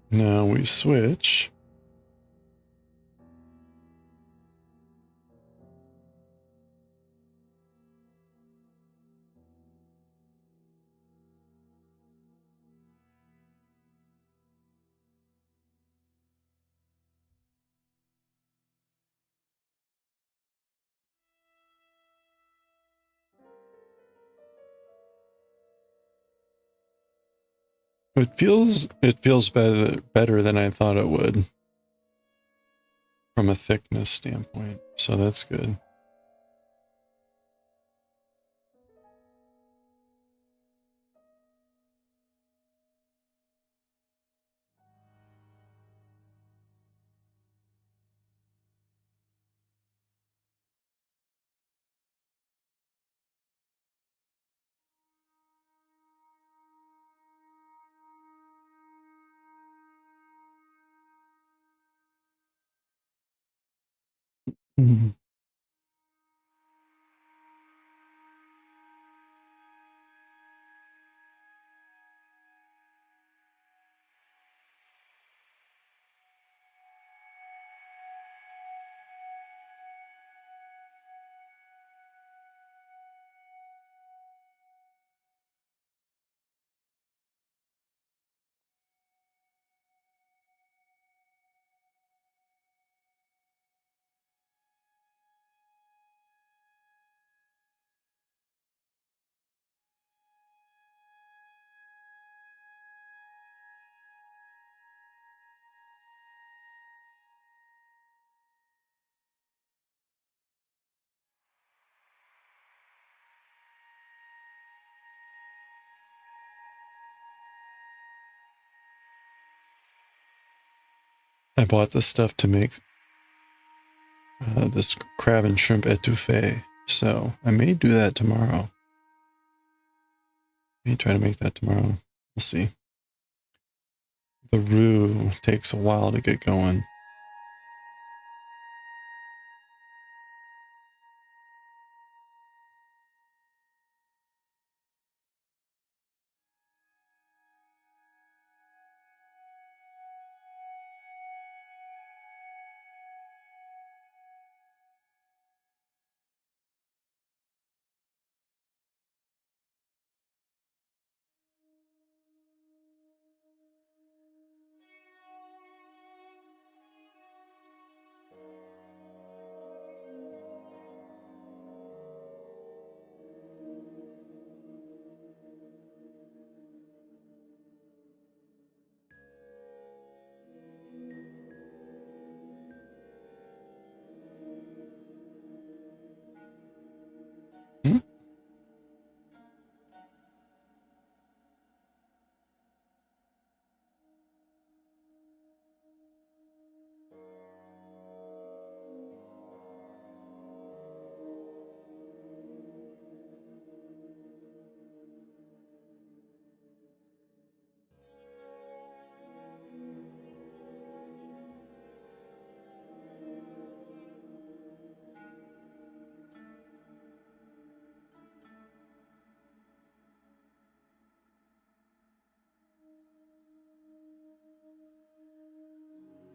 Now we switch. It feels better than I thought it would from a thickness standpoint. So that's good. Mhm. I bought this stuff to make this crab and shrimp etouffee, so I may do that tomorrow. May try to make that tomorrow. We'll see. The roux takes a while to get going. Hmm?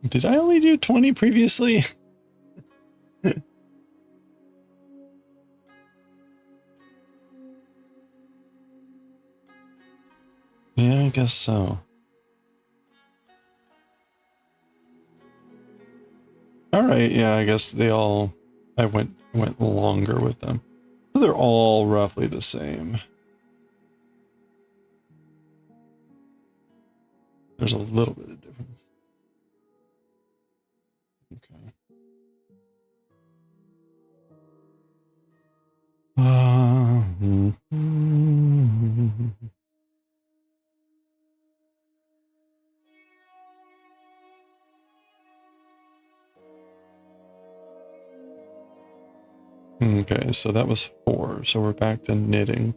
Did I only do 20 previously? Yeah, I guess so. Alright, yeah, I guess I went longer with them. So they're all roughly the same. There's a little bit of difference. Okay. Okay, so that was 4. So we're back to knitting.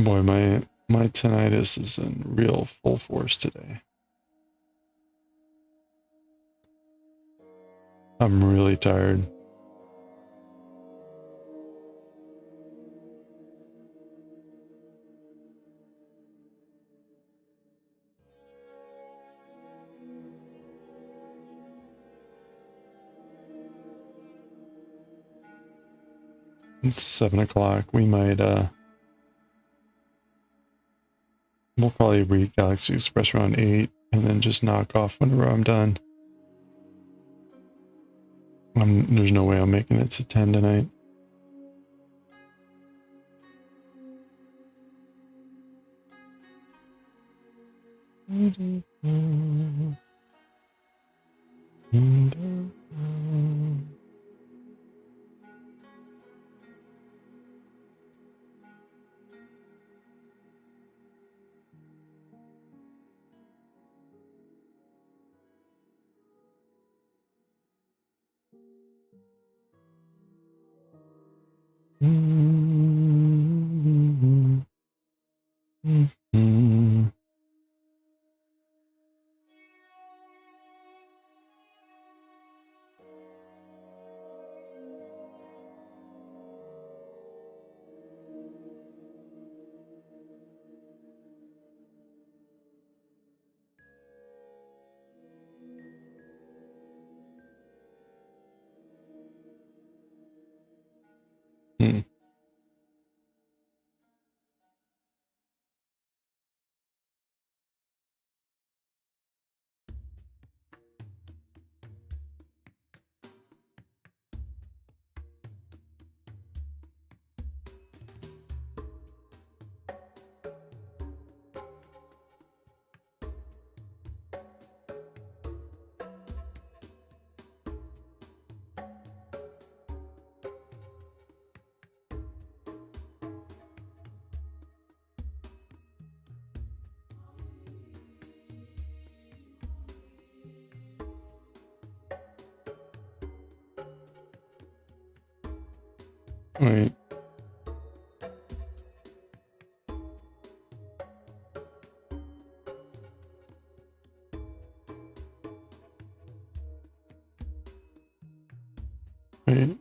Boy, my tinnitus is in real full force today. I'm really tired. It's 7 o'clock. We might, we'll probably read Galaxy Express around 8 and then just knock off whenever I'm done. There's no way I'm making it to 10 tonight. Wait. Wait.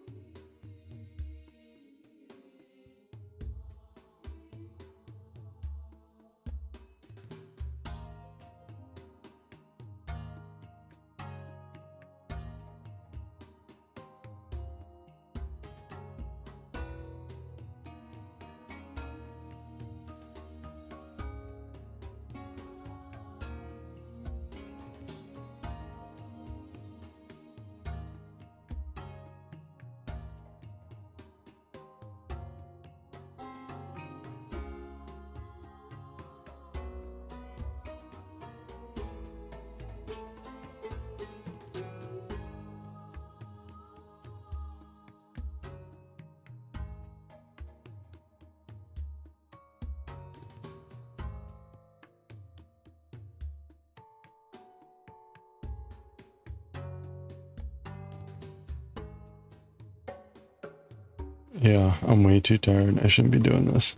Yeah, I'm way too tired. I shouldn't be doing this.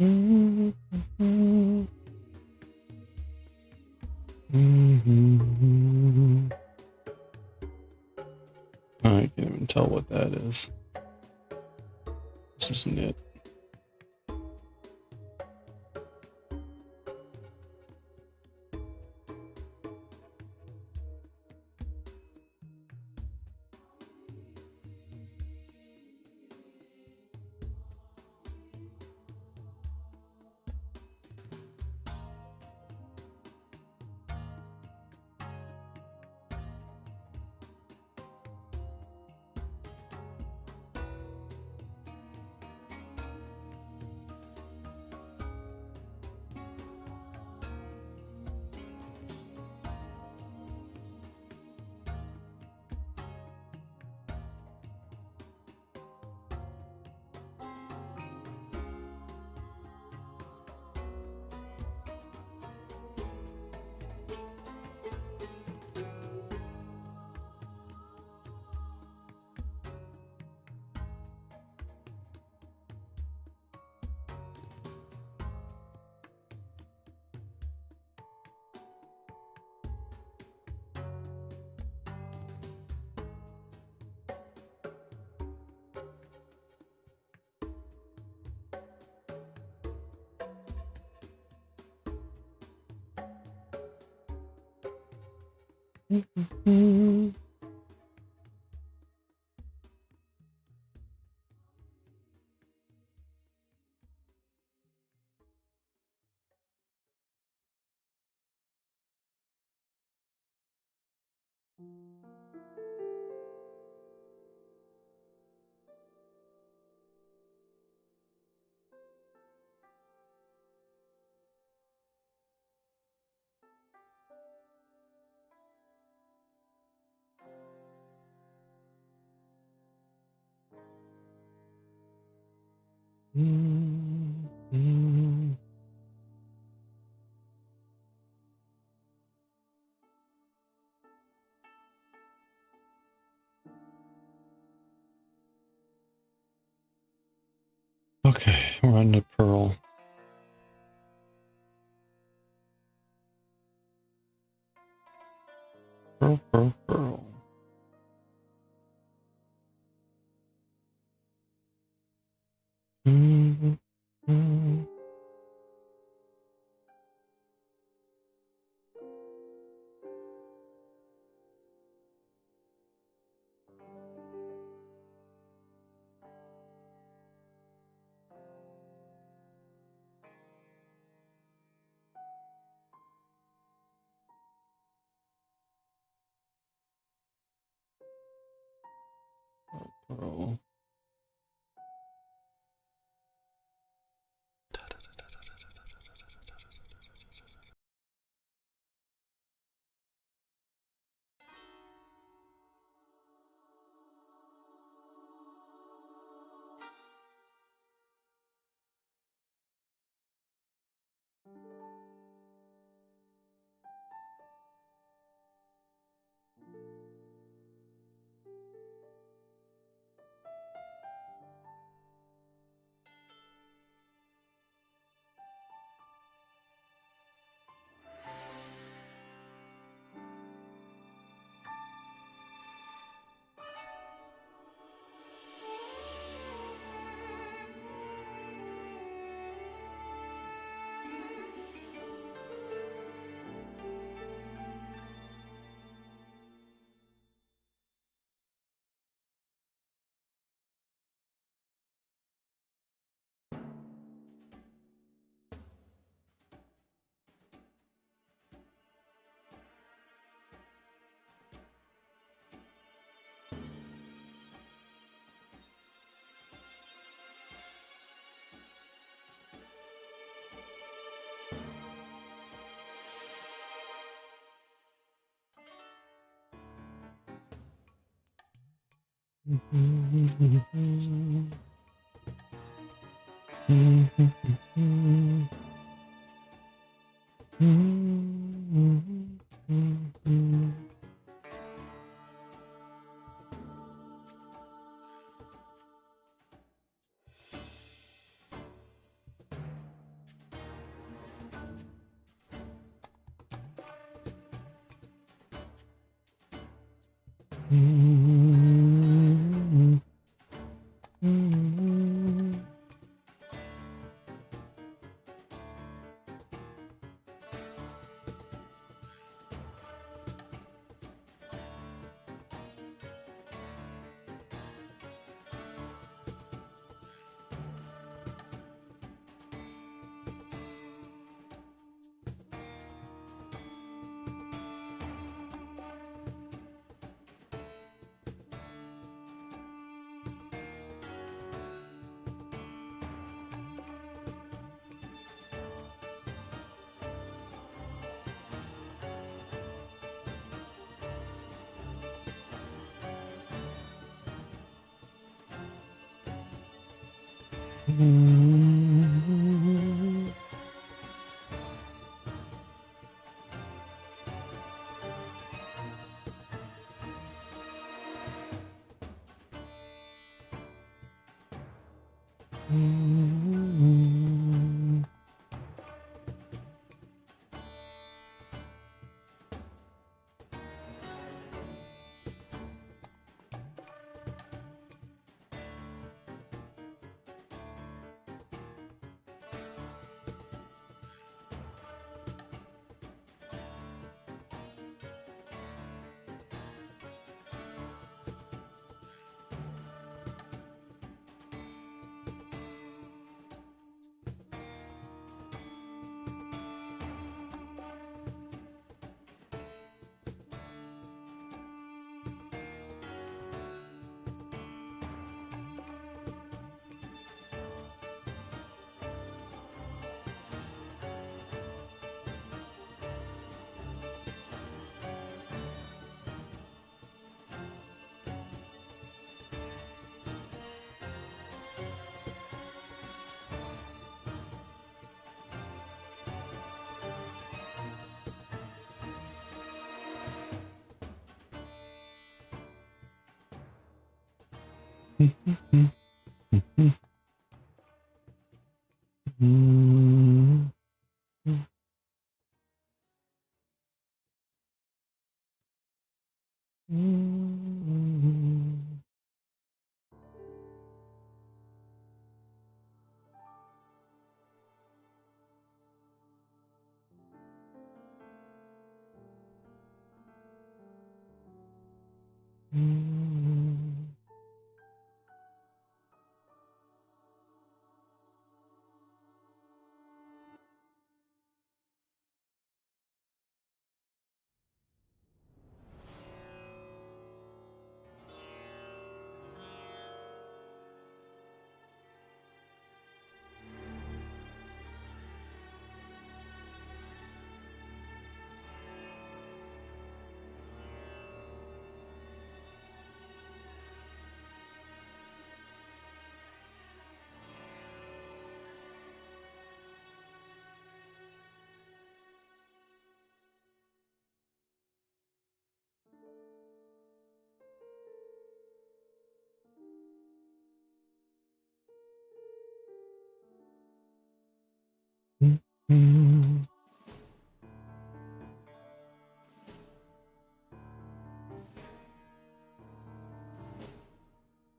I can't even tell what that is. This is knit. Okay, we're on to pearl. Pearl, pearl, pearl. Pearl.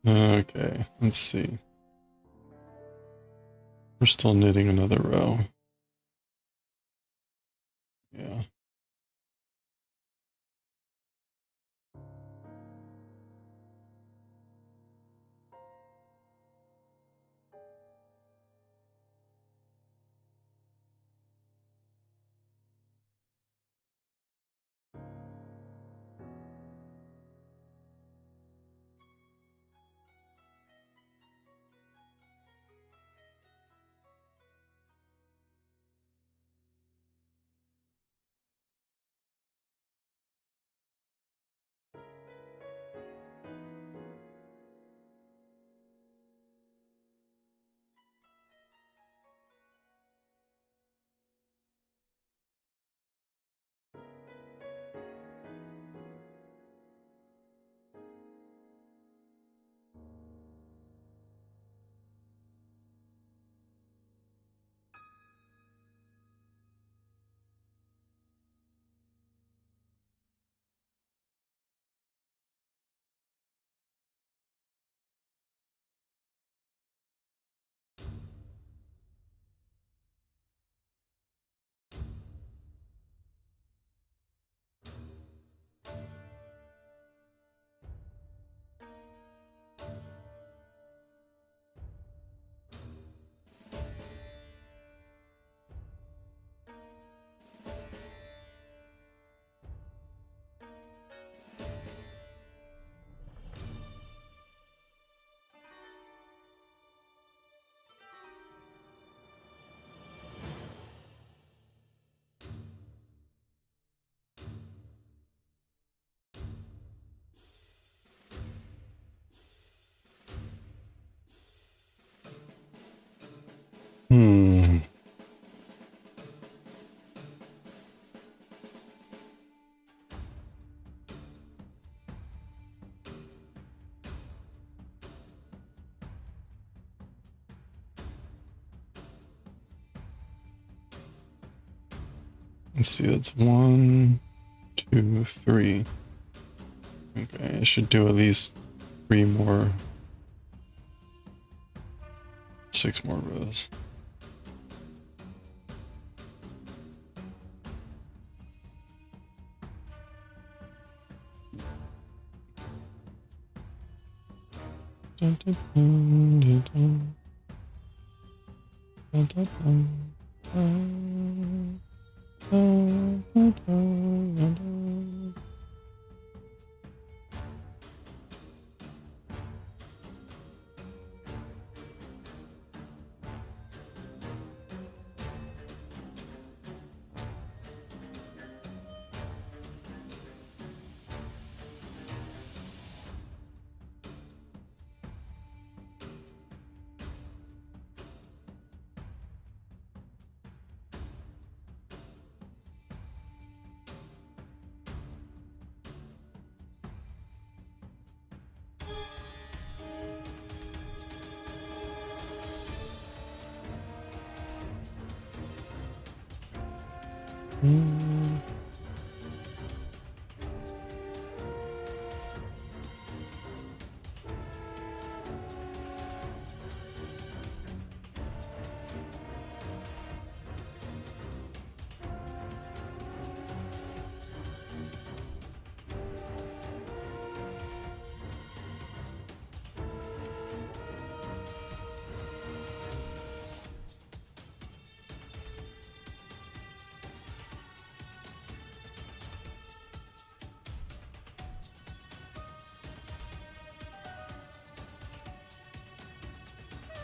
Okay, let's see. We're still knitting another row. Yeah. Let's see, that's 1, 2, 3. Okay, I should do at least 3 more, 6 more rows. Dun, dun, dun, dun, dun. Dun, dun, dun. Dun, dun, dun, dun, dun.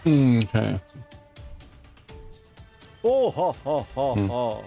Okay. Oh, ha, ha, ha, ha.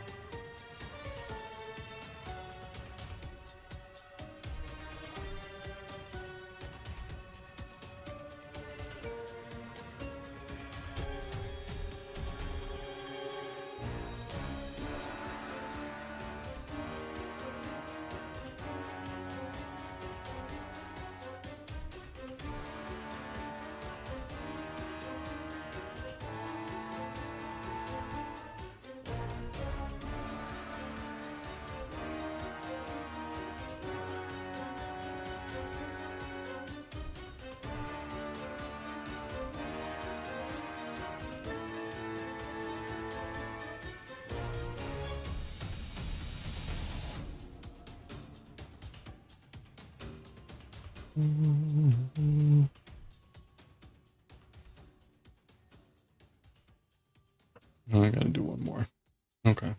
Oh, I gotta do one more. Okay.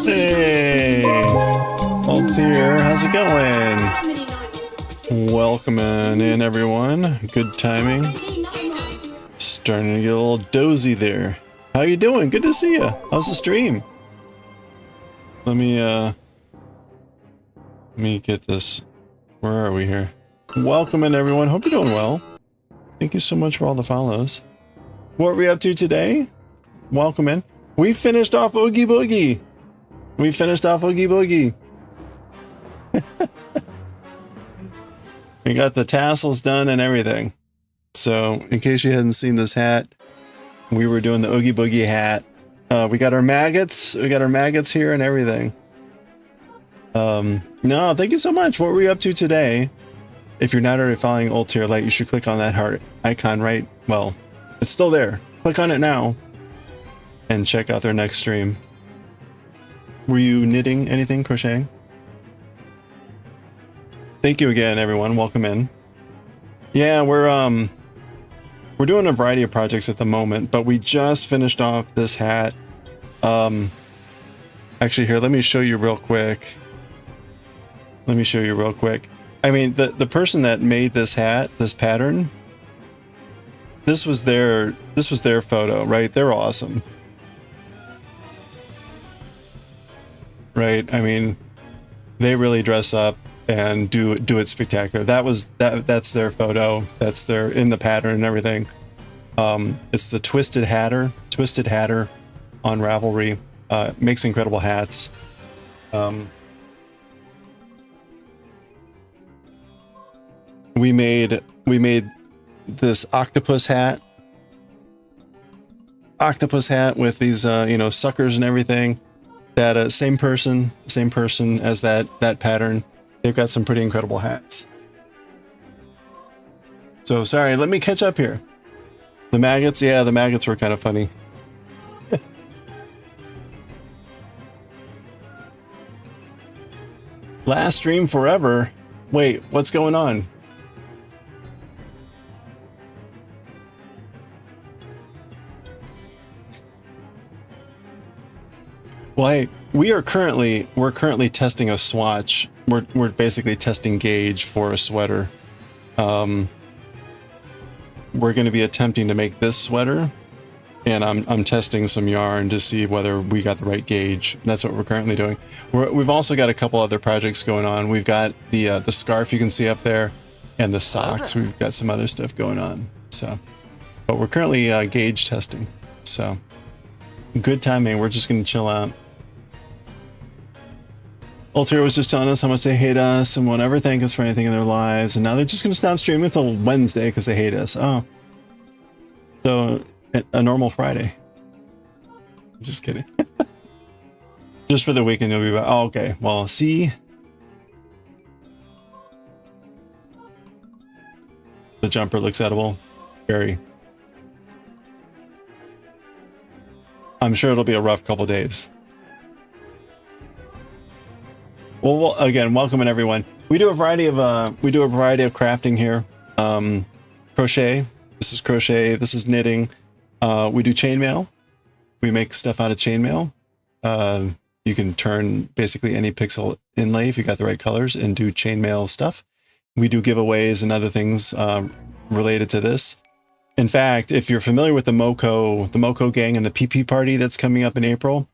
Hey, Altier, how's it going? Welcome in, everyone. Good timing. Starting to get a little dozy there. How you doing? Good to see you. How's the stream? Let me get this. Where are we here? Welcome in, everyone. Hope you're doing well. Thank you so much for all the follows. What are we up to today? Welcome in. We finished off Oogie Boogie. We finished off Oogie Boogie. We got the tassels done and everything. So, in case you hadn't seen this hat, we were doing the Oogie Boogie hat. We got our maggots. We got our maggots here and everything. No, thank you so much. What were we up to today? If you're not already following Old Tier Light, you should click on that heart icon right. Well, it's still there. Click on it now and check out their next stream. Were you knitting anything, crocheting? Thank you again, everyone. Welcome in. Yeah, we're doing a variety of projects at the moment, but we just finished off this hat. Actually, here, let me show you real quick. Let me show you real quick. I mean, the person that made this hat, this pattern, this was their photo, right? They're awesome. Right? I mean, they really dress up and do it spectacular. That's their photo. That's their in the pattern and everything. It's the Twisted Hatter on Ravelry. Makes incredible hats. We made this octopus hat with these you know, suckers and everything. That same person as that pattern. They've got some pretty incredible hats. So sorry, let me catch up here. The maggots, yeah, the maggots were kind of funny. Last stream forever. Wait, what's going on? Well, hey, we're currently testing a swatch. We're basically testing gauge for a sweater. We're going to be attempting to make this sweater, and I'm testing some yarn to see whether we got the right gauge. That's what we're currently doing. We've also got a couple other projects going on. We've got the scarf you can see up there, and the socks. We've got some other stuff going on. So, but we're currently gauge testing. So, good timing. We're just going to chill out. Altair was just telling us how much they hate us and won't ever thank us for anything in their lives, and now they're just going to stop streaming until Wednesday because they hate us. Oh. So, a normal Friday. I'm just kidding. Just for the weekend you'll be back. Oh, okay. Well, see? The jumper looks edible. Very. I'm sure it'll be a rough couple days. Well, again, welcome in everyone. We do a variety of crafting here. Crochet. This is crochet. This is knitting. We do chainmail. We make stuff out of chainmail. You can turn basically any pixel inlay if you got the right colors and do chainmail stuff. We do giveaways and other things related to this. In fact, if you're familiar with the Moko gang and the PP party that's coming up in April,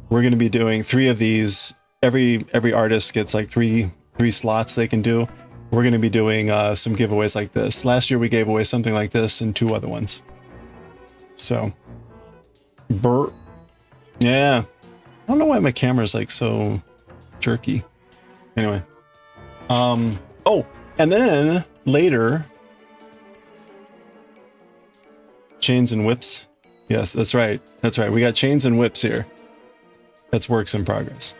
we're going to be doing 3 of these. Every artist gets like three slots they can do. We're going to be doing some giveaways like this. Last year we gave away something like this and 2 other ones. So, yeah. I don't know why my camera's like so jerky. Anyway. Oh, and then later, chains and whips. Yes, that's right. That's right. We got chains and whips here. That's works in progress.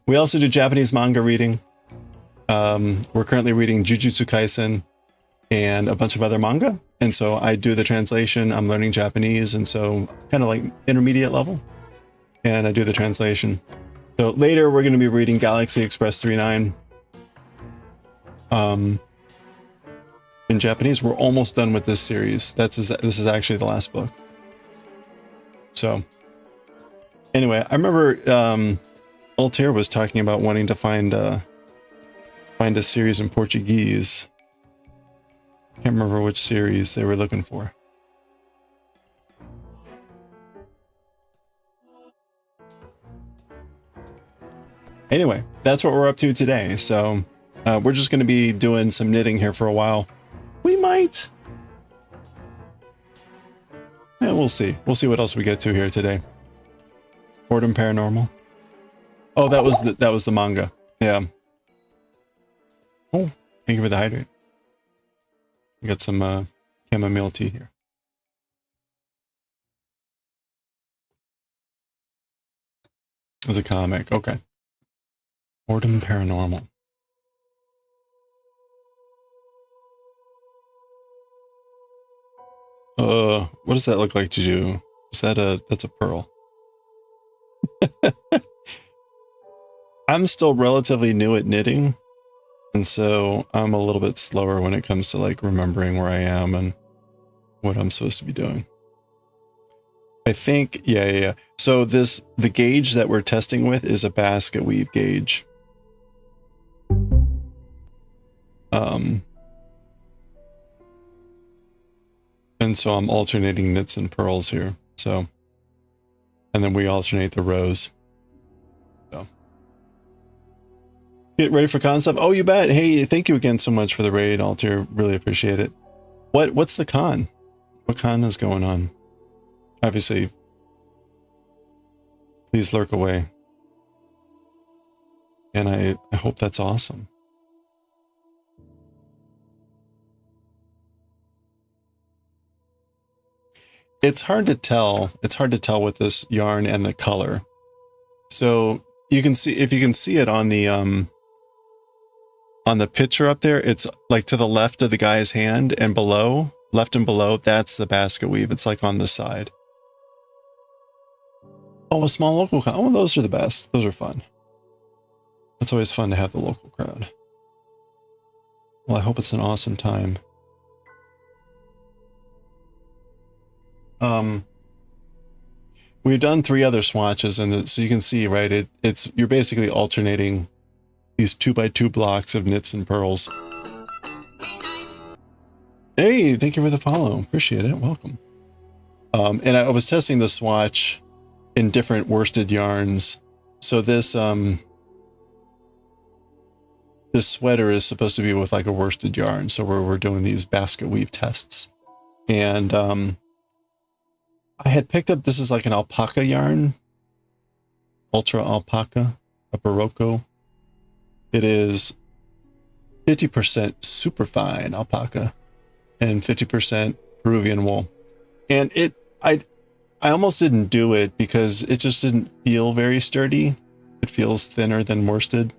We also do Japanese manga reading. We're currently reading Jujutsu Kaisen and a bunch of other manga. And so I do the translation. I'm learning Japanese, and so kind of like intermediate level. And I do the translation. So later we're going to be reading Galaxy Express 39. In Japanese, we're almost done with this series. This is actually the last book. So anyway, I remember Altair was talking about wanting to find a series in Portuguese. Can't remember which series they were looking for. Anyway, that's what we're up to today. So we're just going to be doing some knitting here for a while. We might. Yeah, we'll see. We'll see what else we get to here today. Boredom Paranormal. Oh, that was the manga. Yeah. Oh, thank you for the hydrate. We got some chamomile tea here. It's a comic. Okay. Boredom Paranormal. What does that look like to you? Is that that's a pearl? I'm still relatively new at knitting, and so I'm a little bit slower when it comes to like remembering where I am and what I'm supposed to be doing. I think, yeah. So the gauge that we're testing with is a basket weave gauge. And so I'm alternating knits and pearls here. So, and then we alternate the rows. So, get ready for concept. Oh, you bet. Hey, thank you again so much for the raid, Altair. Really appreciate it. What's the con? What con is going on? Obviously, please lurk away. And I hope that's awesome. It's hard to tell. It's hard to tell with this yarn and the color. So you can see, if you can see it on the on the picture up there, it's like to the left of the guy's hand and below, left and below, that's the basket weave. It's like on the side. Oh, a small local crowd. Oh, those are the best. Those are fun. It's always fun to have the local crowd. Well, I hope it's an awesome time. We've done 3 other swatches, and so you can see, right? You're basically alternating these 2x2 blocks of knits and purls. Hey, thank you for the follow. Appreciate it. Welcome. And I was testing the swatch in different worsted yarns. So this this sweater is supposed to be with like a worsted yarn. So we're doing these basket weave tests, and I had picked up, this is like an alpaca yarn, ultra alpaca, a Barocco. It is 50% superfine alpaca and 50% Peruvian wool. And I almost didn't do it because it just didn't feel very sturdy. It feels thinner than worsted.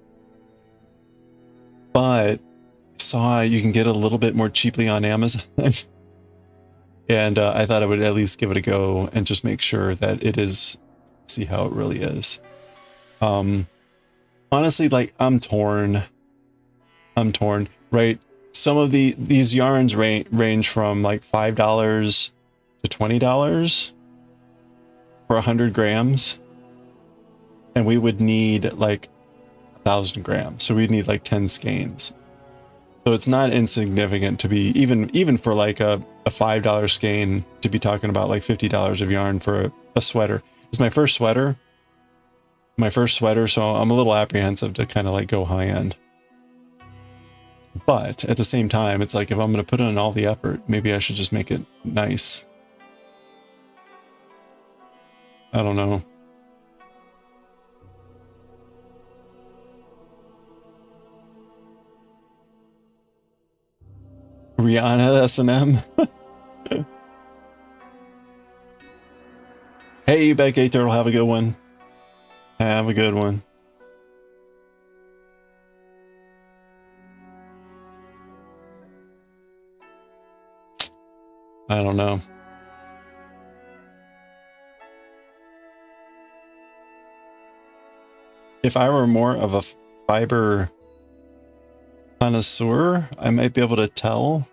But I saw you can get it a little bit more cheaply on Amazon. And I thought I would at least give it a go and just make sure that it is, see how it really is. Honestly, like I'm torn, right? Some of these yarns range from like $5 to $20 for 100 grams. And we would need like 1,000 grams. So we'd need like 10 skeins. So it's not insignificant to be, even for like a $5 skein, to be talking about like $50 of yarn for a sweater. It's my first sweater, so I'm a little apprehensive to kind of like go high end. But at the same time, it's like if I'm going to put in all the effort, maybe I should just make it nice. I don't know. Rihanna S&M. Hey, you back, Turtle. Have a good one. Have a good one. I don't know. If I were more of a fiber connoisseur, I might be able to tell.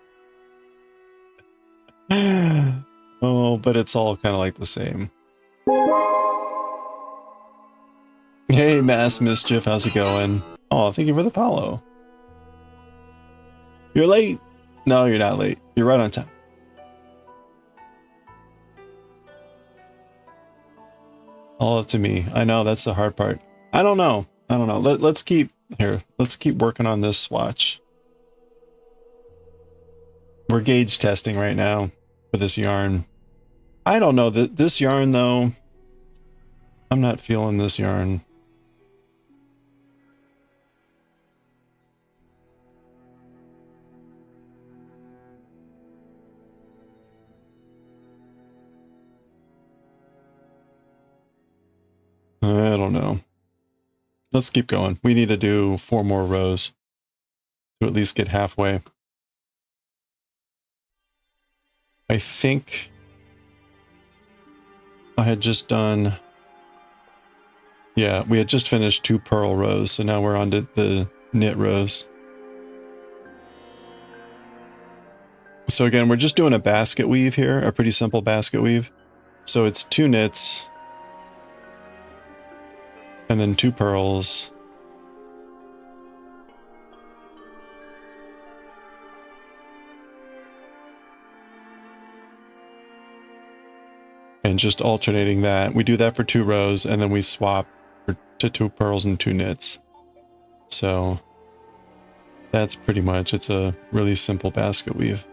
Oh, but it's all kind of like the same. Hey, Mass Mischief, how's it going? Oh, thank you for the follow. You're late. No, you're not late. You're right on time. All up to me. I know, that's the hard part. I don't know. Let's keep working on this swatch. We're gauge testing right now for this yarn. I don't know that this yarn though. I'm not feeling this yarn. I don't know. Let's keep going. We need to do 4 more rows to at least get halfway. I think I had just done, yeah, we had just finished 2 purl rows, so now we're on to the knit rows. So again, we're just doing a basket weave here, a pretty simple basket weave. So it's 2 knits, and then 2 purls. And just alternating that. We do that for 2 rows, and then we swap to 2 purls and 2 knits. So that's pretty much, it's a really simple basket weave.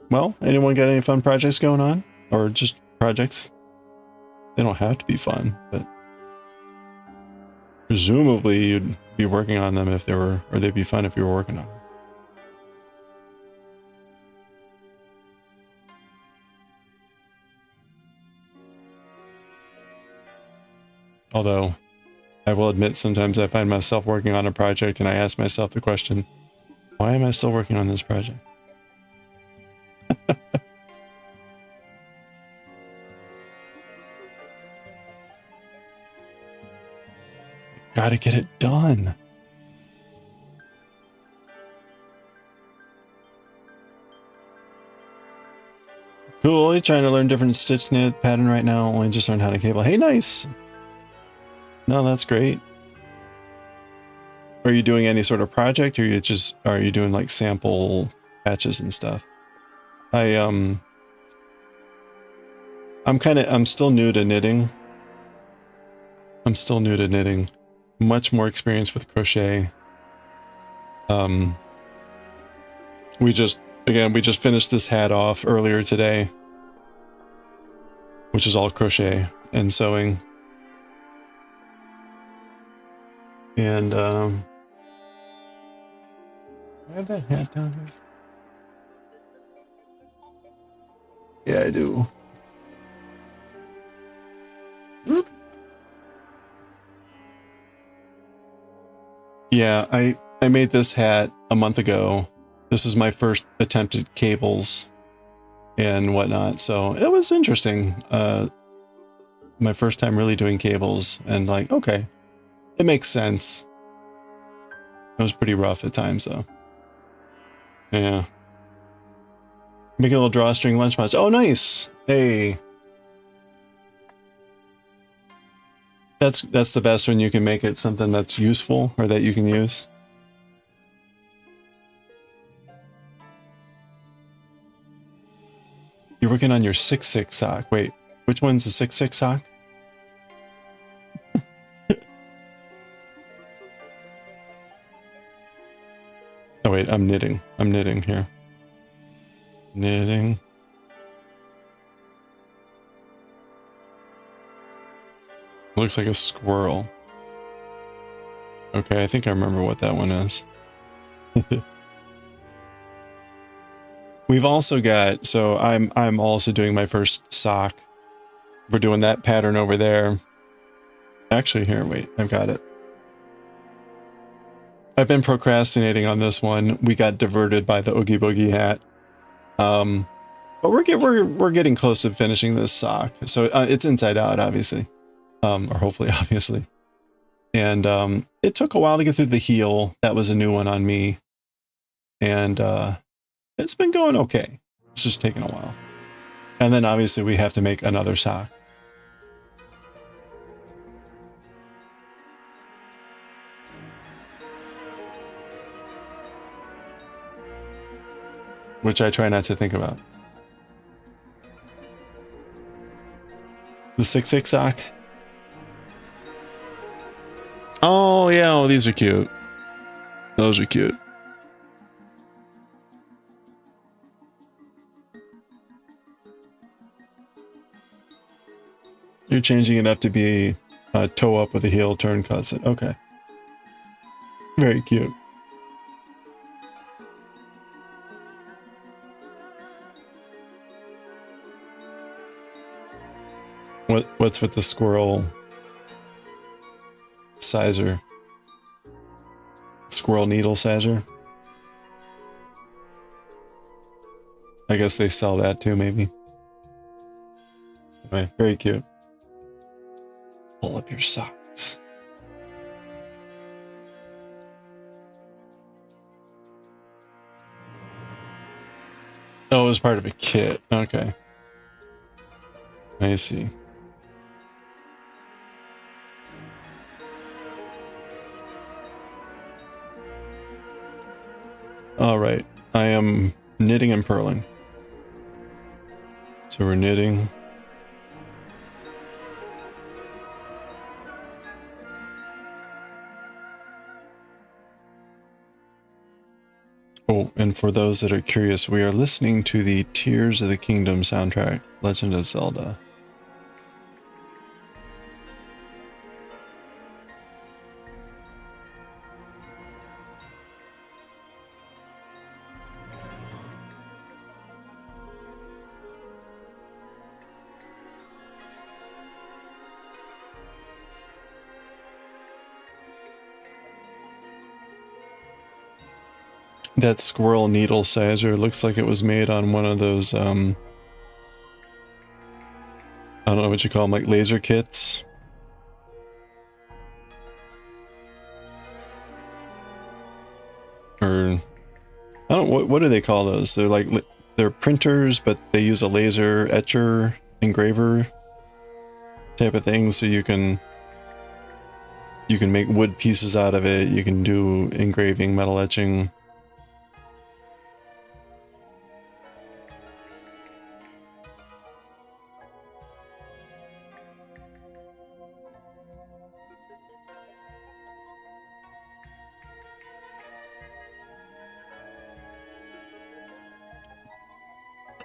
Well, anyone got any fun projects going on? Or just projects? They don't have to be fun, but presumably you'd be working on them if they were, or they'd be fun if you were working on them. Although, I will admit sometimes I find myself working on a project and I ask myself the question, why am I still working on this project? Gotta get it done. Cool, you're trying to learn different stitch knit pattern right now. Only just learned how to cable. Hey, nice. No, that's great. Are you doing any sort of project, or are you doing like sample patches and stuff? I'm still new to knitting. Much more experience with crochet. We just finished this hat off earlier today, which is all crochet and sewing. And I have that hat down here. Yeah, I do. Whoop. Yeah, I made this hat a month ago. This is my first attempt at cables and whatnot, so it was interesting. My first time really doing cables, and like, okay, it makes sense. It was pretty rough at times, though. Yeah. Making a little drawstring lunchbox. Oh, nice! Hey. That's the best when you can make it something that's useful, or that you can use. You're working on your 6/6 sock. Wait, which one's the 6/6 sock? Oh wait, I'm knitting. I'm knitting here. Knitting. Looks like a squirrel. Okay, I think I remember what that one is. We've also got, so I'm also doing my first sock. We're doing that pattern over there. Actually, here, wait, I've got it. I've been procrastinating on this one. We got diverted by the Oogie Boogie hat. But we're getting close to finishing this sock. So it's inside out, obviously. Or hopefully, obviously. And it took a while to get through the heel. That was a new one on me. And it's been going okay. It's just taking a while. And then obviously we have to make another sock. Which I try not to think about. The 6/6 sock. Oh yeah, oh, these are cute. Those are cute. You're changing it up to be a toe up with a heel turn cusset. Okay. Very cute. What's with the squirrel sizer? Squirrel needle sizer? I guess they sell that too, maybe. Anyway, very cute. Pull up your socks. Oh, it was part of a kit. Okay. I see. All right. I am knitting and purling. So we're knitting. Oh, and for those that are curious, we are listening to the Tears of the Kingdom soundtrack, Legend of Zelda. that squirrel needle sizer looks like it was made on one of those, I don't know what you call them, like laser kits. Or, I don't, what do they call those? They're like, they're printers, but they use a laser etcher, engraver type of thing, so you can make wood pieces out of it, you can do engraving, metal etching.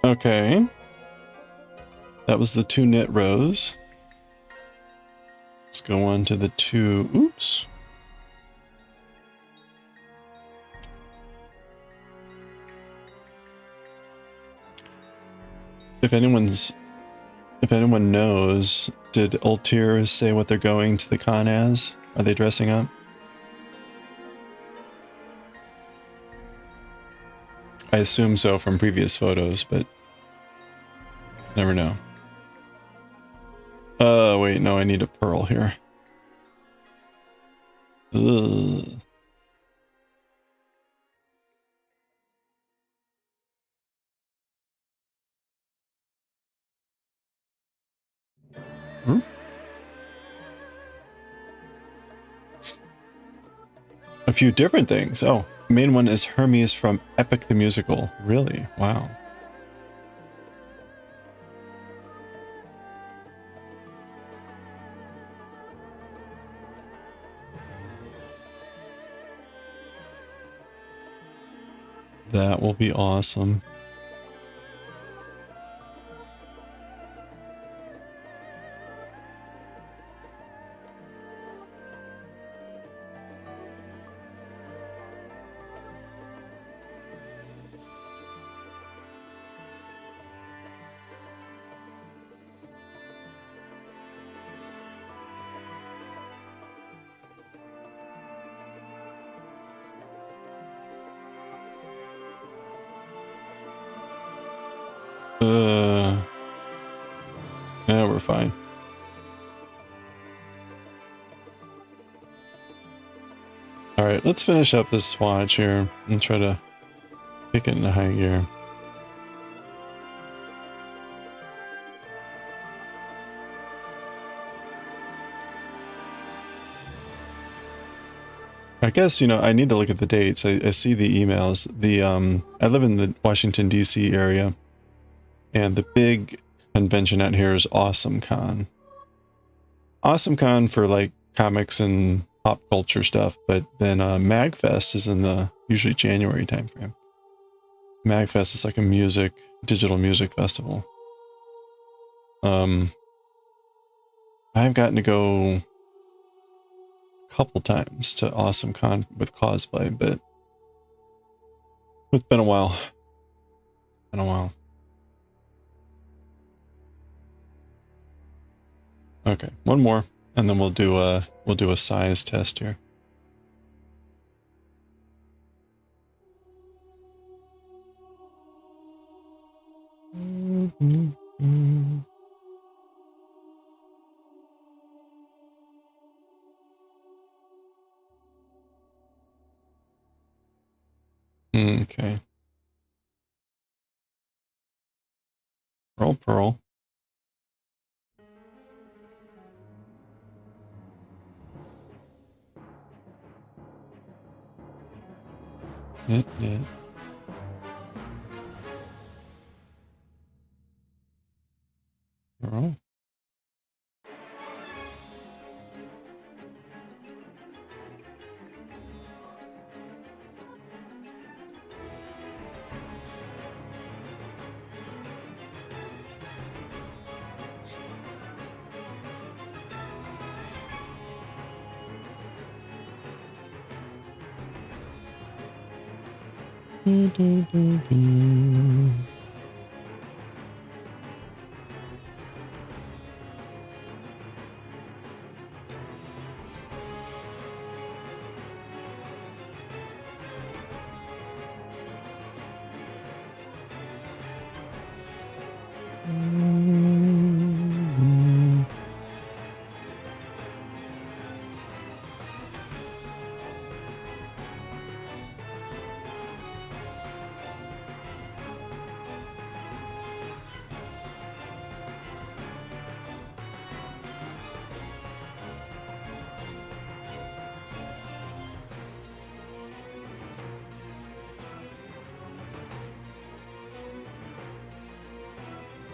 Okay. That was the 2 knit rows. Let's go on to the 2, oops. If anyone knows, did Ultir say what they're going to the con as? Are they dressing up? I assume so from previous photos, but never know. Wait, no, I need a pearl here. Ugh. Hmm? A few different things. Oh, the main one is Hermes from Epic the Musical. Really? Wow. That will be awesome. Yeah, we're fine. Alright, let's finish up this swatch here and try to kick it into high gear. I guess, you know, I need to look at the dates. I see the emails. I live in the Washington, D.C. area, and the big convention out here is AwesomeCon. AwesomeCon for, like, comics and pop culture stuff, but then MagFest is in the usually January timeframe. MagFest is like a digital music festival. I've gotten to go a couple times to AwesomeCon with cosplay, but it's been a while. Okay, one more, and then we'll do a size test here. Okay. Pearl. Knit. Pearl.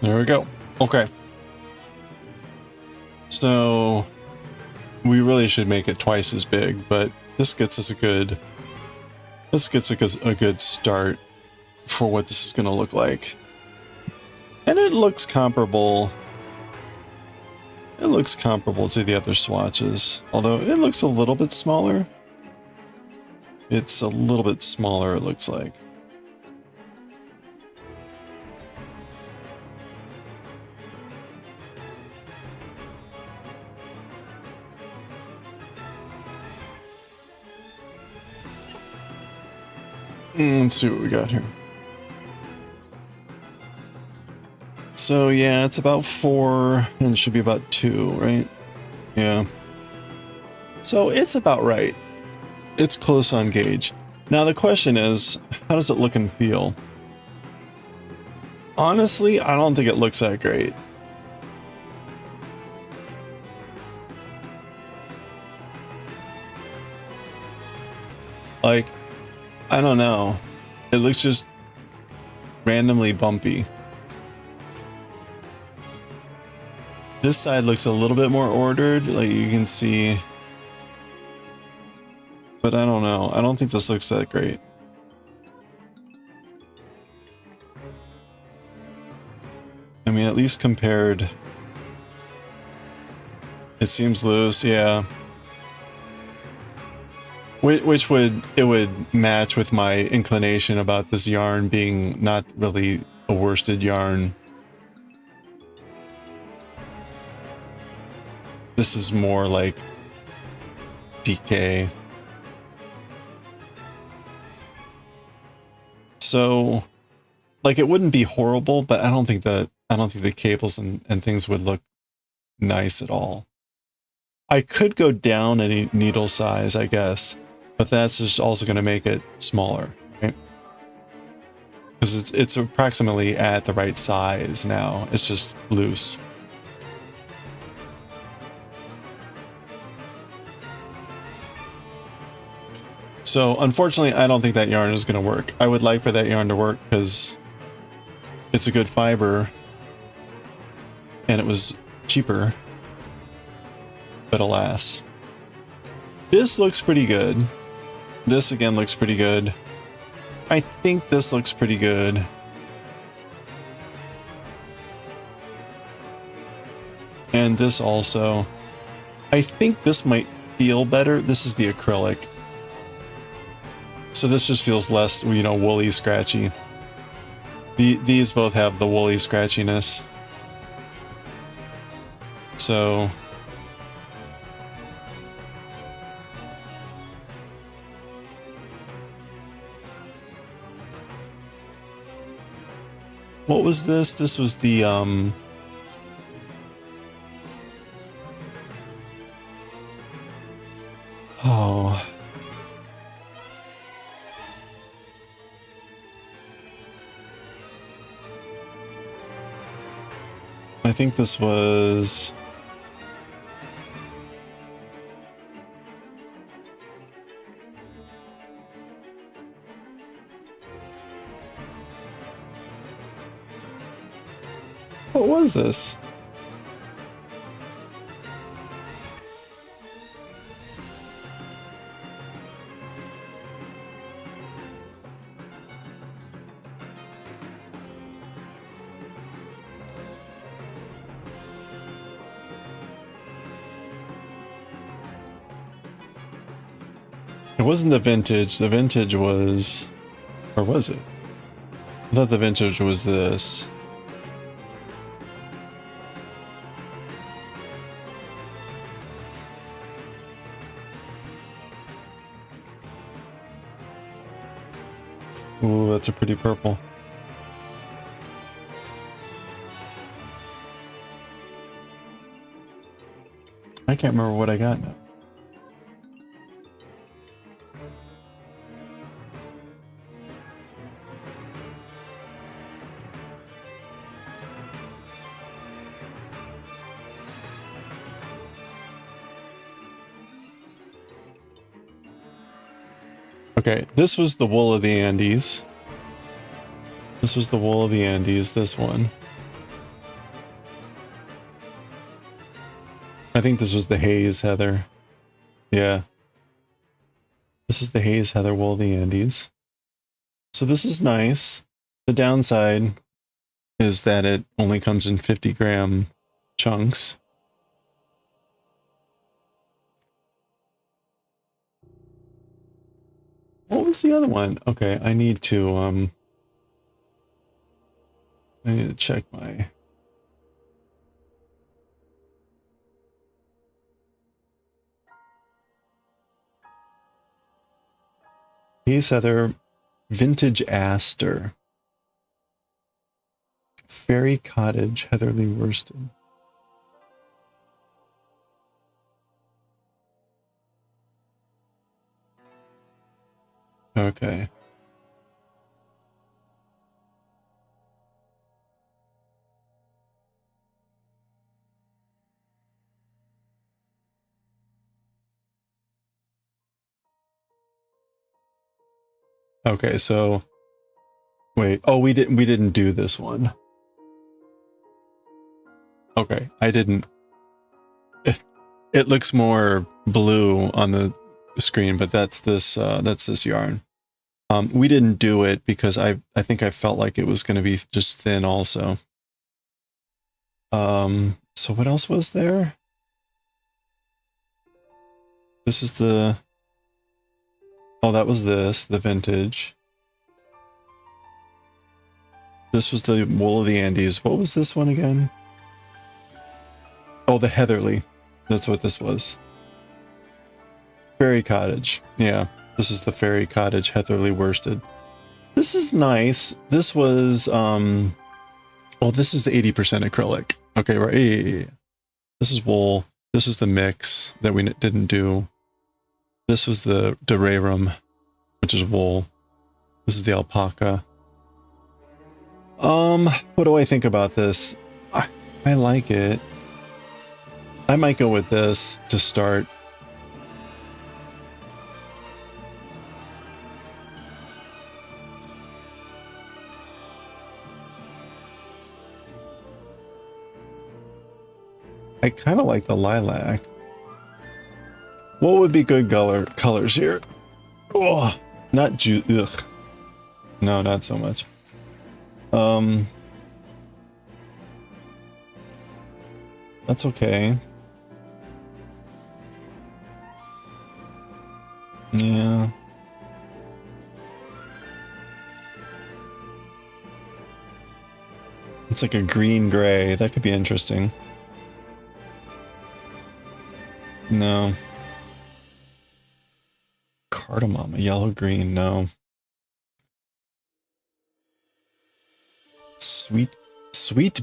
There we go. Okay. So we really should make it twice as big, but this gets us a good start for what this is going to look like. And it looks comparable. It looks comparable to the other swatches, although it looks a little bit smaller. It's a little bit smaller, it looks like. Let's see what we got here. So yeah, it's about 4 and it should be about 2, right? Yeah. So it's about right. It's close on gauge. Now the question is, how does it look and feel? Honestly, I don't think it looks that great. Like, I don't know. It looks just randomly bumpy. This side looks a little bit more ordered, like you can see. But I don't know. I don't think this looks that great. I mean, at least compared. It seems loose, yeah. Which would match with my inclination about this yarn being not really a worsted yarn. This is more like DK. So, like, it wouldn't be horrible, but I don't think the cables and things would look nice at all. I could go down any needle size, I guess, but that's just also going to make it smaller, right? Because it's approximately at the right size now. It's just loose. So unfortunately, I don't think that yarn is going to work. I would like for that yarn to work because it's a good fiber and it was cheaper. But alas. This looks pretty good. This again looks pretty good. I think this looks pretty good. And this also. I think this might feel better. This is the acrylic. So this just feels less, you know, woolly, scratchy. These both have the woolly scratchiness. So what was this? This was the oh. I think this was what was this? It wasn't the vintage. The vintage was, or was it? I thought the vintage was this. Ooh, that's a pretty purple. I can't remember what I got now. Okay, this was the wool of the Andes. This was the wool of the Andes, this one. I think this was the haze heather. Yeah. This is the haze heather wool of the Andes. So this is nice. The downside is that it only comes in 50-gram chunks. What was the other one? Okay, I need to check my... Haze heather, vintage aster, fairy cottage, heatherly worsted. Okay. Okay, so wait. Oh, we didn't do this one. Okay, I didn't. It looks more blue on the screen, but that's this yarn. We didn't do it because I think I felt like it was going to be just thin also. So what else was there? This is the... Oh, that was the vintage. This was the wool of the Andes. What was this one again? Oh, the heatherly. That's what this was. Fairy cottage. Yeah, this is the fairy cottage heatherly worsted. This is nice. This was oh, this is the 80% acrylic. Okay, right. Yeah. This is wool. This is the mix that we didn't do. This was the durarum, which is wool. This is the alpaca. What do I think about this? I like it. I might go with this to start. I kind of like the lilac. What would be good colors here? Oh, not ugh. No, not so much. That's okay. Yeah. It's like a green gray. That could be interesting. No. Cardamom, a yellow green, no. Sweet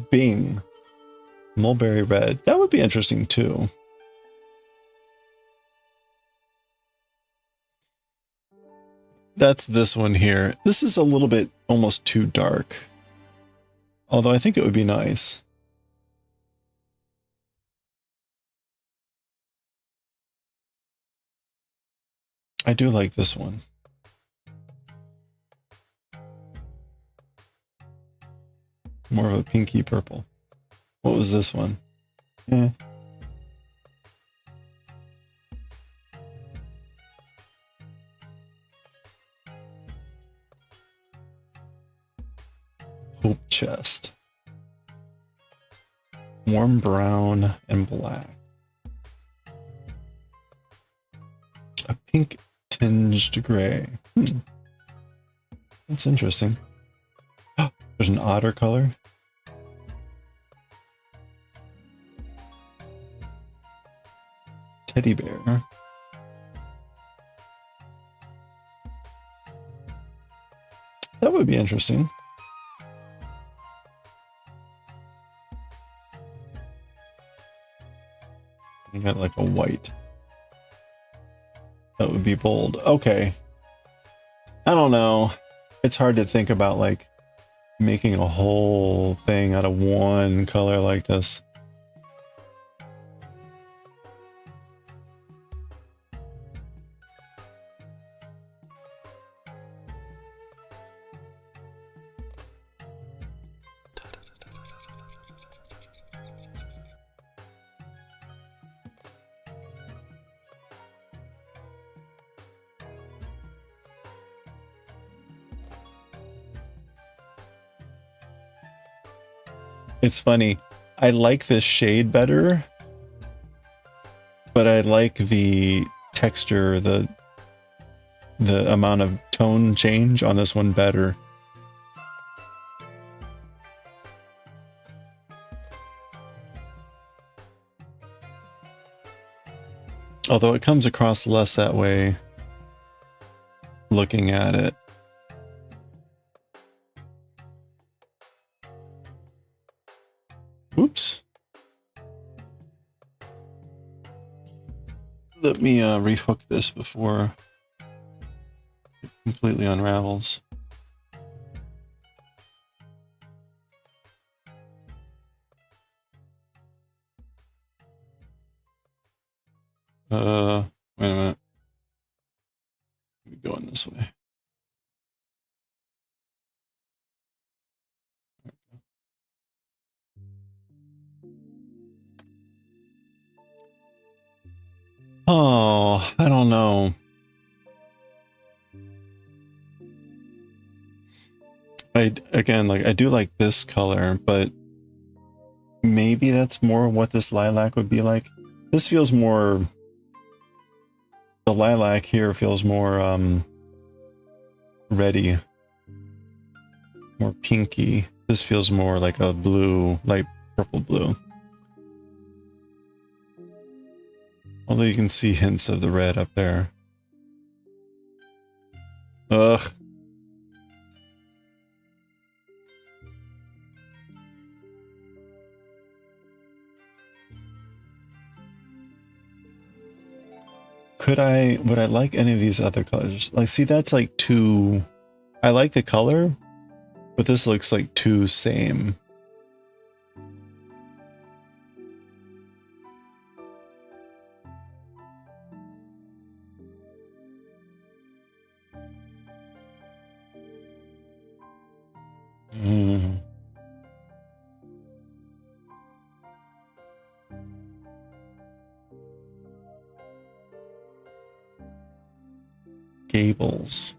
Bing. Mulberry red. That would be interesting too. That's this one here. This is a little bit almost too dark. Although I think it would be nice. I do like this one. More of a pinky purple. What was this one? Eh. Hope chest. Warm brown and black. A pink tinged gray. That's interesting. There's an otter color. Teddy bear. That would be interesting. You got like a white. That would be bold. Okay. I don't know. It's hard to think about like making a whole thing out of one color like this. It's funny. I like this shade better, but I like the texture, the amount of tone change on this one better. Although it comes across less that way looking at it. Oops. Let me rehook this before it completely unravels. Wait a minute. Let me go in this way. Oh, I don't know. Again, like, I do like this color, but maybe that's more what this lilac would be like. This feels more, the lilac here feels more reddy, more pinky. This feels more like a blue, light purple blue. Although you can see hints of the red up there. Ugh. Would I like any of these other colors? Like, see, that's like too, I like the color, but this looks like too same. Gables.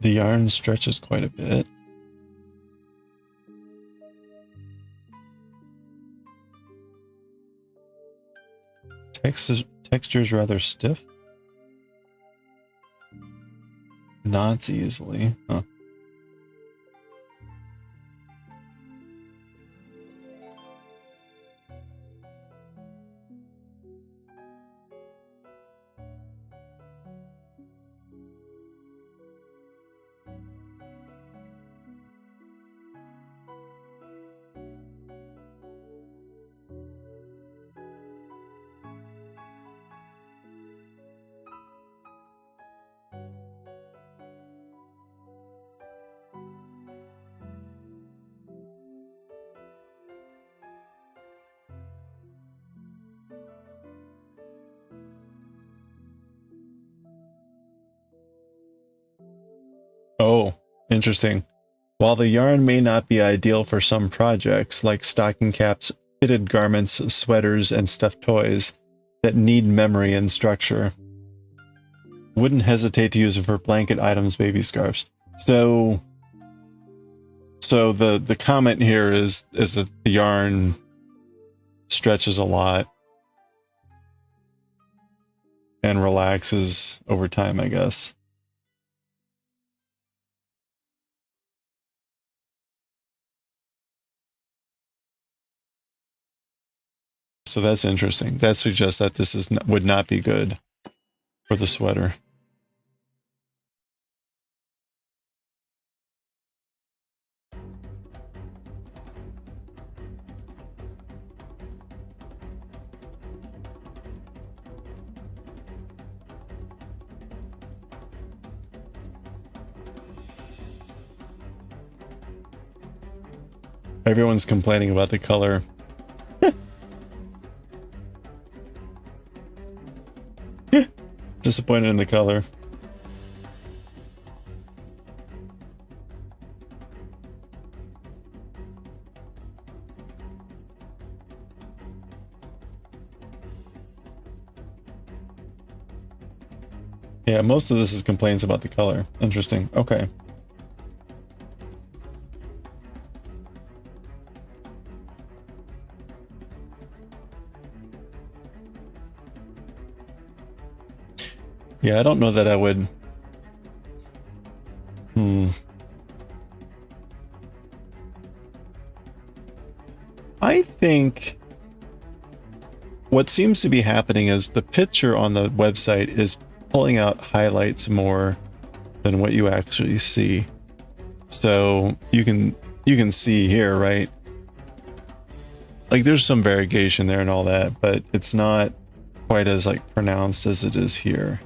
The yarn stretches quite a bit. Texture is rather stiff. Knots easily. Huh. Oh, interesting. While the yarn may not be ideal for some projects, like stocking caps, fitted garments, sweaters, and stuffed toys that need memory and structure, wouldn't hesitate to use it for blanket items, baby scarves. So the comment here is that the yarn stretches a lot and relaxes over time, I guess. So that's interesting. That suggests that this is would not be good for the sweater. Everyone's complaining about the color. Disappointed in the color. Yeah, most of this is complaints about the color. Interesting. Okay. Yeah, I don't know that I would... I think what seems to be happening is the picture on the website is pulling out highlights more than what you actually see. So you can see here, right? Like there's some variegation there and all that, but it's not quite as like pronounced as it is here.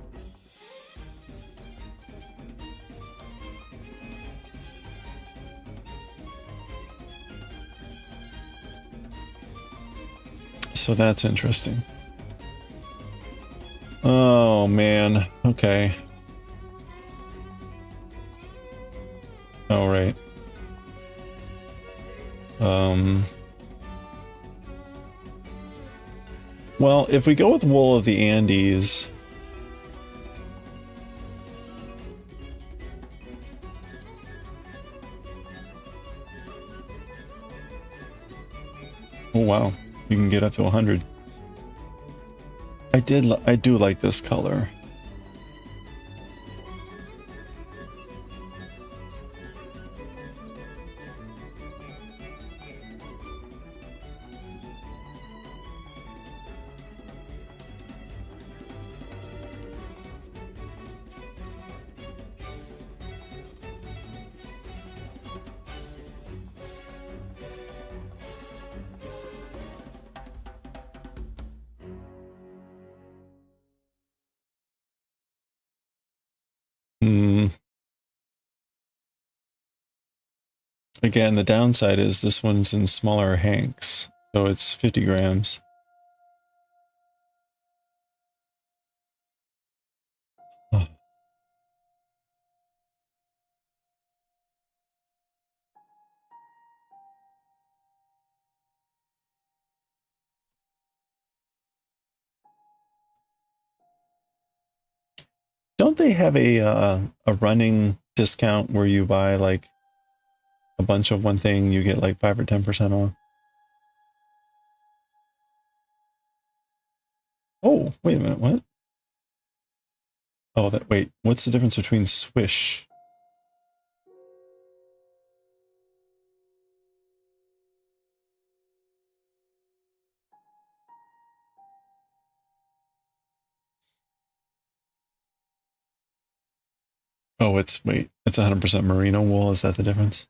So that's interesting. Oh man, okay. All right. Well, if we go with wool of the Andes, oh wow, you can get up to 100. I do like this color. Again, the downside is this one's in smaller hanks, so it's 50 grams. Don't they have a running discount where you buy like a bunch of one thing, you get like 5 or 10% off? Oh, wait a minute, what? Oh, wait, what's the difference between Swish? Oh, wait, it's 100% merino wool, is that the difference?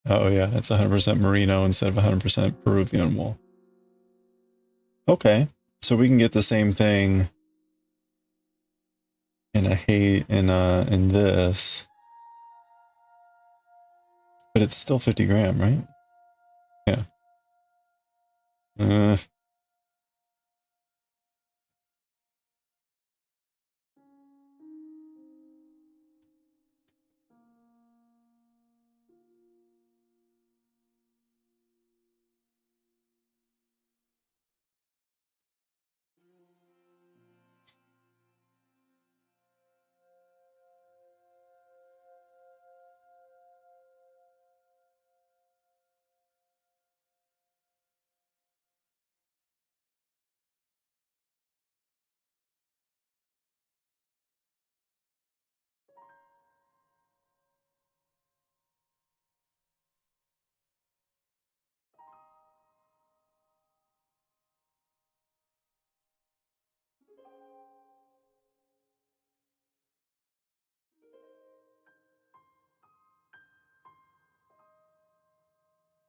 Oh yeah, it's 100% merino instead of 100% Peruvian wool. Okay, so we can get the same thing in in this, but it's still 50 gram, right? Yeah.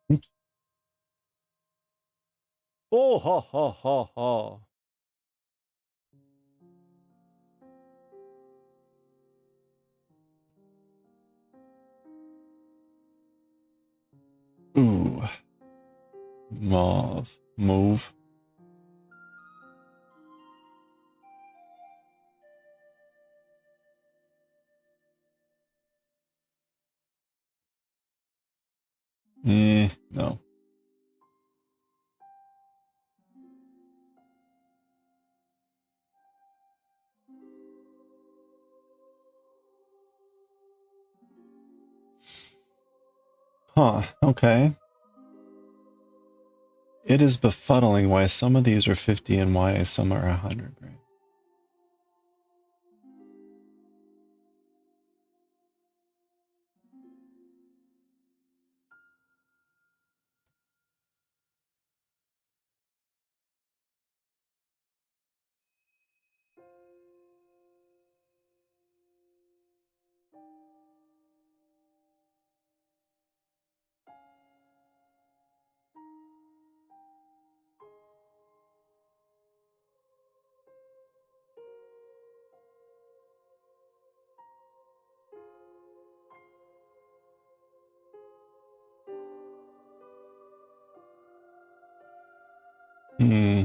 Oops. Oh ha ha ha ha. Ooh. Mauve. No. Huh, okay. It is befuddling why some of these are 50 and why some are 100, right? Hmm.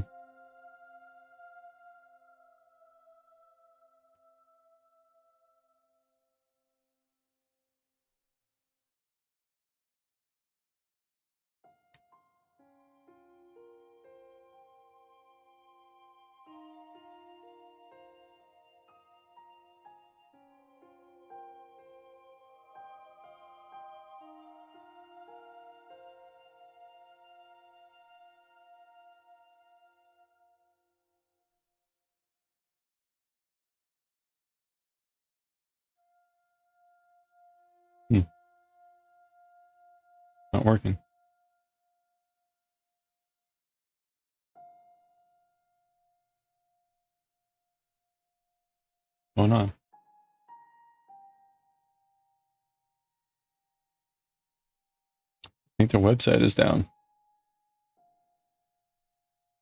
Hmm. Not working. What's going on? I think their website is down.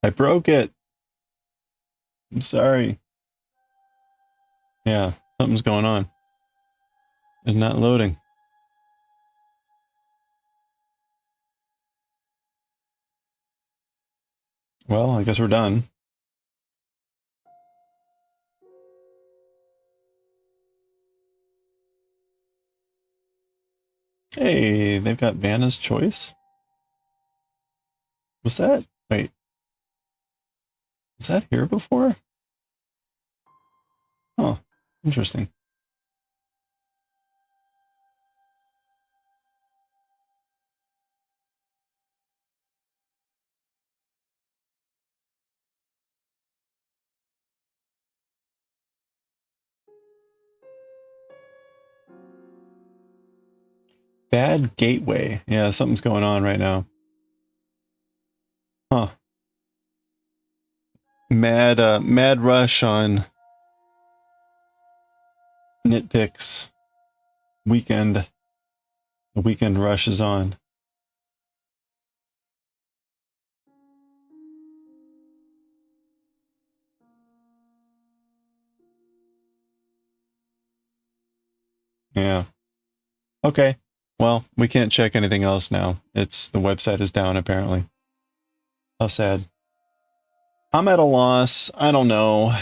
I broke it. I'm sorry. Yeah, something's going on. It's not loading. Well, I guess we're done. Hey, they've got Vanna's Choice. Was that? Wait. Was that here before? Oh, interesting. Bad gateway. Yeah, something's going on right now. Huh. Mad rush on nitpicks. Weekend. The weekend rush is on. Yeah. Okay. Well, we can't check anything else now. It's the website is down apparently. How sad. I'm at a loss. I don't know.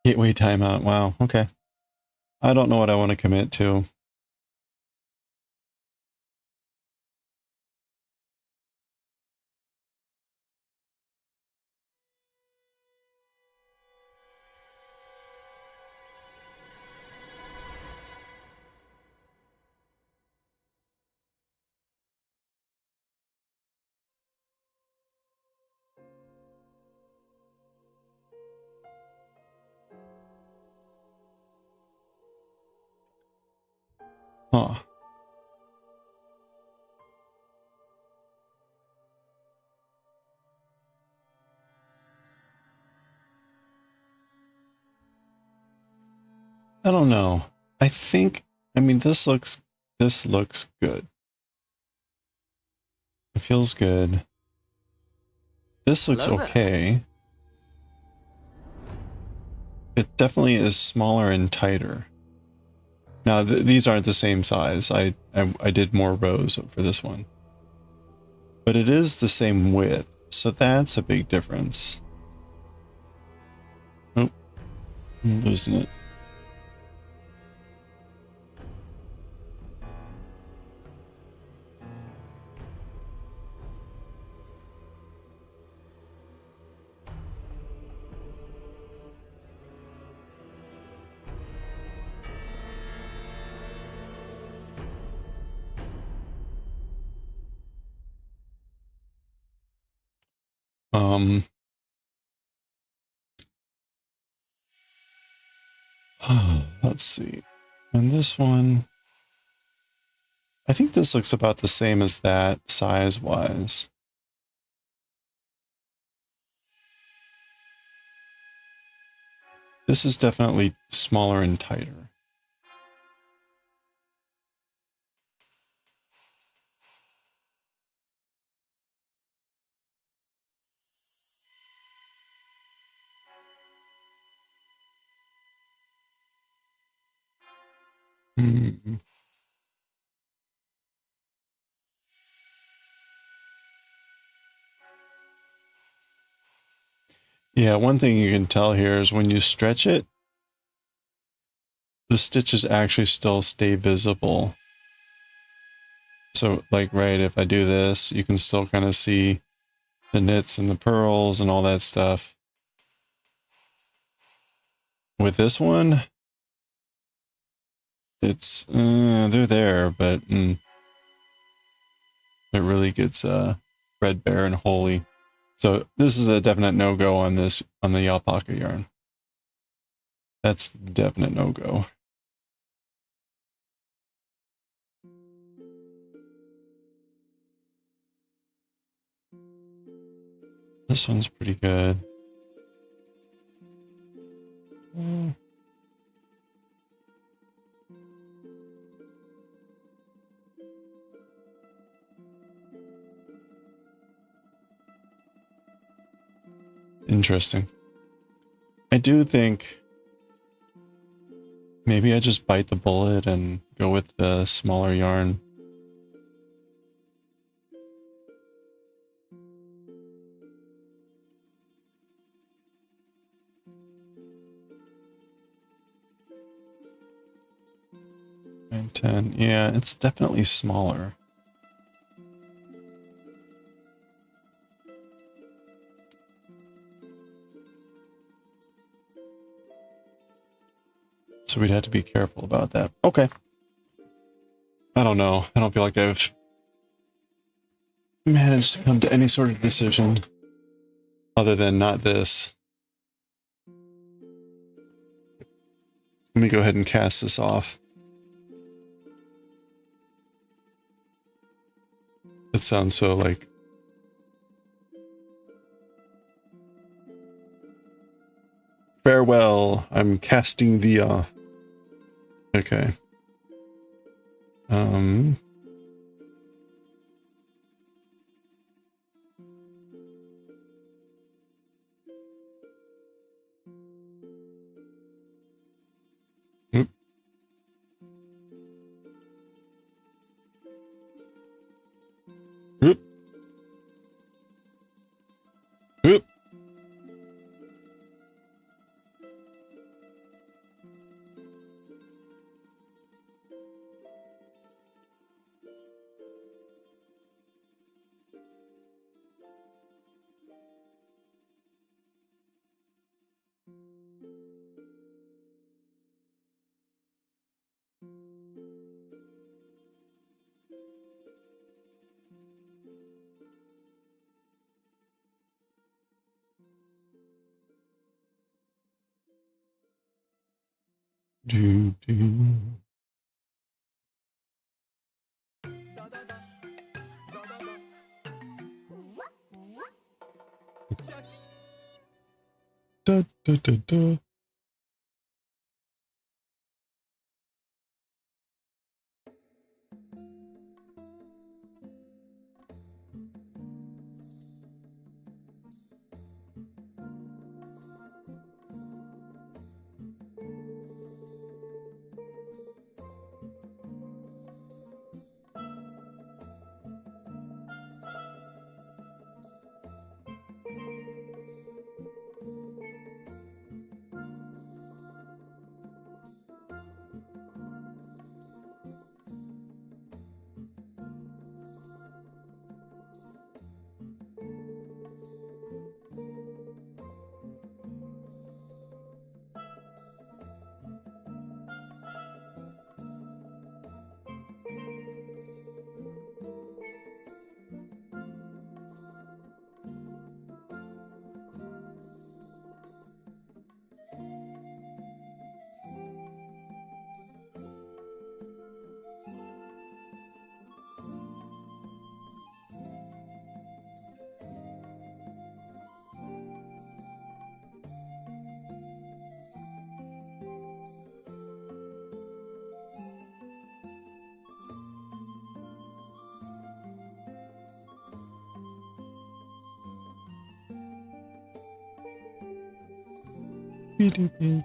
Gateway timeout. Wow. Okay. I don't know what I want to commit to. Huh. I don't know. I think, I mean, this looks good. It feels good. This looks Hello there. okay. It definitely is smaller and tighter. Now, these aren't the same size. I did more rows for this one. But it is the same width, so that's a big difference. Oh, I'm losing it. Let's see. And this one, I think this looks about the same as that size-wise. This is definitely smaller and tighter. Hmm. Yeah, one thing you can tell here is when you stretch it, the stitches actually still stay visible. So, like, right, if I do this, you can still kind of see the knits and the pearls and all that stuff. With this one, it's, they're there, but it really gets threadbare and holy. So this is a definite no-go on this, on the alpaca yarn. That's definite no-go. This one's pretty good. Interesting. I do think maybe I just bite the bullet and go with the smaller yarn. And 10. Yeah, it's definitely smaller. So we'd have to be careful about that. Okay. I don't know. I don't feel like I've managed to come to any sort of decision other than not this. Let me go ahead and cast this off. It sounds so like... Farewell, I'm casting thee off. Okay. Oop. Oop. Oop. Do, do. Da, da, da, da. Okay.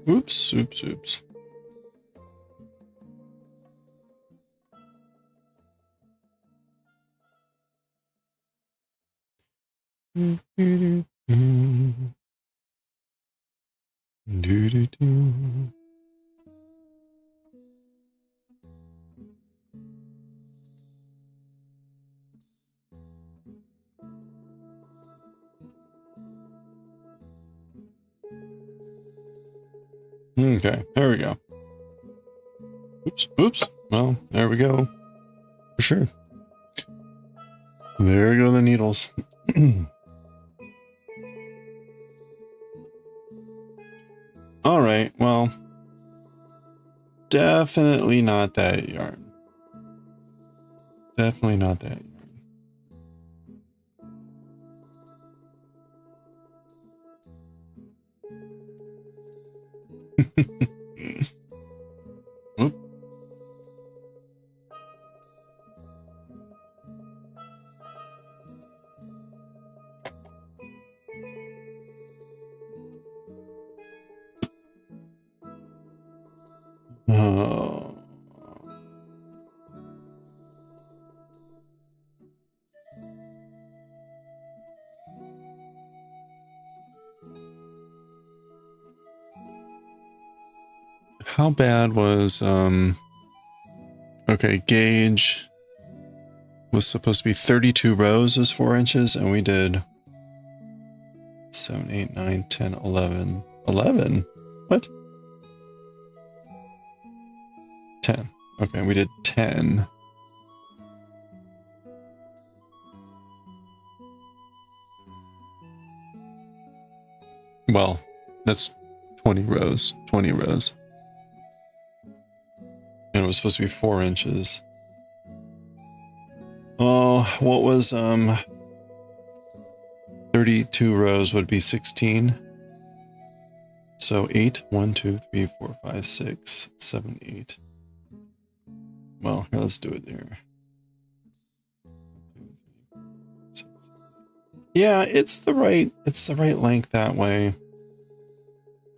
Oops, oops, oops. Okay, there we go. Oops, oops. Well, there we go. For sure. There go the needles. All right, well, definitely not that yarn. Definitely not that yarn. Oop. Oh. How bad was okay, gauge was supposed to be 32 rows is 4 inches, and we did 7, 8, 9, 10, 11. 11? What? 10. Okay, we did 10. Well, that's 20 rows. 20 rows. And it was supposed to be 4 inches. Oh, what was 32 rows would be 16. So 8, 1, 2, 3, 4, 5, 6, 7, 8. Well, here, let's do it there. Yeah, it's the right length that way.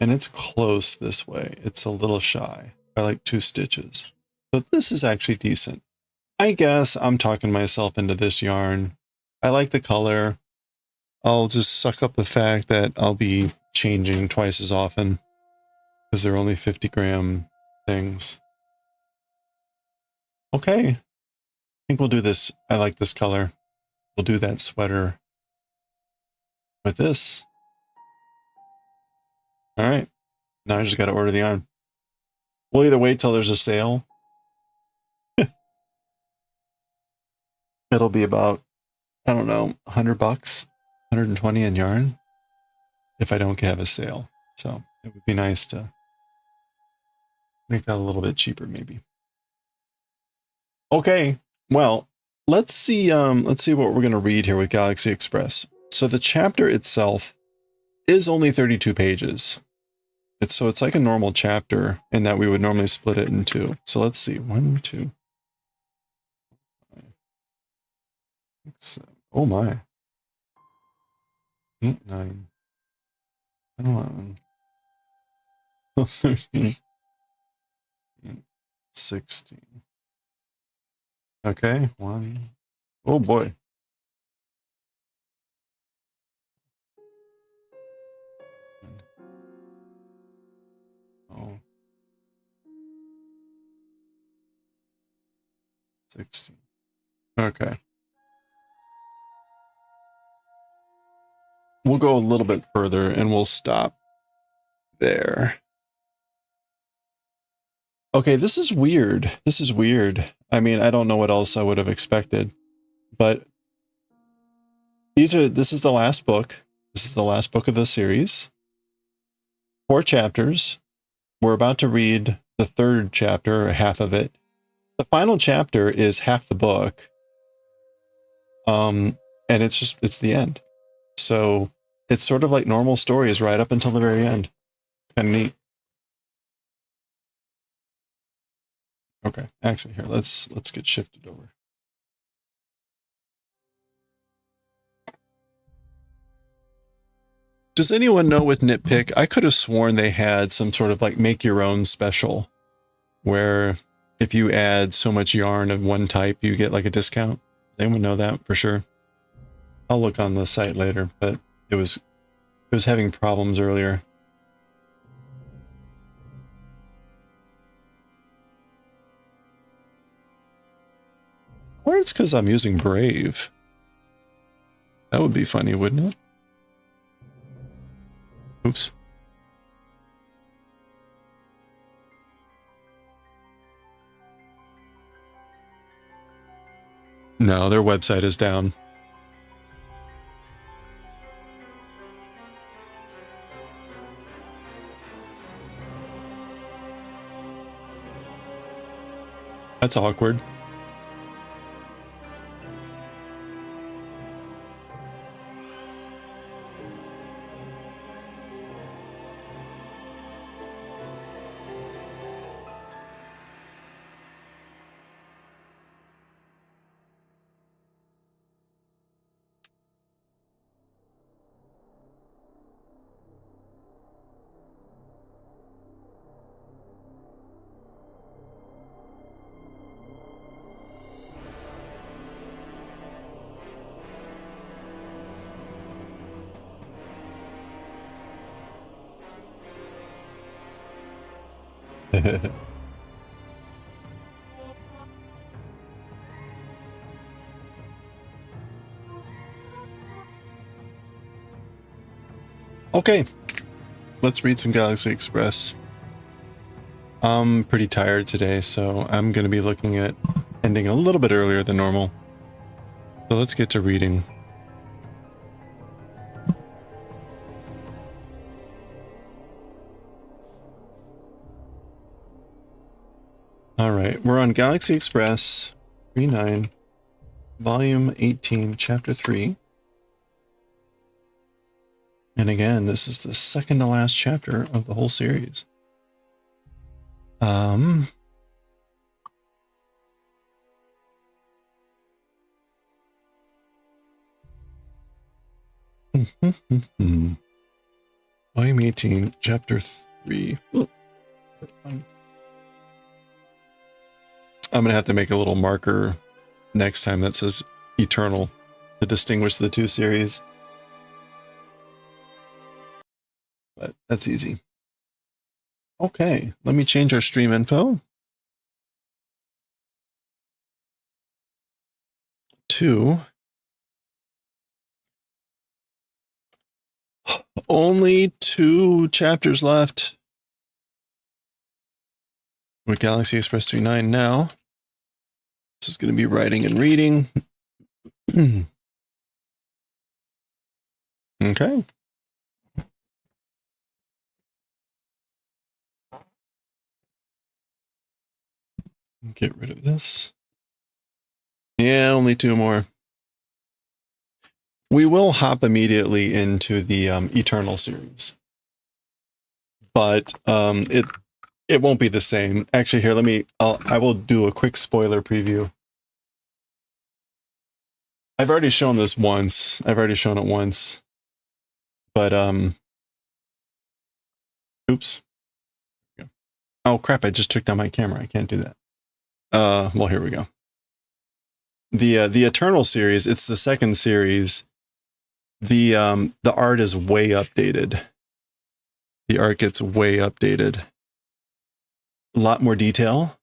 And it's close this way. It's a little shy by like 2 stitches. But this is actually decent. I guess I'm talking myself into this yarn. I like the color. I'll just suck up the fact that I'll be changing twice as often because they're only 50-gram things. Okay. I think we'll do this. I like this color. We'll do that sweater with this. All right. Now I just got to order the yarn. We'll either wait till there's a sale. It'll be about, I don't know, $100, 120 in yarn if I don't have a sale. So it would be nice to make that a little bit cheaper, maybe. Okay, well, let's see what we're gonna read here with Galaxy Express. So the chapter itself is only 32 pages. It's like a normal chapter in that we would normally split it in 2. So let's see, 1, 2, 5, 6, 7. Oh my. 8, 9, 10, 11, 12, 13, 16. Okay, 1. Oh boy. Oh. 16. Okay. We'll go a little bit further and we'll stop there. Okay, this is weird. This is weird. I mean, I don't know what else I would have expected, but this is the last book. This is the last book of the series. 4 chapters. We're about to read the 3rd chapter, or half of it. The final chapter is half the book. And it's the end. So it's sort of like normal stories right up until the very end. Kind of neat. Okay, actually here, let's get shifted over. Does anyone know with Nitpick? I could have sworn they had some sort of like make your own special where if you add so much yarn of one type, you get like a discount. Anyone know that for sure? I'll look on the site later, but it was having problems earlier. Or it's because I'm using Brave. That would be funny, wouldn't it? Oops. No, their website is down. That's awkward. Okay, let's read some Galaxy Express. I'm pretty tired today, so I'm going to be looking at ending a little bit earlier than normal. So let's get to reading. All right, we're on Galaxy Express 39, Volume 18, Chapter 3. And again, this is the second to last chapter of the whole series. Volume 18, Chapter 3. I'm going to have to make a little marker next time that says Eternal to distinguish the two series. But that's easy. Okay, let me change our stream info to only 2 chapters left with Galaxy Express 39 now. This is going to be writing and reading. Okay. Get rid of this. Yeah, only 2 more. We will hop immediately into the Eternal series. But it won't be the same. Actually, here, I will do a quick spoiler preview. I've already shown this once. I've already shown it once. But, oops. Oh, crap, I just took down my camera. I can't do that. Well, here we go. The Eternal series, it's the second series. The art is way updated. The art gets way updated. A lot more detail.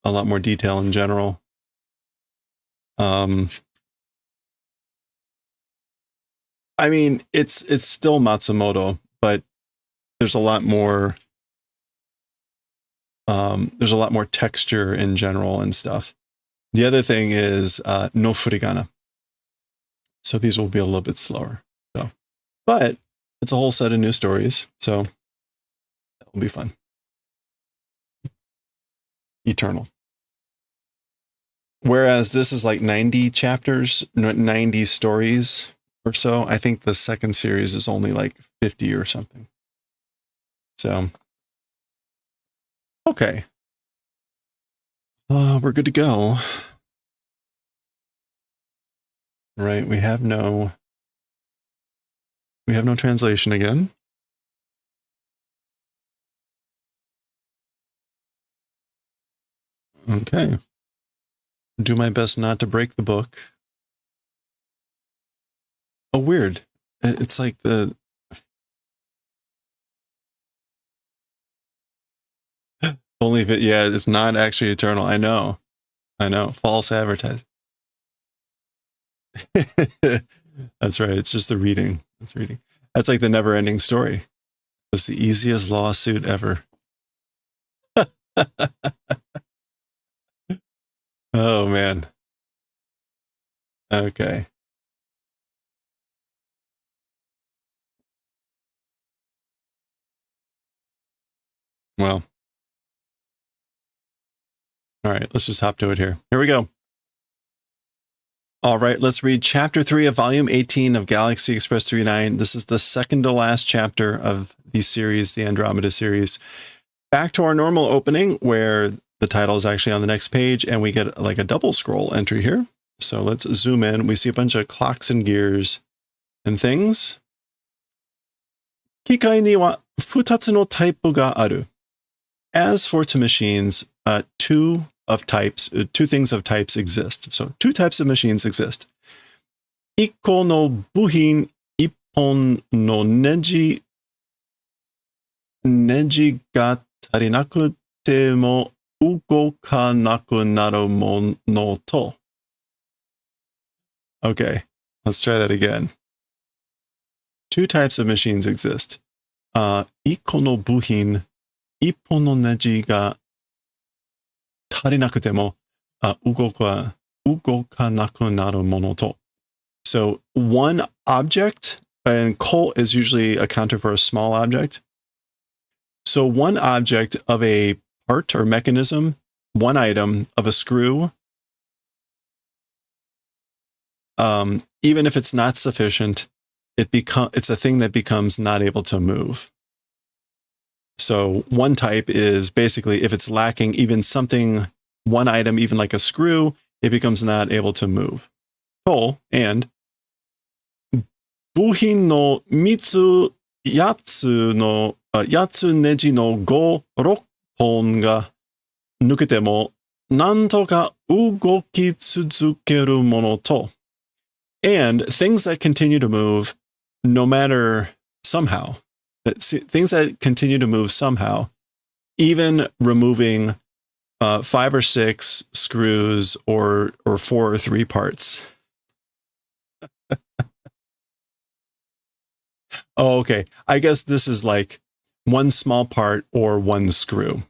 A lot more detail in general. I mean, it's still Matsumoto, but there's a lot more texture in general and stuff. The other thing is no furigana. So these will be a little bit slower. So, but it's a whole set of new stories, so that will be fun. Eternal. Whereas this is like 90 chapters, 90 stories or so. I think the second series is only like 50 or something. So, okay. We're good to go. Right, we have no translation again. Okay. Do my best not to break the book. Oh, weird. It's like the... Only if it, yeah, it's not actually eternal. I know. False advertising. That's right. It's just the reading. It's reading. That's like the never-ending story. It's the easiest lawsuit ever. Oh, man. Okay. Well. All right, let's just hop to it here. Here we go. All right, let's read Chapter 3 of Volume 18 of Galaxy Express 39. This is the second to last chapter of the series, the Andromeda series. Back to our normal opening, where the title is actually on the next page, and we get like a double scroll entry here. So let's zoom in. We see a bunch of clocks and gears and things. Kikai ni wa futatsu no taipu ga aru. As for to machines, two things of types exist. So two types of machines exist. Ikko no buhin ippon no neji ga tarinaku te mo ugokanaku naru mono to. Okay, let's try that again. Two types of machines exist. Ikko no buhin ippon no neji ga tarinaku te mo ugokanaku naru mono to. So one object, and ko is usually accounted for a small object. So one object of a part or mechanism, one item of a screw, even if it's not sufficient, it's a thing that becomes not able to move. So one type is basically if it's lacking even something, one item, even like a screw, it becomes not able to move. To and buhin no mitsu yatsu neji no go rokkon ga nukete mo nanto ka ugoki tsuzukeru mono to. And things that continue to move no matter somehow. Things that continue to move somehow, even removing 5 or 6 screws or 4 or 3 parts. Oh, okay. I guess this is like one small part or one screw.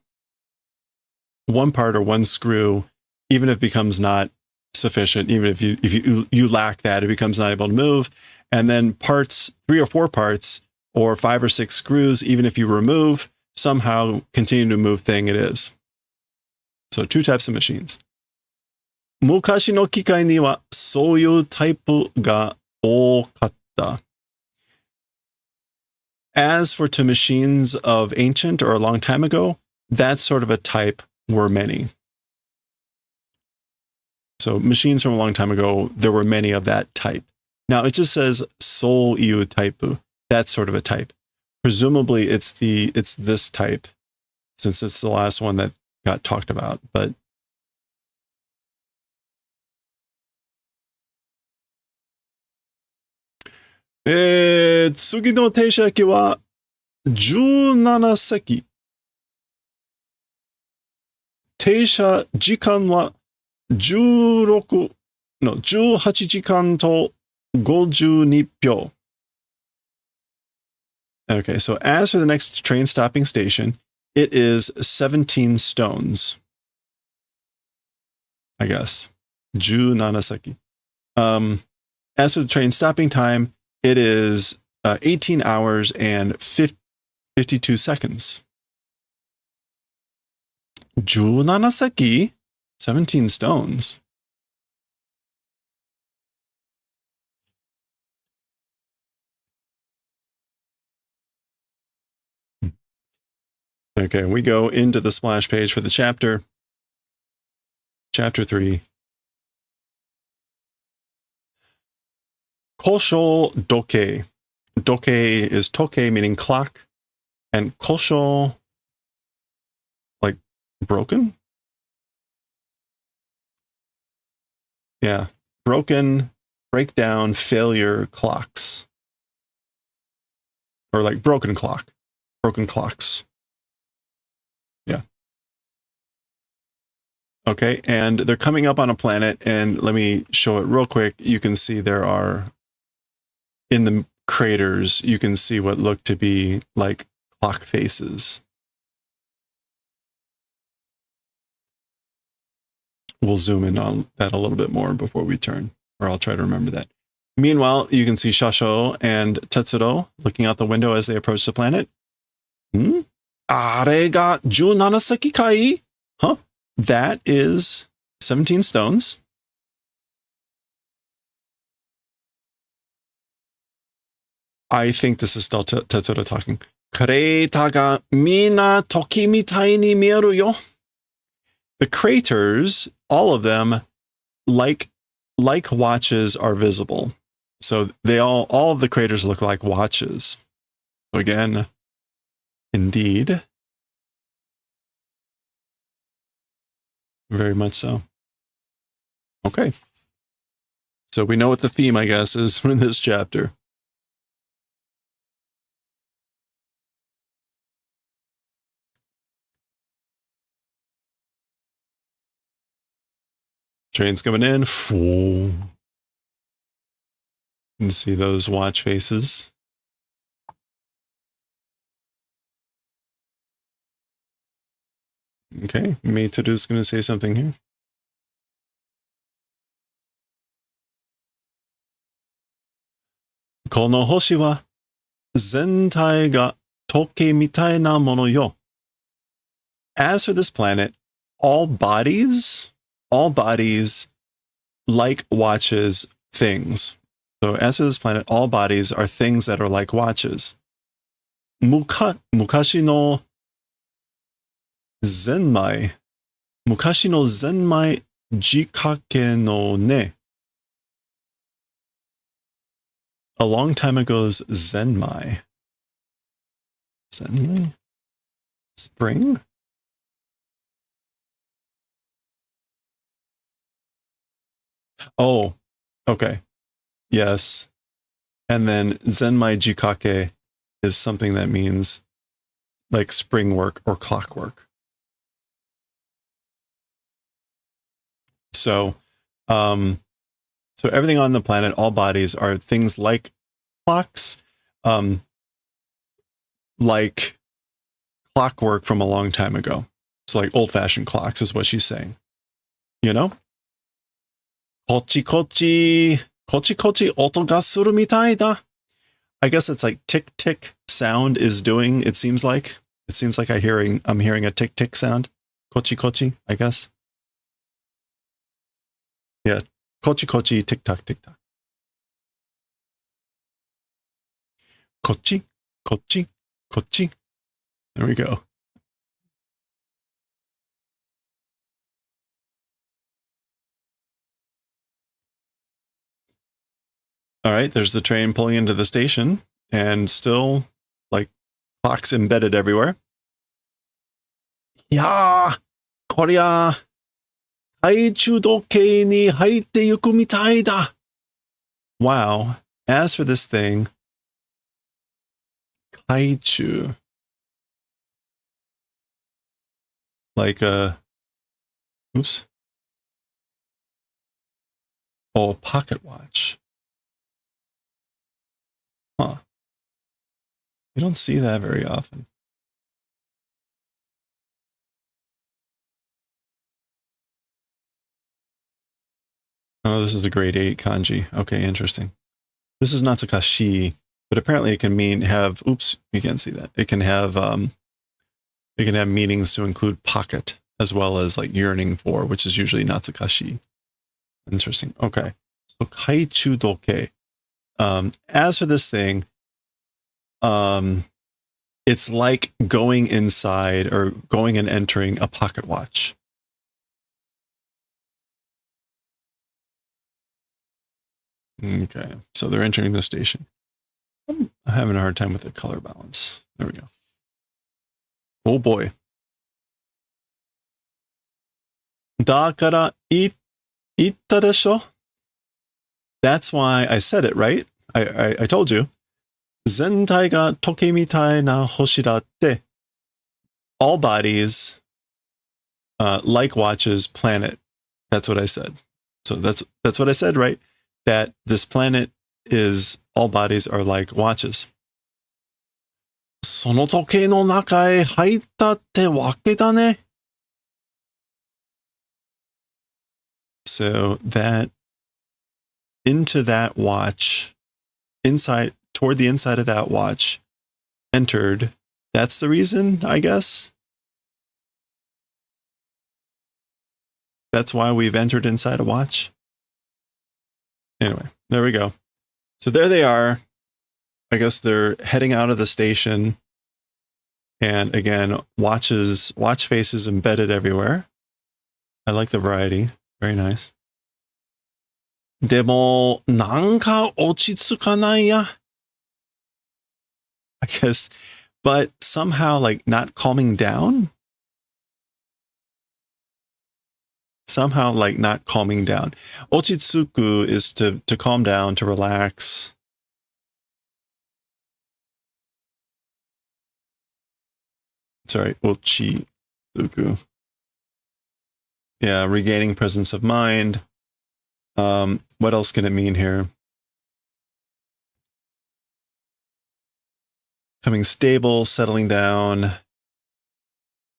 One part or one screw, even if it becomes not sufficient, even if you lack that, it becomes not able to move. And then parts, 3 or 4 parts, or 5 or 6 screws, even if you remove, somehow continue to move thing it is. So two types of machines. Mukashi no kikai ni wa souyu taipu ga okatta. As for to machines of ancient or a long time ago, that sort of a type were many. So machines from a long time ago, there were many of that type. Now it just says souyu taipu. That sort of a type. Presumably it's this type, since it's the last one that got talked about. But tsugi no teishaki wa 17 seki. Teisha jikan wa 18 jikan to 52 pyo. Okay, so as for the next train stopping station, it is 17 stones. I guess. 17 seki. As for the train stopping time, it is 18 hours and 52 seconds. 17 seki? 17 stones. Okay, we go into the splash page for the chapter. Chapter 3. Kosho doke. Doke is toke, meaning clock. And kosho, like broken? Yeah, broken, breakdown, failure clocks. Or like broken clock. Broken clocks. Yeah. Okay, and they're coming up on a planet, and let me show it real quick. You can see there are, in the craters, you can see what look to be like clock faces. We'll zoom in on that a little bit more before we turn, or I'll try to remember that. Meanwhile, you can see Shasho and Tetsuro looking out the window as they approach the planet. Hmm? Are ga 17 seki kai? Huh? That is 17 stones. I think this is still Tetsuro talking. Kreta ga mina toki mitai ni mieru yo. The craters, all of them, like watches, are visible. So they all of the craters look like watches. So again, indeed. Very much so. Okay. So we know what the theme, I guess, is in this chapter. Train's coming in. You can see those watch faces. Okay, Meitoru's going to say something here. Kono hoshi wa zentai ga toke mitai na mono yo. As for this planet, all bodies like watches things. So as for this planet, all bodies are things that are like watches. Mukashi no zenmaille. Mukashi no zenmaille jikake no ne. A long time ago's zenmaille. Zenmaille? Spring? Oh, okay. Yes. And then zenmaille jikake is something that means like spring work or clockwork. So, so everything on the planet, all bodies, are things like clocks, like clockwork from a long time ago. So like old-fashioned clocks is what she's saying. You know? Kochi kochi, kochi kochi oto ga suru mitai da. I guess it's like tick tick sound is doing, it seems like. It seems like I'm hearing a tick tick sound. Kochi kochi, I guess. Yeah. Kochi kochi, tick tock, tick tock. Kochi, kochi, kochi. There we go. All right, there's the train pulling into the station, and still, like, clocks embedded everywhere. Yeah, korea, kaichu doke ni haite yuku mitai da. Wow. As for this thing, kaichu, like oops. Oh, pocket watch. Huh. You don't see that very often. Oh, this is a grade 8 kanji. Okay, interesting. This is Natsukashii, but apparently it can have, oops, you can't see that. It can have meanings to include pocket as well as like yearning for, which is usually Natsukashii. Interesting. Okay. So kaichu doke. As for this thing, It's like going inside or going and entering a pocket watch. Okay, so they're entering the station. I'm having a hard time with the color balance. There we go. Oh boy. だから言ったでしょ? That's why I said it, right? I told you. 全体が時計みたいな星だって. All bodies, like watches, planet. That's what I said. So that's what I said, right? That this planet is, all bodies are like watches. その時計の中へ入ったってわけだね. So that, into that watch, inside, toward the inside of that watch, entered. That's the reason, I guess. That's why we've entered inside a watch. Anyway, there we go. So there they are. I guess they're heading out of the station. And again, watch faces embedded everywhere. I like the variety. Very nice. でも、なんか落ち着かないや. I guess, but somehow like not calming down. Somehow like not calming down. Ochitsuku is to calm down, to relax. Sorry, Ochitsuku. Yeah, regaining presence of mind. What else can it mean here? Becoming stable, settling down,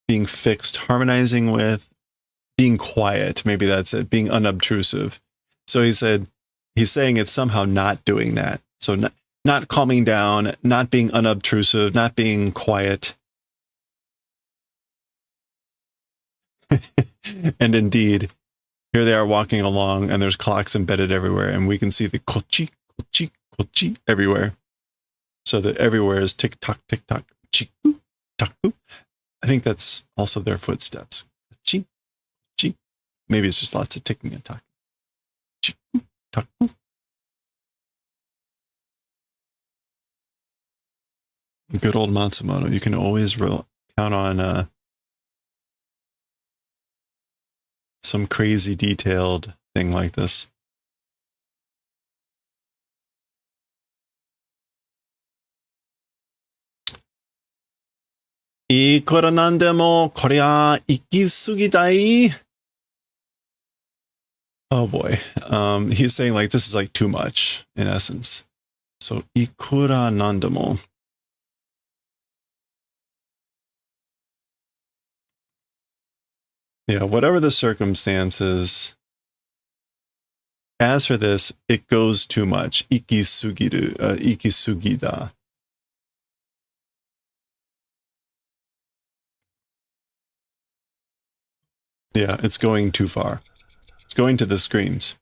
being fixed, harmonizing with, being quiet. Maybe that's it. Being unobtrusive. So he's saying it's somehow not doing that. So not calming down, not being unobtrusive, not being quiet. And indeed, here they are walking along, and there's clocks embedded everywhere, and we can see the kochi, kochi, kochi everywhere. So that everywhere is tick tock, chiku, taku. I think that's also their footsteps. Chi, chi. Maybe it's just lots of ticking and talking. Chiku, taku. Good old Matsumoto. You can always count on some crazy detailed thing like this. Oh boy. He's saying like this is like too much in essence. So ikura nandemo. Yeah, whatever the circumstances. As for this, it goes too much. Ikisugiru, ikisugida. Yeah, it's going too far. It's going to the screams.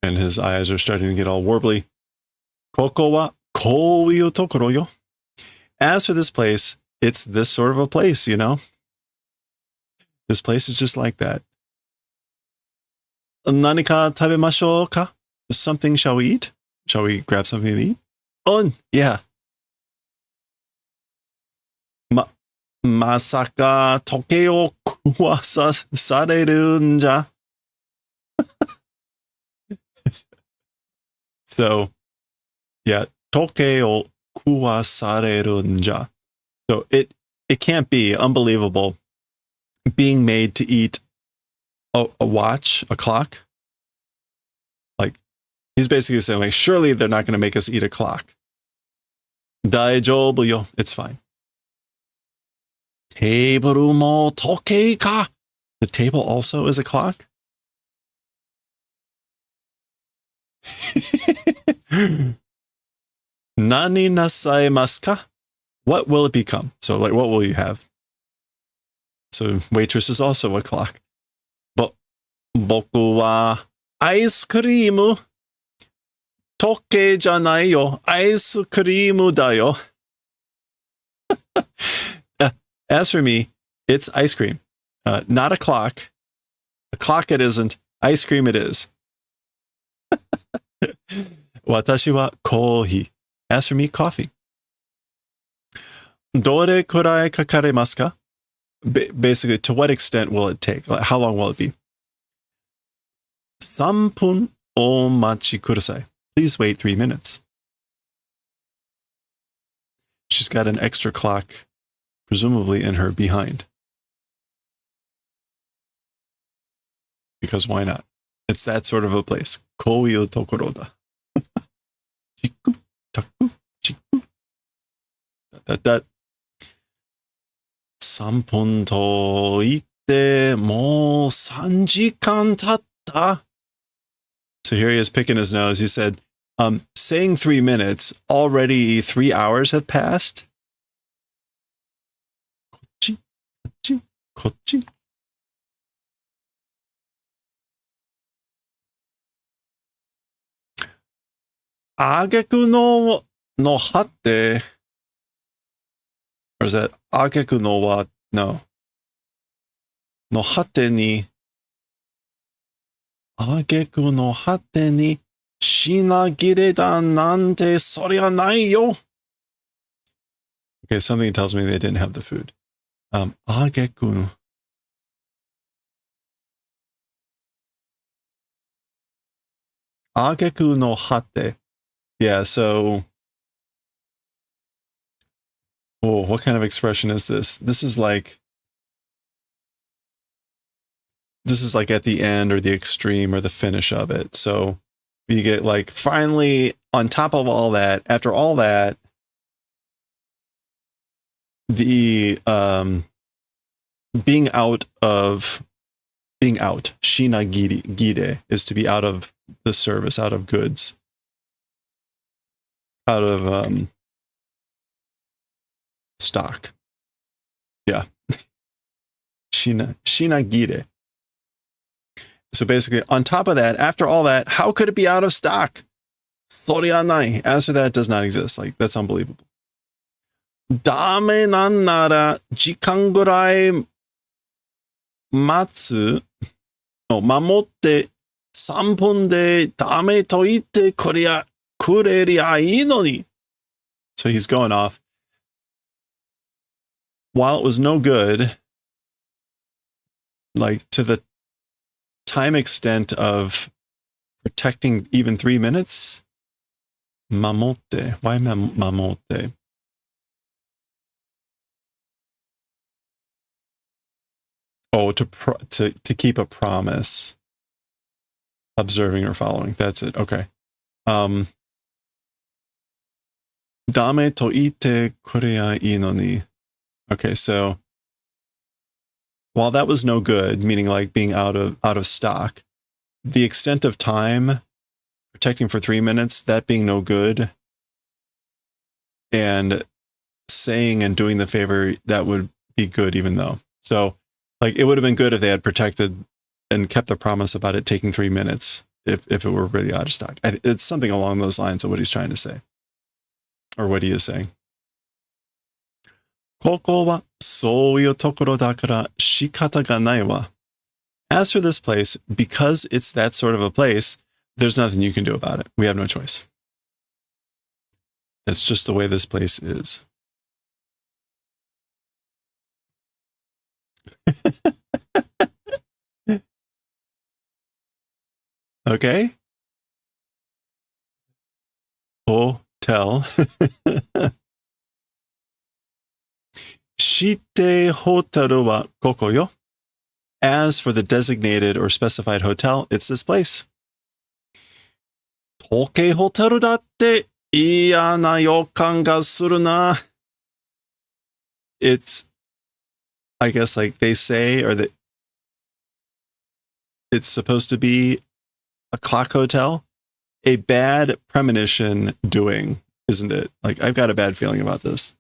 And his eyes are starting to get all warbly. Koko wa kouiu tokoro yo. As for this place, it's this sort of a place, you know? This place is just like that. Nanika tabemashou ka? Something shall we eat? Shall we grab something to eat? Oh, yeah. Masaka toke o kuwasa sareru nja. So, yeah, toke o kuwasareru nja. So it can't be unbelievable being made to eat a watch, a clock. Like, he's basically saying, like, surely they're not going to make us eat a clock. Daijoubu yo. It's fine. Table mo toke ka. The table also is a clock? Nani nasaimasu ka? What will it become? So, like, what will you have? So, waitress is also a clock. Boku wa ice cream. Toke janai yo. Ice cream da yo. As for me, it's ice cream. Not a clock. A clock it isn't. Ice cream it is. 私はコーヒー. As for me, coffee. どれくらいかかりますか? Basically, to what extent will it take? Like, how long will it be? 3分お待ちください. Please wait 3 minutes. She's got an extra clock, presumably in her behind. Because why not? It's that sort of a place. こういうところだ. チクタクチクだだだ。3分と言ってもう3時間経った. So here he is picking his nose. He said, saying 3 minutes, already 3 hours have passed. こっち、こっち、こっち。挙句の果て or is that 挙句のは no の果てに挙句の果てに品切れだなんてそりゃないよ. Okay, something tells me they didn't have the food. 挙句挙句の果て. Yeah, so oh, what kind of expression is this? This is like at the end or the extreme or the finish of it. So you get like finally on top of all that, after all that, the being out, shinagire is to be out of the service, out of goods, out of stock. Yeah. Shinagire. So basically, on top of that, after all that, how could it be out of stock? Sorianai. As for that, it does not exist. Like, that's unbelievable. Dame nan nara jikan gurai matsu. No, mamotte 3分でダメと言ってくれりゃいいのに. So he's going off. While it was no good, like to the time extent of protecting even 3 minutes, mamotte. Why mamotte? Oh, to keep a promise. Observing or following. That's it. Okay. Dame to ite kureya ii no ni. Okay, so while that was no good, meaning like being out of stock, the extent of time protecting for 3 minutes, that being no good, and saying and doing the favor, that would be good even though. So like it would have been good if they had protected and kept the promise about it taking 3 minutes if it were really out of stock. It's something along those lines of what he's trying to say. Or what he is saying. ここはそういうところだから仕方がないわ. As for this place, because it's that sort of a place, there's nothing you can do about it. We have no choice. That's just the way this place is. Okay. Hotel. Shite hotaru wa koko yo. As for the designated or specified hotel, it's this place. Tokei hotaru datte iya na yokan ga suru na. It's, I guess, like they say, or that it's supposed to be a clock hotel. A bad premonition doing, isn't it? Like, I've got a bad feeling about this.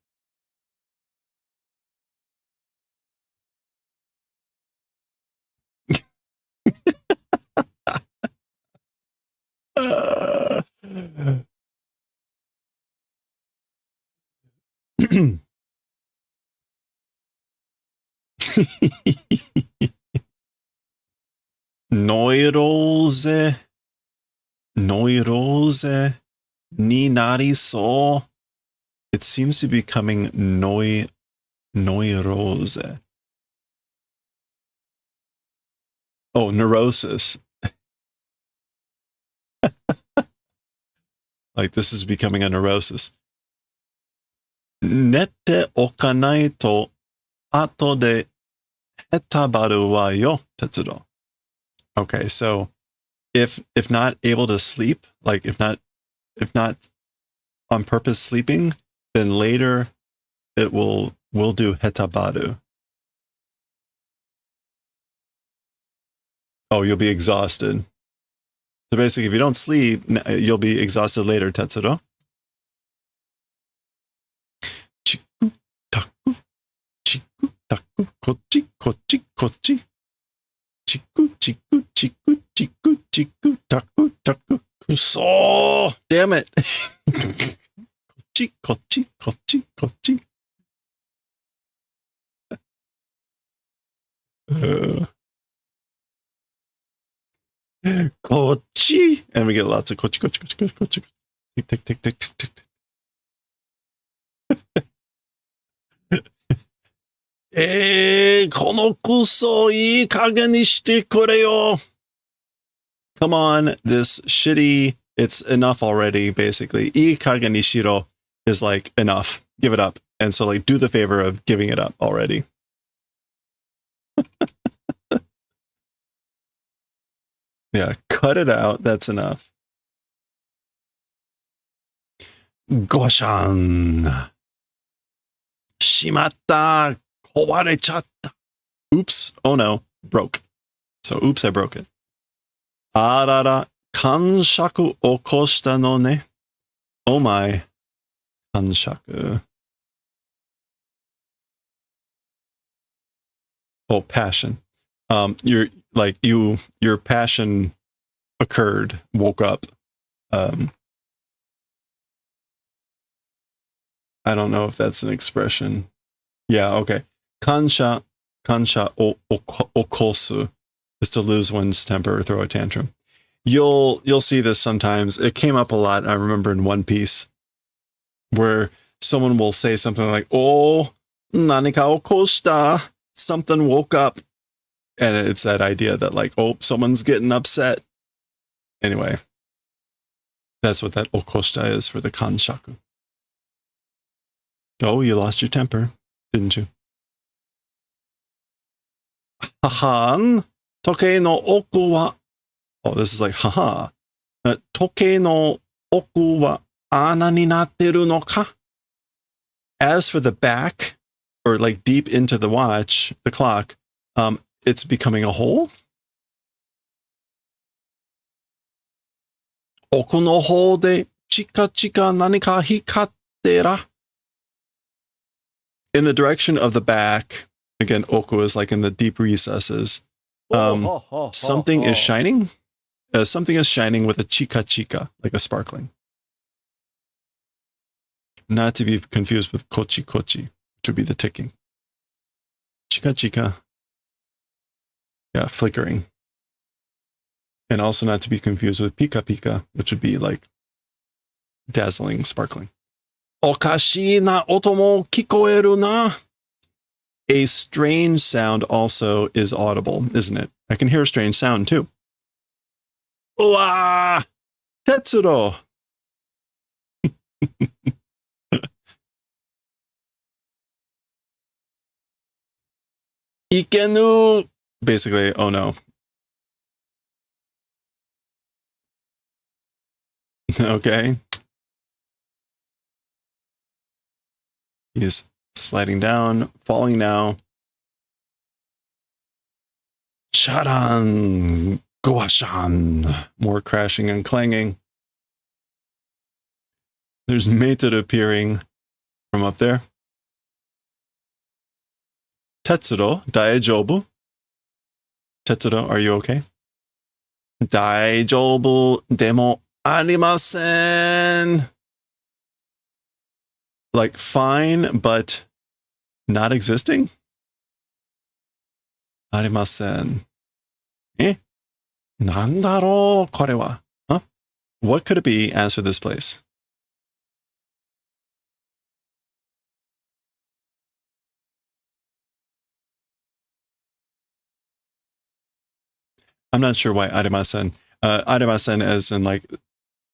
Noirose. Noirose. Ni nariso. It seems to be becoming noirose. Oh, neurosis. Like this is becoming a neurosis. Nette okanai to ato de hetabaru wa yo, Tetsuro. Okay, so if not able to sleep, like if not on purpose sleeping, then later it will do hetabaru. Oh, you'll be exhausted. So basically, if you don't sleep, you'll be exhausted later, Tetsuro. Chiku, taku, chiku, taku, kochi, kochi, kochi. Chiku, chiku, chiku, chiku, chiku, taku, taku. Kuso! Damn it. Kochi, kochi, kochi, kochi. Kochi! And we get lots of kochi, kochi, kochi, kochi, kochi. Tick, tick, tick, tick, tick, tick. Kono kuso ii kage ni shite kure yo. Come on, this shitty, it's enough already, basically. Ii kage ni shiro is like, enough. Give it up. And so, like, do the favor of giving it up already. Yeah, cut it out. That's enough. Goshan. Shimatta. Kowarechatta. Oops. Oh no. Broke. So, oops, I broke it. Arara. Kanshaku okoshita no ne. Oh my. Kanshaku. Oh, passion. Your passion occurred, woke up. I don't know if that's an expression. Yeah, okay. Kansha okosu is to lose one's temper or throw a tantrum. You'll see this sometimes. It came up a lot. I remember in One Piece where someone will say something like, "Oh, nanika okoshita." Something woke up. And it's that idea that like, oh, someone's getting upset. Anyway, that's what that okoshita is for the kanshaku. Oh, you lost your temper, didn't you? Hahan, toke no oku wa. Oh, this is like, haha. Toke no oku wa ana ni natteru no ka? As for the back, or like deep into the watch, the clock, it's becoming a hole. Oku no hou de chika chika nanika hikatte ra. In the direction of the back, again, oku is like in the deep recesses. Something is shining. Something is shining with a chika chika, like a sparkling. Not to be confused with kochi kochi, which would be the ticking. Chika chika. Yeah, flickering. And also not to be confused with pika pika, which would be like dazzling, sparkling. Okashi na oto mo kikoeru na. A strange sound also is audible, isn't it? I can hear a strange sound too. Uwa! Tetsuro! Ikenu! Basically, oh no. Okay. He's sliding down, falling now. Charan! Guashan! More crashing and clanging. There's Mated appearing from up there. Tetsuro, daijoubu? Tetsuro, are you okay? Daijoubu demo arimasen. Like fine, but not existing? arimasen. Nandaro kore wa? Huh? What could it be as for this place? I'm not sure why arimasen. Arimasen as in like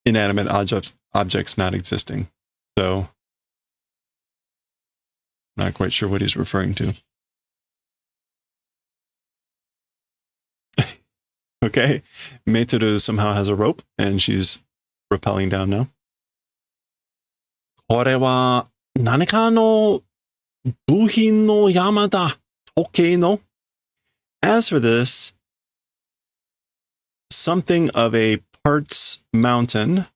inanimate objects not existing. So not quite sure what he's referring to. Okay. Meiteru somehow has a rope and she's rappelling down now. Kore wa nanika no buhin no yama da. Okay, no. As for this, something of a parts mountain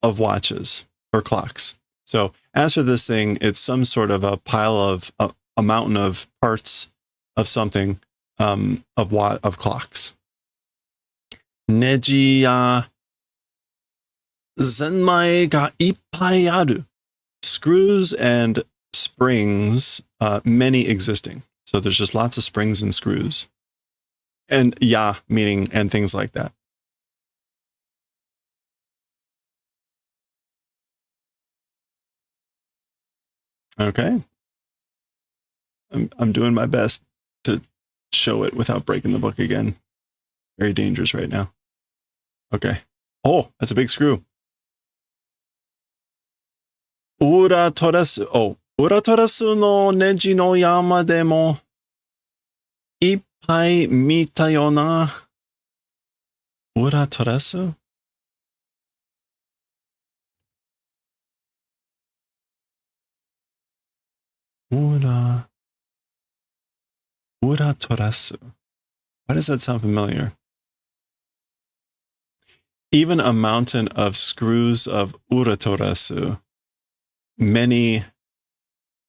of watches or clocks. So as for this thing, it's some sort of a pile of a mountain of parts of something of clocks. Neji ya zenmae ga ippai aru. Screws and springs, many existing. So there's just lots of springs and screws. And ya meaning and things like that. Okay. I'm doing my best to show it without breaking the book again. Very dangerous right now. Okay. Oh, that's a big screw. Ura torasu. Oh, ura torasu no neji no yama demo ippai mita yo na. Ura torasu? Ura torasu. Why does that sound familiar? Even a mountain of screws of ura torasu. Many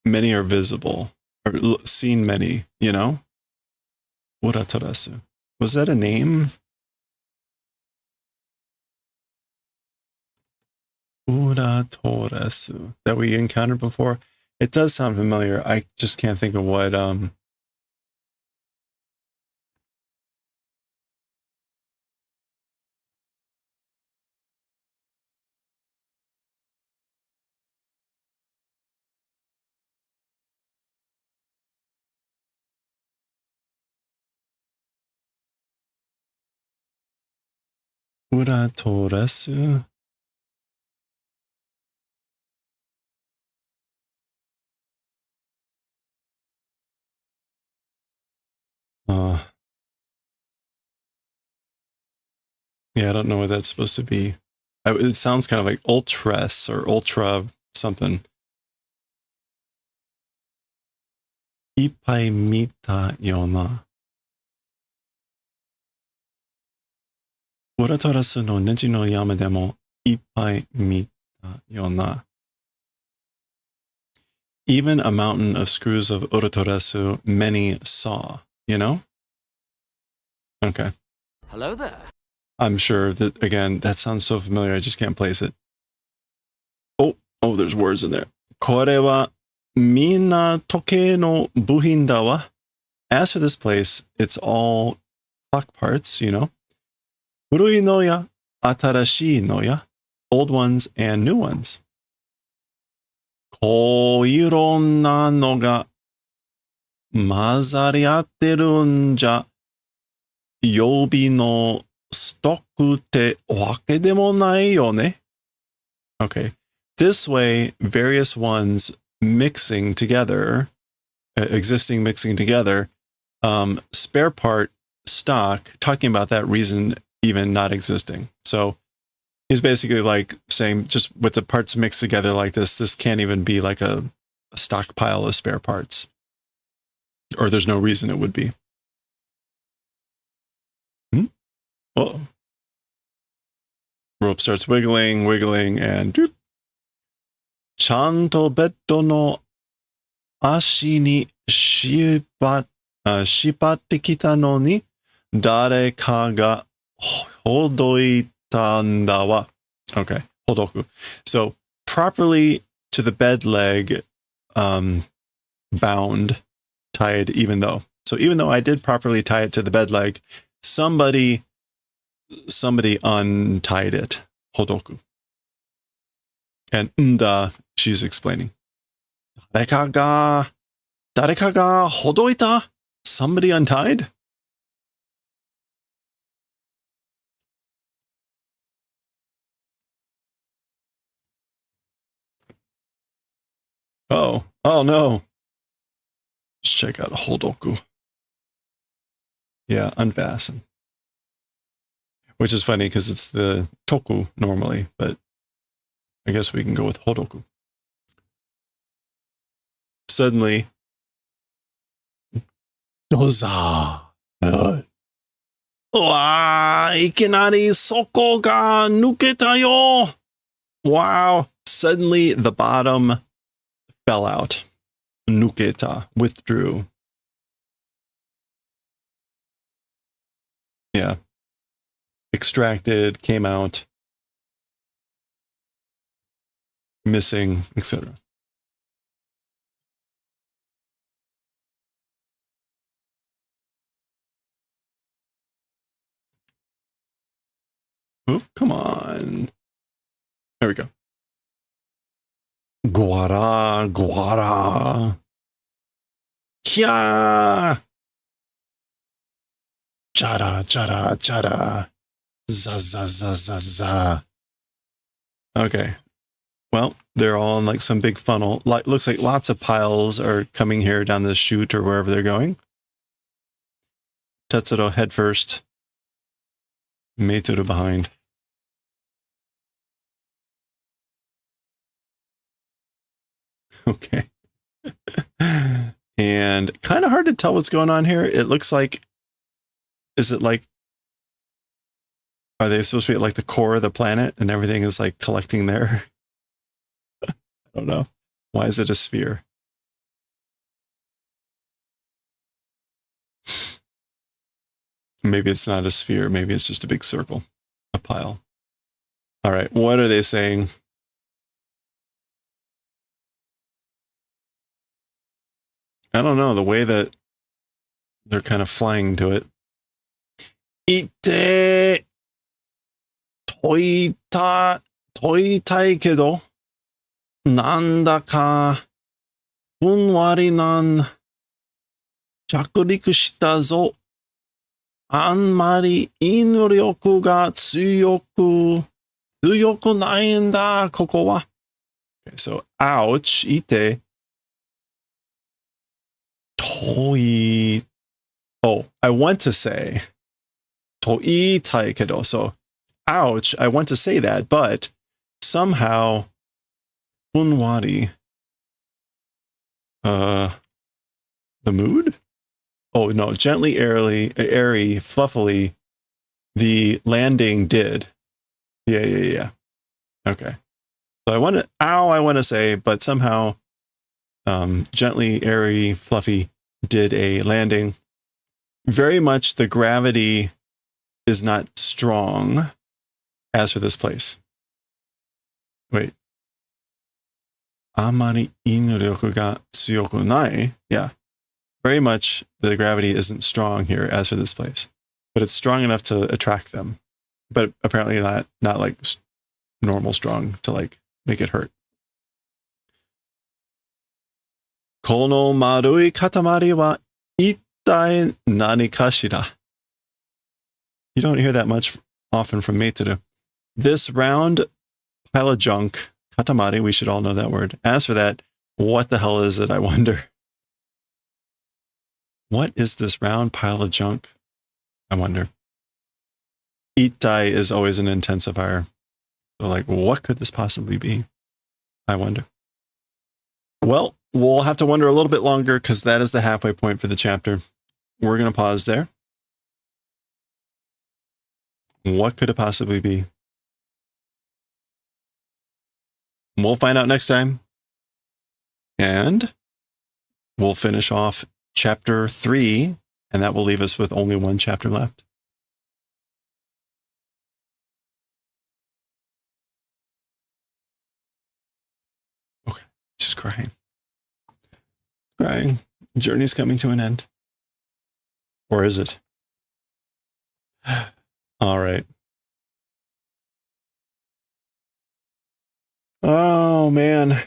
are visible, or seen many, you know? Ura torasu. Was that a name? Ura torasu. That we encountered before? It does sound familiar. I just can't think of what, ura torasu. Yeah, I don't know what that's supposed to be. It sounds kind of like ultras or ultra something. Ippai mita yona. Ura torasu no neji no yama demo ippai mita yona. Even a mountain of screws of ura torasu many saw, you know? Okay. Hello there. I'm sure that, again, that sounds so familiar. I just can't place it. Oh, there's words in there. Kore wa minna toke no buhin da wa. As for this place, it's all clock parts, you know. Furui no ya, atarashii no ya. Old ones and new ones. Koiron na no ga mazariatteんじゃ yobi no stoku te wake demo nai yo ne. Okay. This way, various ones mixing together, existing mixing together, spare part stock, talking about that reason even not existing. So he's basically like saying, just with the parts mixed together like this can't even be like a stockpile of spare parts. Or there's no reason it would be. Well, rope starts wiggling, and doop. Chanto beddo no ashi ni shipatte kita no ni dare ka ga hodoita n da wa. Okay, hodoku. So properly to the bed leg, bound, tied even though. So even though I did properly tie it to the bed leg, somebody untied it. Hodoku. And she's explaining. 誰かがほどいた? Somebody untied? Oh no. Let's check out Hodoku. Yeah, unfasten. Which is funny because it's the toku normally, but I guess we can go with Hodoku. Suddenly, Doza. うわー、いきなり底が抜けたよ. Wow. Suddenly the bottom fell out. Nuketa, withdrew. Yeah. Extracted, came out. Missing, etc. Oh, come on. There we go. Guara, guara. Kya. Chara, chara, chara. Za, za, za, za, za. Okay. Well, they're all in like some big funnel. Looks like lots of piles are coming here down this chute or wherever they're going. Tetsuro head first. Meitoru behind. Okay. And kind of hard to tell what's going on here. It looks like, is it like, are they supposed to be at like the core of the planet and everything is like collecting there? I don't know. Why is it a sphere? Maybe it's not a sphere. Maybe it's just a big circle, a pile. All right. What are they saying? I don't know. The way that they're kind of flying to it. Ite toitai kedo nandaka funwari nan jakuriku shita zo. Anmari inryoku ga tsuyoku naiんだ, koko wa. Okay, so ouch, ite. Toi. Oh, I want to say toitai kedo. So ouch, I want to say that, but somehow funwari. The mood? Oh no, gently, airy, fluffily, the landing did. Yeah. Okay. So I want to say, but somehow gently, airy, fluffy did a landing. Very much the gravity is not strong as for this place. Wait. Amari inryoku ga tsuyoku nai. Yeah. Very much the gravity isn't strong here as for this place, but it's strong enough to attract them, but apparently not like normal strong to like make it hurt. Kono marui katamari wa ittai nani kashira. You don't hear that much often from Meitoru. This round pile of junk, katamari, we should all know that word. As for that, what the hell is it, I wonder? What is this round pile of junk? I wonder. Ittai is always an intensifier. So like, what could this possibly be? I wonder. Well, we'll have to wonder a little bit longer because that is the halfway point for the chapter. We're going to pause there. What could it possibly be? We'll find out next time. And we'll finish off Chapter 3, and that will leave us with only one chapter left. Okay, she's crying. Crying. Journey's coming to an end. Or is it? All right. Oh, man.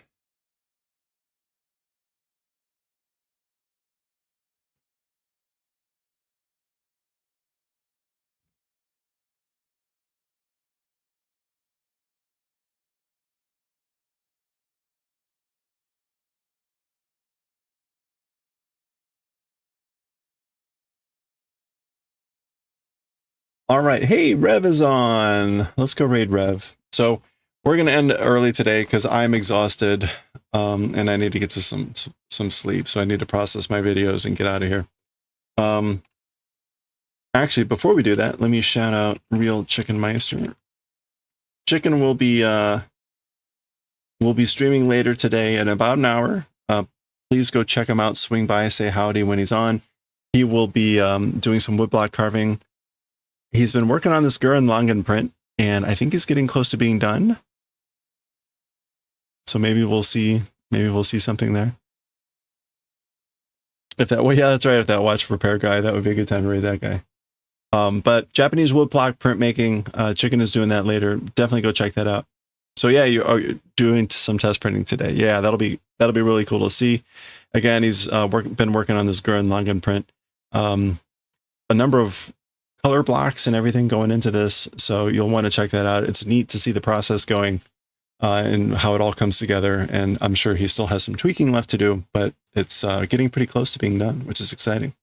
All right. Hey, Rev is on. Let's go raid Rev. So we're going to end early today because I'm exhausted and I need to get to some sleep. So I need to process my videos and get out of here. Actually, before we do that, let me shout out Real Chicken Meister. Chicken will be streaming later today in about an hour. Please go check him out. Swing by, say howdy when he's on. He will be doing some woodblock carving. He's been working on this Gurren Lagann print, and I think he's getting close to being done. So maybe we'll see something there. If that, well, yeah, that's right. If that watch repair guy, that would be a good time to read that guy. But Japanese woodblock printmaking, Chicken is doing that later. Definitely go check that out. So yeah, you're doing some test printing today. Yeah, that'll be really cool to see. Again, he's been working on this Gurren Lagann print. A number of color blocks and everything going into this, so you'll want to check that out. It's neat to see the process going and how it all comes together, and I'm sure he still has some tweaking left to do, but it's getting pretty close to being done, which is exciting.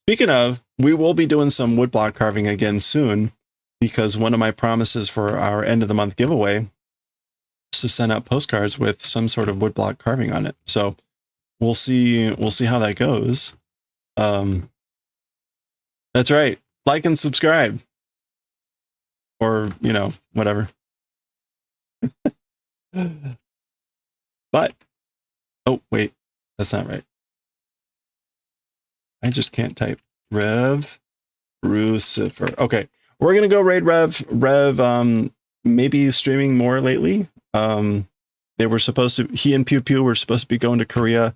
Speaking of, we will be doing some woodblock carving again soon, because one of my promises for our end of the month giveaway is to send out postcards with some sort of woodblock carving on it. So we'll see how that goes. That's right. Like and subscribe. Or, whatever. But, oh, wait. That's not right. I just can't type. Rev Rucifer. Okay. We're going to go raid Rev. Rev, maybe streaming more lately. They were supposed to, he and Pew Pew were supposed to be going to Korea.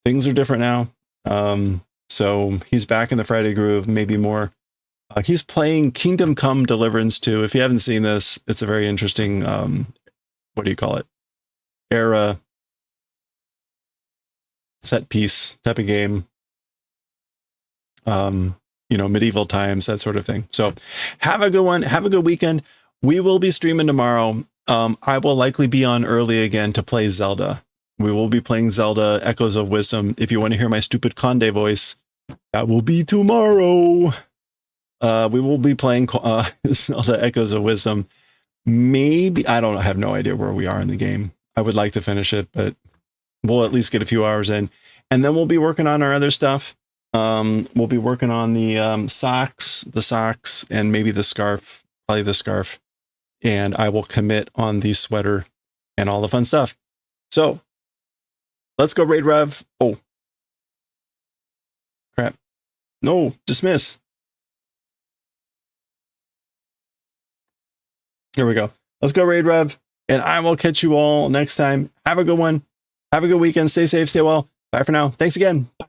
Things are different now. So he's back in the Friday groove, maybe more. He's playing Kingdom Come Deliverance 2. If you haven't seen this, it's a very interesting, what do you call it? Era set piece type of game. Medieval times, that sort of thing. So have a good one. Have a good weekend. We will be streaming tomorrow. I will likely be on early again to play Zelda. We will be playing Zelda Echoes of Wisdom. If you want to hear my stupid Conde voice, that will be tomorrow. We will be playing Zelda Echoes of Wisdom. Maybe, I have no idea where we are in the game. I would like to finish it, but we'll at least get a few hours in. And then we'll be working on our other stuff. We'll be working on the socks, and maybe the scarf, probably the scarf. And I will commit on the sweater and all the fun stuff. So let's go raid Rev. Oh, crap. No, dismiss. Here we go. Let's go raid Rev, and I will catch you all next time. Have a good one. Have a good weekend. Stay safe, stay well. Bye for now. Thanks again. Bye.